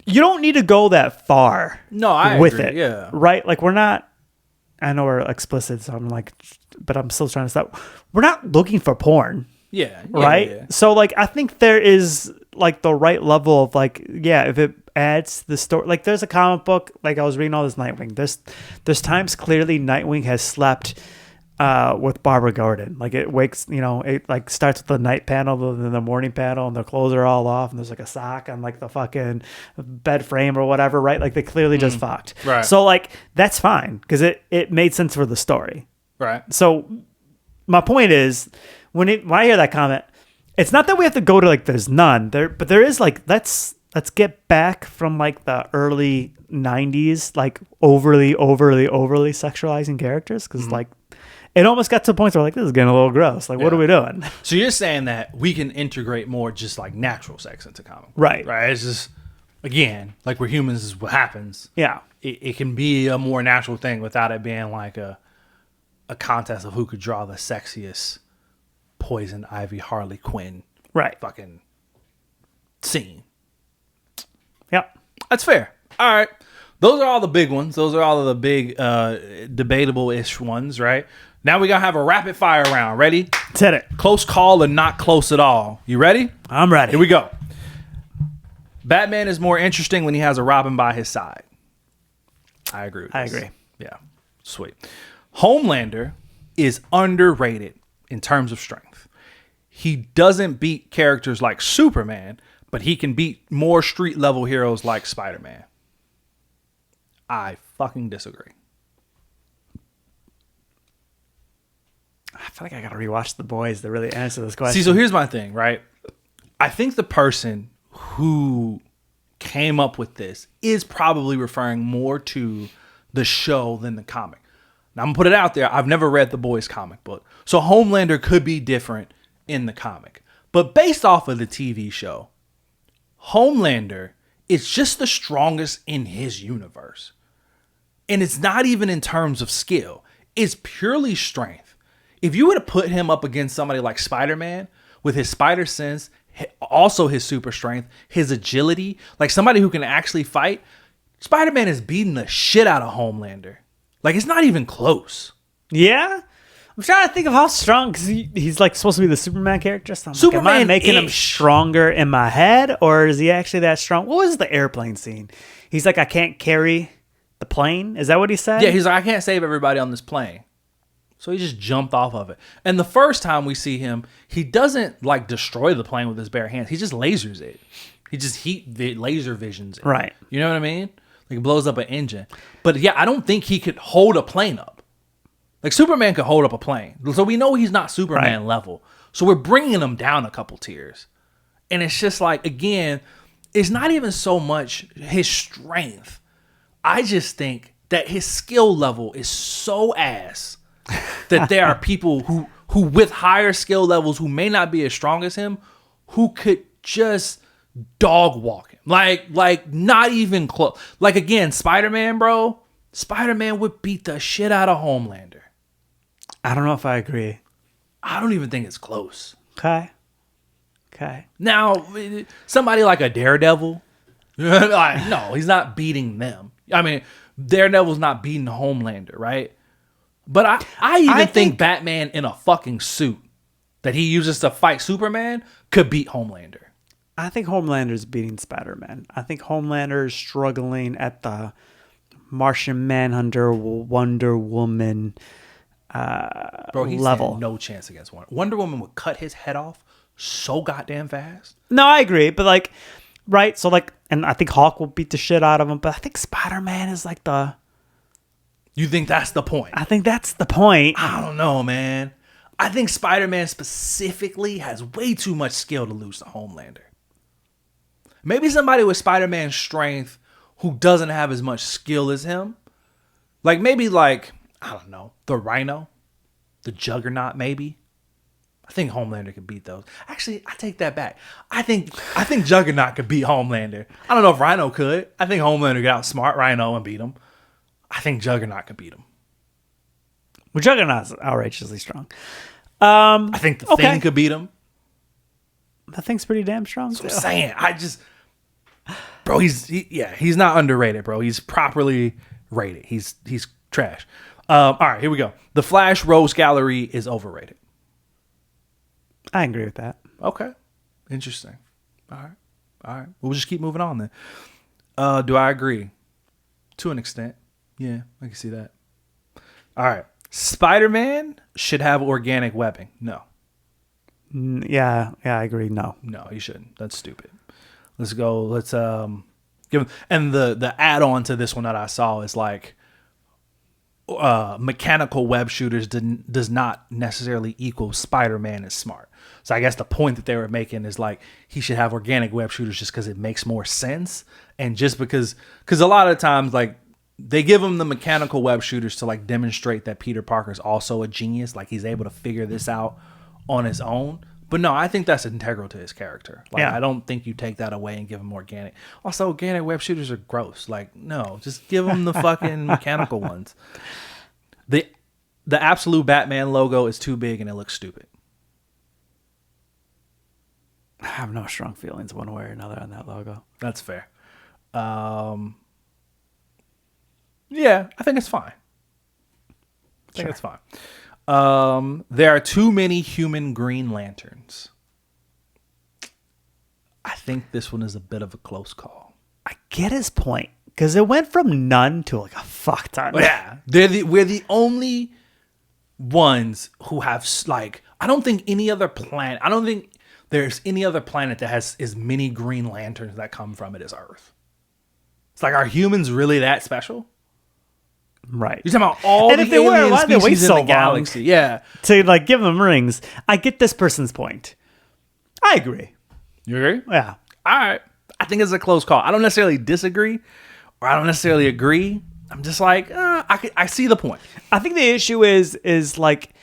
you don't need to go that far. No, I with agree, it. yeah. Right? Like, we're not, I know we're explicit, so I'm like, but I'm still trying to stop. We're not looking for porn. Yeah. Right? Yeah. So, like, I think there is, like, the right level of, like, yeah, if it adds to the story. Like, there's a comic book, like, I was reading all this Nightwing. There's times clearly Nightwing has slept with Barbara Gordon. Like, it wakes, it, like, starts with the night panel, then the morning panel, and their clothes are all off, and there's, like, a sock on, like, the fucking bed frame or whatever, right? Like, they clearly just fucked. Right. So, like, that's fine, because it made sense for the story. Right. So, my point is, when I hear that comment, it's not that we have to go to like there's none there, but there is like let's get back from like the early 90s like overly sexualizing characters, because like it almost got to the point where like this is getting a little gross. Like, what are we doing? So you're saying that we can integrate more just like natural sex into comic, Right? It's just, again, like we're humans, is what happens. Yeah. It can be a more natural thing without it being like a contest of who could draw the sexiest Poison Ivy Harley Quinn fucking scene. Yep. That's fair. All right. Those are all the big ones. Those are all of the big debatable-ish ones, right? Now we got to have a rapid fire round. Ready? Let's hit it. Close call or not close at all. You ready? I'm ready. Here we go. Batman is more interesting when he has a Robin by his side. I agree with this. I agree. Yeah. Sweet. Homelander is underrated in terms of strength. He doesn't beat characters like Superman, but he can beat more street level heroes like Spider-Man. I fucking disagree. I feel like I gotta rewatch The Boys to really answer this question. See, so here's my thing, right? I think the person who came up with this is probably referring more to the show than the comic. Now, I'm going to put it out there. I've never read The Boys comic book. So Homelander could be different in the comic. But based off of the TV show, Homelander is just the strongest in his universe. And it's not even in terms of skill. It's purely strength. If you were to put him up against somebody like Spider-Man with his spider sense, also his super strength, his agility, like somebody who can actually fight, Spider-Man is beating the shit out of Homelander. Like, it's not even close. Yeah? I'm trying to think of how strong, because he's like supposed to be the Superman character. So Superman, am I making him stronger in my head, or is he actually that strong? What was the airplane scene? He's like, I can't carry the plane? Is that what he said? Yeah, he's like, I can't save everybody on this plane. So he just jumped off of it. And the first time we see him, he doesn't like destroy the plane with his bare hands. He just lasers it. He just laser visions it. Right. You know what I mean? Like, it blows up an engine. But yeah, I don't think he could hold a plane up. Like, Superman could hold up a plane. So we know he's not Superman level. So we're bringing him down a couple tiers. And it's just like, again, it's not even so much his strength. I just think that his skill level is so ass that there are people who with higher skill levels who may not be as strong as him who could just dog walk him. Like not even close. Like, again, Spider-Man, bro. Spider-Man would beat the shit out of Homelander. I don't know if I agree. I don't even think it's close. Okay. Now, somebody like a Daredevil, like, no, he's not beating them. I mean, Daredevil's not beating Homelander, right? But I even think Batman in a fucking suit that he uses to fight Superman could beat Homelander. I think Homelander's beating Spider-Man. I think Homelander is struggling at the Martian Manhunter, Wonder Woman Bro, he's level. No chance against Wonder Woman would cut his head off so goddamn fast. No, I agree, but like, right? So like, and I think Hawk will beat the shit out of him, but I think Spider-Man is like the... You think that's the point? I think that's the point. I don't know, man. I think Spider-Man specifically has way too much skill to lose to Homelander. Maybe somebody with Spider-Man's strength who doesn't have as much skill as him. Like, maybe like, I don't know, the Rhino, the Juggernaut, maybe. I think Homelander could beat those. Actually, I take that back. I think Juggernaut could beat Homelander. I don't know if Rhino could. I think Homelander could outsmart Rhino and beat him. I think Juggernaut could beat him. Well, Juggernaut's outrageously strong. I think the Thing could beat him. The Thing's pretty damn strong. That's what I'm saying. Bro, he's not underrated, bro. He's properly rated. He's trash. All right, here we go. The Flash Rose Gallery is overrated. I agree with that. Okay. Interesting. All right. We'll just keep moving on then. Do I agree? To an extent. Yeah, I can see that. All right. Spider-Man should have organic webbing. No. Yeah, I agree. No, he shouldn't. That's stupid. Let's go. Let's give him. And the add-on to this one that I saw is like mechanical web shooters does not necessarily equal Spider-Man is smart. So I guess the point that they were making is like he should have organic web shooters just because it makes more sense, and just because a lot of times like they give him the mechanical web shooters to like demonstrate that Peter Parker is also a genius, like he's able to figure this out on his own. But no, I think that's integral to his character. Like, I don't think you take that away and give him organic. Also, organic web shooters are gross. Like, no, just give him the fucking mechanical ones. The absolute Batman logo is too big and it looks stupid. I have no strong feelings one way or another on that logo. That's fair. Yeah, I think it's fine. It's fine. There are too many human Green Lanterns. I think this one is a bit of a close call. I get his point because it went from none to like a fuck ton. Yeah, we're the only ones who have like, I don't think there's any other planet that has as many Green Lanterns that come from it as Earth. It's like, are humans really that special? Right. You're talking about all the alien species in the galaxy. Yeah. To like give them rings. I get this person's point. I agree. You agree? Yeah. All right. I think it's a close call. I don't necessarily disagree or I don't necessarily agree. I'm just like, I see the point. I think the issue is like,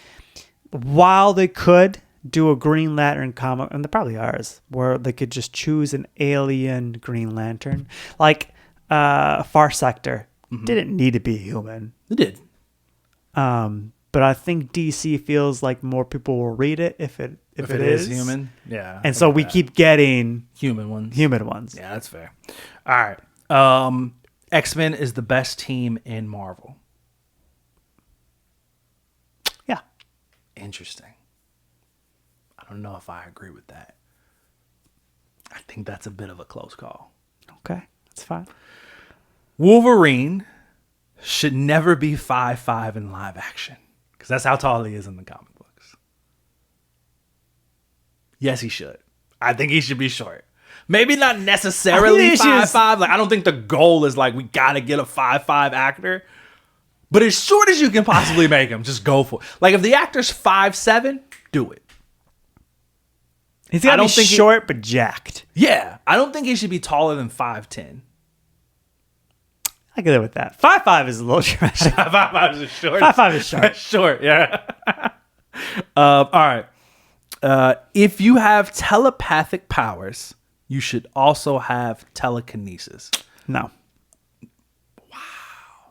while they could do a Green Lantern comic, and there probably ours, where they could just choose an alien Green Lantern, like Far Sector didn't need to be human. It did. But I think DC feels like more people will read it if it is human. Yeah. And so we keep getting human ones. Yeah, that's fair. All right. X-Men is the best team in Marvel. Yeah. Interesting. I don't know if I agree with that. I think that's a bit of a close call. Okay, that's fine. Wolverine should never be 5'5" in live action because that's how tall he is in the comic books. Yes, he should. I think he should be short. Maybe not necessarily 5'5". Like, I don't think the goal is like we gotta get a 5'5" actor, but as short as you can possibly make him, just go for it. Like if the actor's 5'7", do it. He's got to be short but jacked. Yeah, I don't think he should be taller than 5'10". I get it with that. 5'5" is a little dramatic. 5'5" is short. 5'5" is short. Short, yeah. All right. If you have telepathic powers, you should also have telekinesis. No. Wow.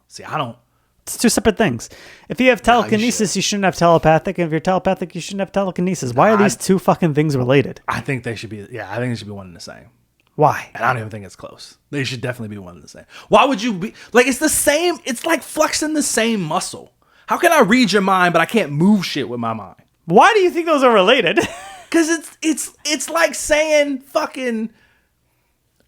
See, I don't. It's two separate things. If you have telekinesis, you shouldn't have telepathic. And if you're telepathic, you shouldn't have telekinesis. Why are these two fucking things related? I think they should be. Yeah, I think they should be one and the same. Why? And I don't even think it's close. They should definitely be one and the same. Why would you be like? It's the same. It's like flexing the same muscle. How can I read your mind, but I can't move shit with my mind? Why do you think those are related? Because it's like saying fucking.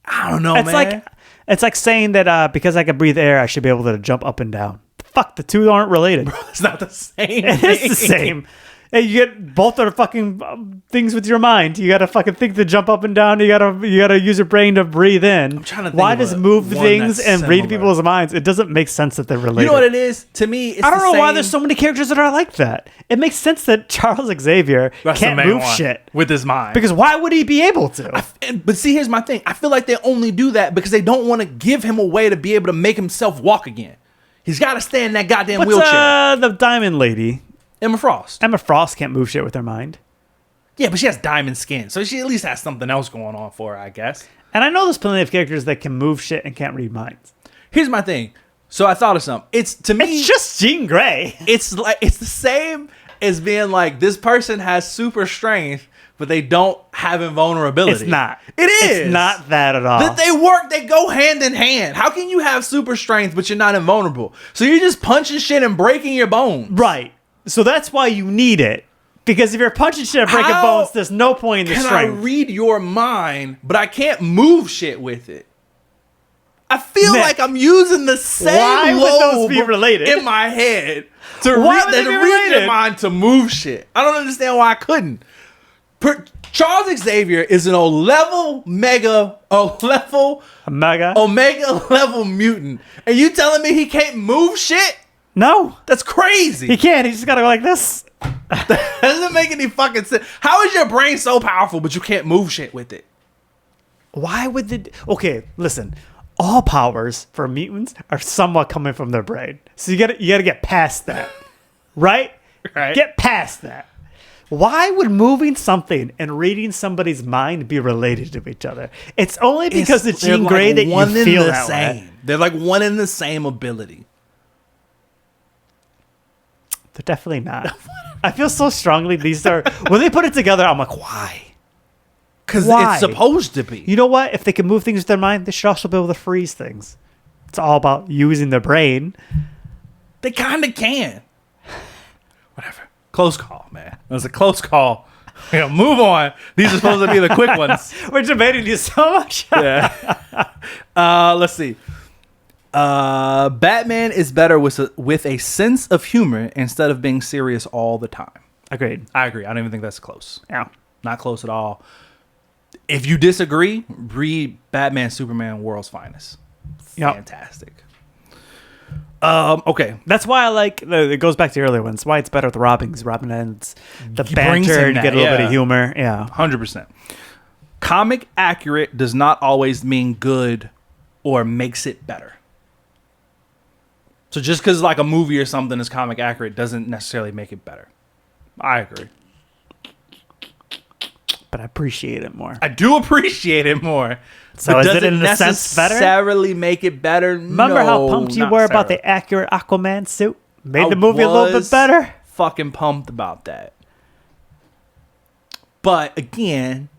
I don't know, man. It's like saying that because I can breathe air, I should be able to jump up and down. Fuck, the two aren't related. Bro, it's not the same. It is the same. Hey, you get both are fucking things with your mind. You gotta fucking think to jump up and down. You gotta use your brain to breathe in. I'm trying to think. Why does move things and read people's minds? It doesn't make sense that they're related. You know what it is? To me, it's I don't know why there's so many characters that are like that. It makes sense that Charles Xavier can't move shit with his mind. Because why would he be able to? But see, here's my thing. I feel like they only do that because they don't want to give him a way to be able to make himself walk again. He's got to stay in that goddamn wheelchair. The Diamond Lady. Emma Frost. Emma Frost can't move shit with her mind. Yeah, but she has diamond skin, so she at least has something else going on for her, I guess. And I know there's plenty of characters that can move shit and can't read minds. Here's my thing. So I thought of something. It's just Jean Grey. It's the same as being like this person has super strength, but they don't have invulnerability. It's not. It is. It's not that at all. That they go hand in hand. How can you have super strength but you're not invulnerable? So you're just punching shit and breaking your bones. Right. So that's why you need it. Because if you're punching shit and breaking bones, there's no point in the strength. Can I read your mind, but I can't move shit with it? I feel like I'm using the same lobe be related? in my head to read your mind to move shit. I don't understand why I couldn't. Charles Xavier is an omega level mutant. And you telling me he can't move shit? No. That's crazy. He can't. He just got to go like this. That doesn't make any fucking sense. How is your brain so powerful, but you can't move shit with it? Why would Okay, listen. All powers for mutants are somewhat coming from their brain. So you gotta get past that. Right? Right. Get past that. Why would moving something and reading somebody's mind be related to each other? It's only because of Jean Grey that you feel that way. They're like one in the same ability. They're definitely not. I feel so strongly these are... When they put it together, I'm like, why? Because it's supposed to be. You know what? If they can move things with their mind, they should also be able to freeze things. It's all about using their brain. They kind of can. Whatever. Close call, man. It was a close call. Move on. These are supposed to be the quick ones. We're debating these so much. Yeah. Let's see. Batman is better with a sense of humor instead of being serious all the time. Agreed. I agree. I don't even think that's close. Yeah. Not close at all. If you disagree, read Batman Superman World's Finest. Yep. Fantastic. Okay. That's why I like, it goes back to the earlier ones, why it's better with Robin, because Robin adds the He brings banter in and get a that, little bit yeah. of humor. Yeah. 100%. Comic accurate does not always mean good or makes it better. So just because like a movie or something is comic accurate doesn't necessarily make it better. I agree. But I appreciate it more. I do appreciate it more. So but is does it in a sense better? necessarily make it better? Remember how No, pumped you not were about necessarily. the accurate Aquaman suit? Made I the movie a little bit was better? Fucking pumped about that. But again,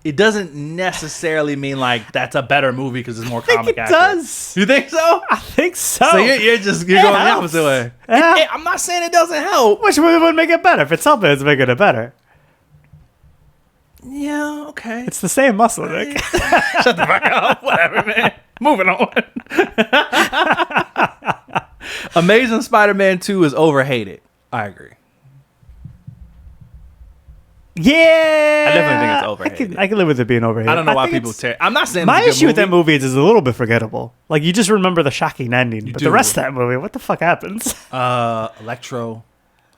it doesn't necessarily mean like that's a better movie because it's more I think comic it accurate. does. You think so? I think so. So you're going the helps. opposite way. Yeah. I'm not saying it doesn't help. Which movie would make it better? If it's helping, it's making it better. Yeah, okay. It's the same muscle, Nick. Shut the fuck up. Whatever, man. Moving on. Amazing Spider-Man 2 is overhated. I agree. Yeah. I definitely think it's overhated. I can live with it being overhated. I don't know why think people it's- tear. I'm not saying My it's a good issue with that movie. movie is it's a little bit forgettable. Like, you just remember the shocking ending, but do. the rest of that movie, what the fuck happens? Electro.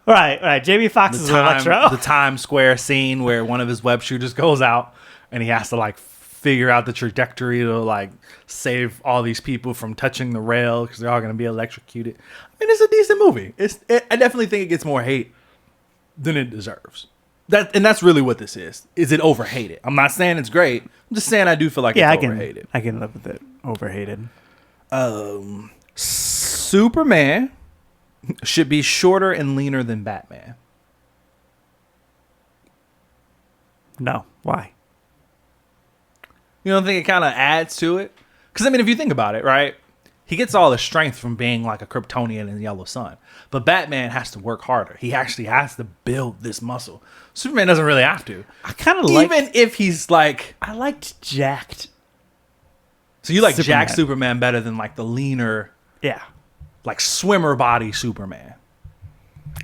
Right. Jamie Foxx is Electro. The Times Square scene where one of his web shooters goes out and he has to like figure out the trajectory to like save all these people from touching the rail because they're all going to be electrocuted. I mean, it's a decent movie. I definitely think it gets more hate than it deserves. That's really what this is. Is it overhated? I'm not saying it's great. I'm just saying I do feel like Yeah, it's overhated. I can live with it. Overhated. Superman should be shorter and leaner than Batman. No. Why? You don't think it kind of adds to it? Because, I mean, if you think about it, right? He gets all the strength from being like a Kryptonian in the Yellow Sun. But Batman has to work harder. He actually has to build this muscle. Superman doesn't really have to. I kind of like... Even if he's like... I liked jacked. So you like Superman. Jack Superman better than like the leaner, Yeah. like swimmer body Superman.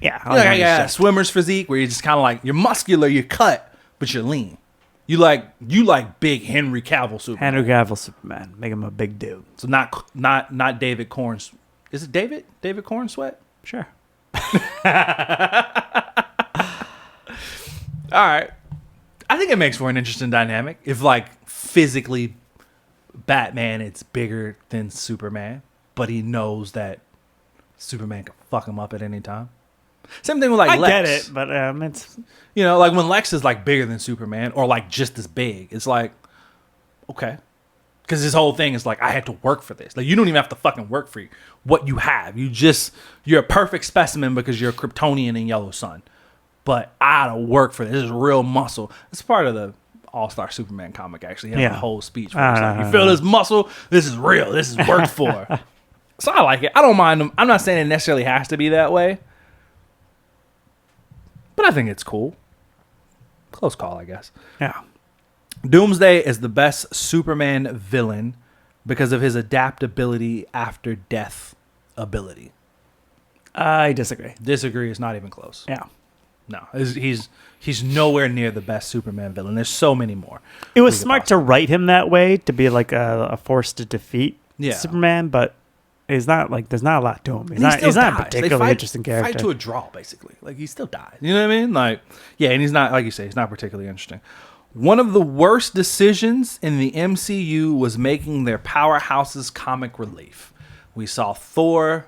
Yeah. You like, yeah, swimmer's physique where you're just kind of like, you're muscular, you're cut, but you're lean. You like big Henry Cavill Superman. Henry Cavill Superman. Make him a big dude. So not David Corn. Is it David? David Corn Sweat? Sure. All right. I think it makes for an interesting dynamic. If like physically Batman it's bigger than Superman, but he knows that Superman can fuck him up at any time. Same thing with like I Lex. get it, but it's... You know, like when Lex is like bigger than Superman or like just as big, it's like, okay. Because his whole thing is like, I had to work for this. Like, you don't even have to fucking work for what you have. You're a perfect specimen because you're a Kryptonian in Yellow Sun. But I had to work for this. This is real muscle. It's part of the All-Star Superman comic, actually. He has Yeah. a whole speech where it's like, you feel this muscle? This is real. This is worked for. So I like it. I don't mind them. I'm not saying it necessarily has to be that way. But I think it's cool. Close call, I guess. Yeah. Doomsday is the best Superman villain because of his adaptability after death ability. I disagree. Disagree. It's not even close. Yeah. No, he's nowhere near the best Superman villain. There's so many more. It was We could smart to write him that way, to be like a force to defeat Yeah. Superman, but he's not like, there's not a lot to him. He's And he not still a dies. They particularly interesting character. Fight to a draw, basically. Like, he still dies. You know what I mean? Like, yeah, and he's not, like you say, he's not particularly interesting. One of the worst decisions in the MCU was making their powerhouses comic relief. We saw Thor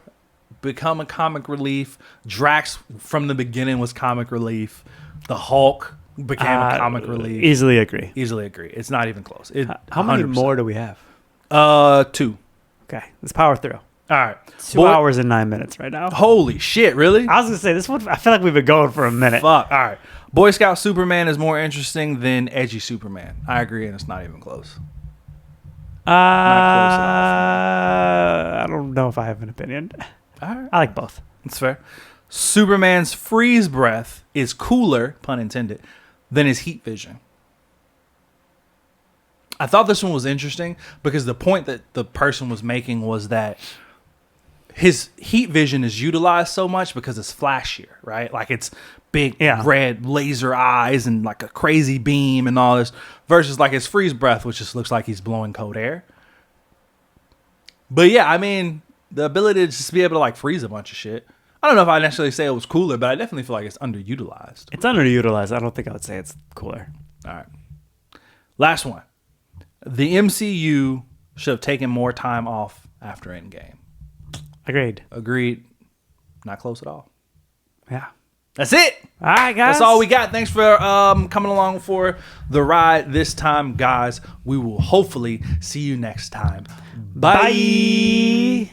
become a comic relief. Drax, from the beginning, was comic relief. The Hulk became a comic relief. Easily agree. Easily agree. It's not even close. How many 100%. more do we have? 2. Okay, let's power through. All right. 2 hours and 9 minutes right now. Holy shit, really? I was gonna say this one. I feel like we've been going for a minute. Fuck. All right. Boy Scout Superman is more interesting than Edgy Superman. I agree, and it's not even close. I don't know if I have an opinion. All right. I like both. That's fair. Superman's freeze breath is cooler, pun intended, than his heat vision. I thought this one was interesting because the point that the person was making was that his heat vision is utilized so much because it's flashier, right? Like it's big red laser eyes and like a crazy beam and all this versus like his freeze breath, which just looks like he's blowing cold air. But yeah, I mean, the ability to just be able to like freeze a bunch of shit. I don't know if I necessarily say it was cooler, but I definitely feel like it's underutilized. It's underutilized. I don't think I would say it's cooler. All right. Last one. The MCU should have taken more time off after Endgame. Agreed. Not close at all. Yeah. That's it. All right, guys. That's all we got. Thanks for coming along for the ride this time, guys. We will hopefully see you next time. Bye.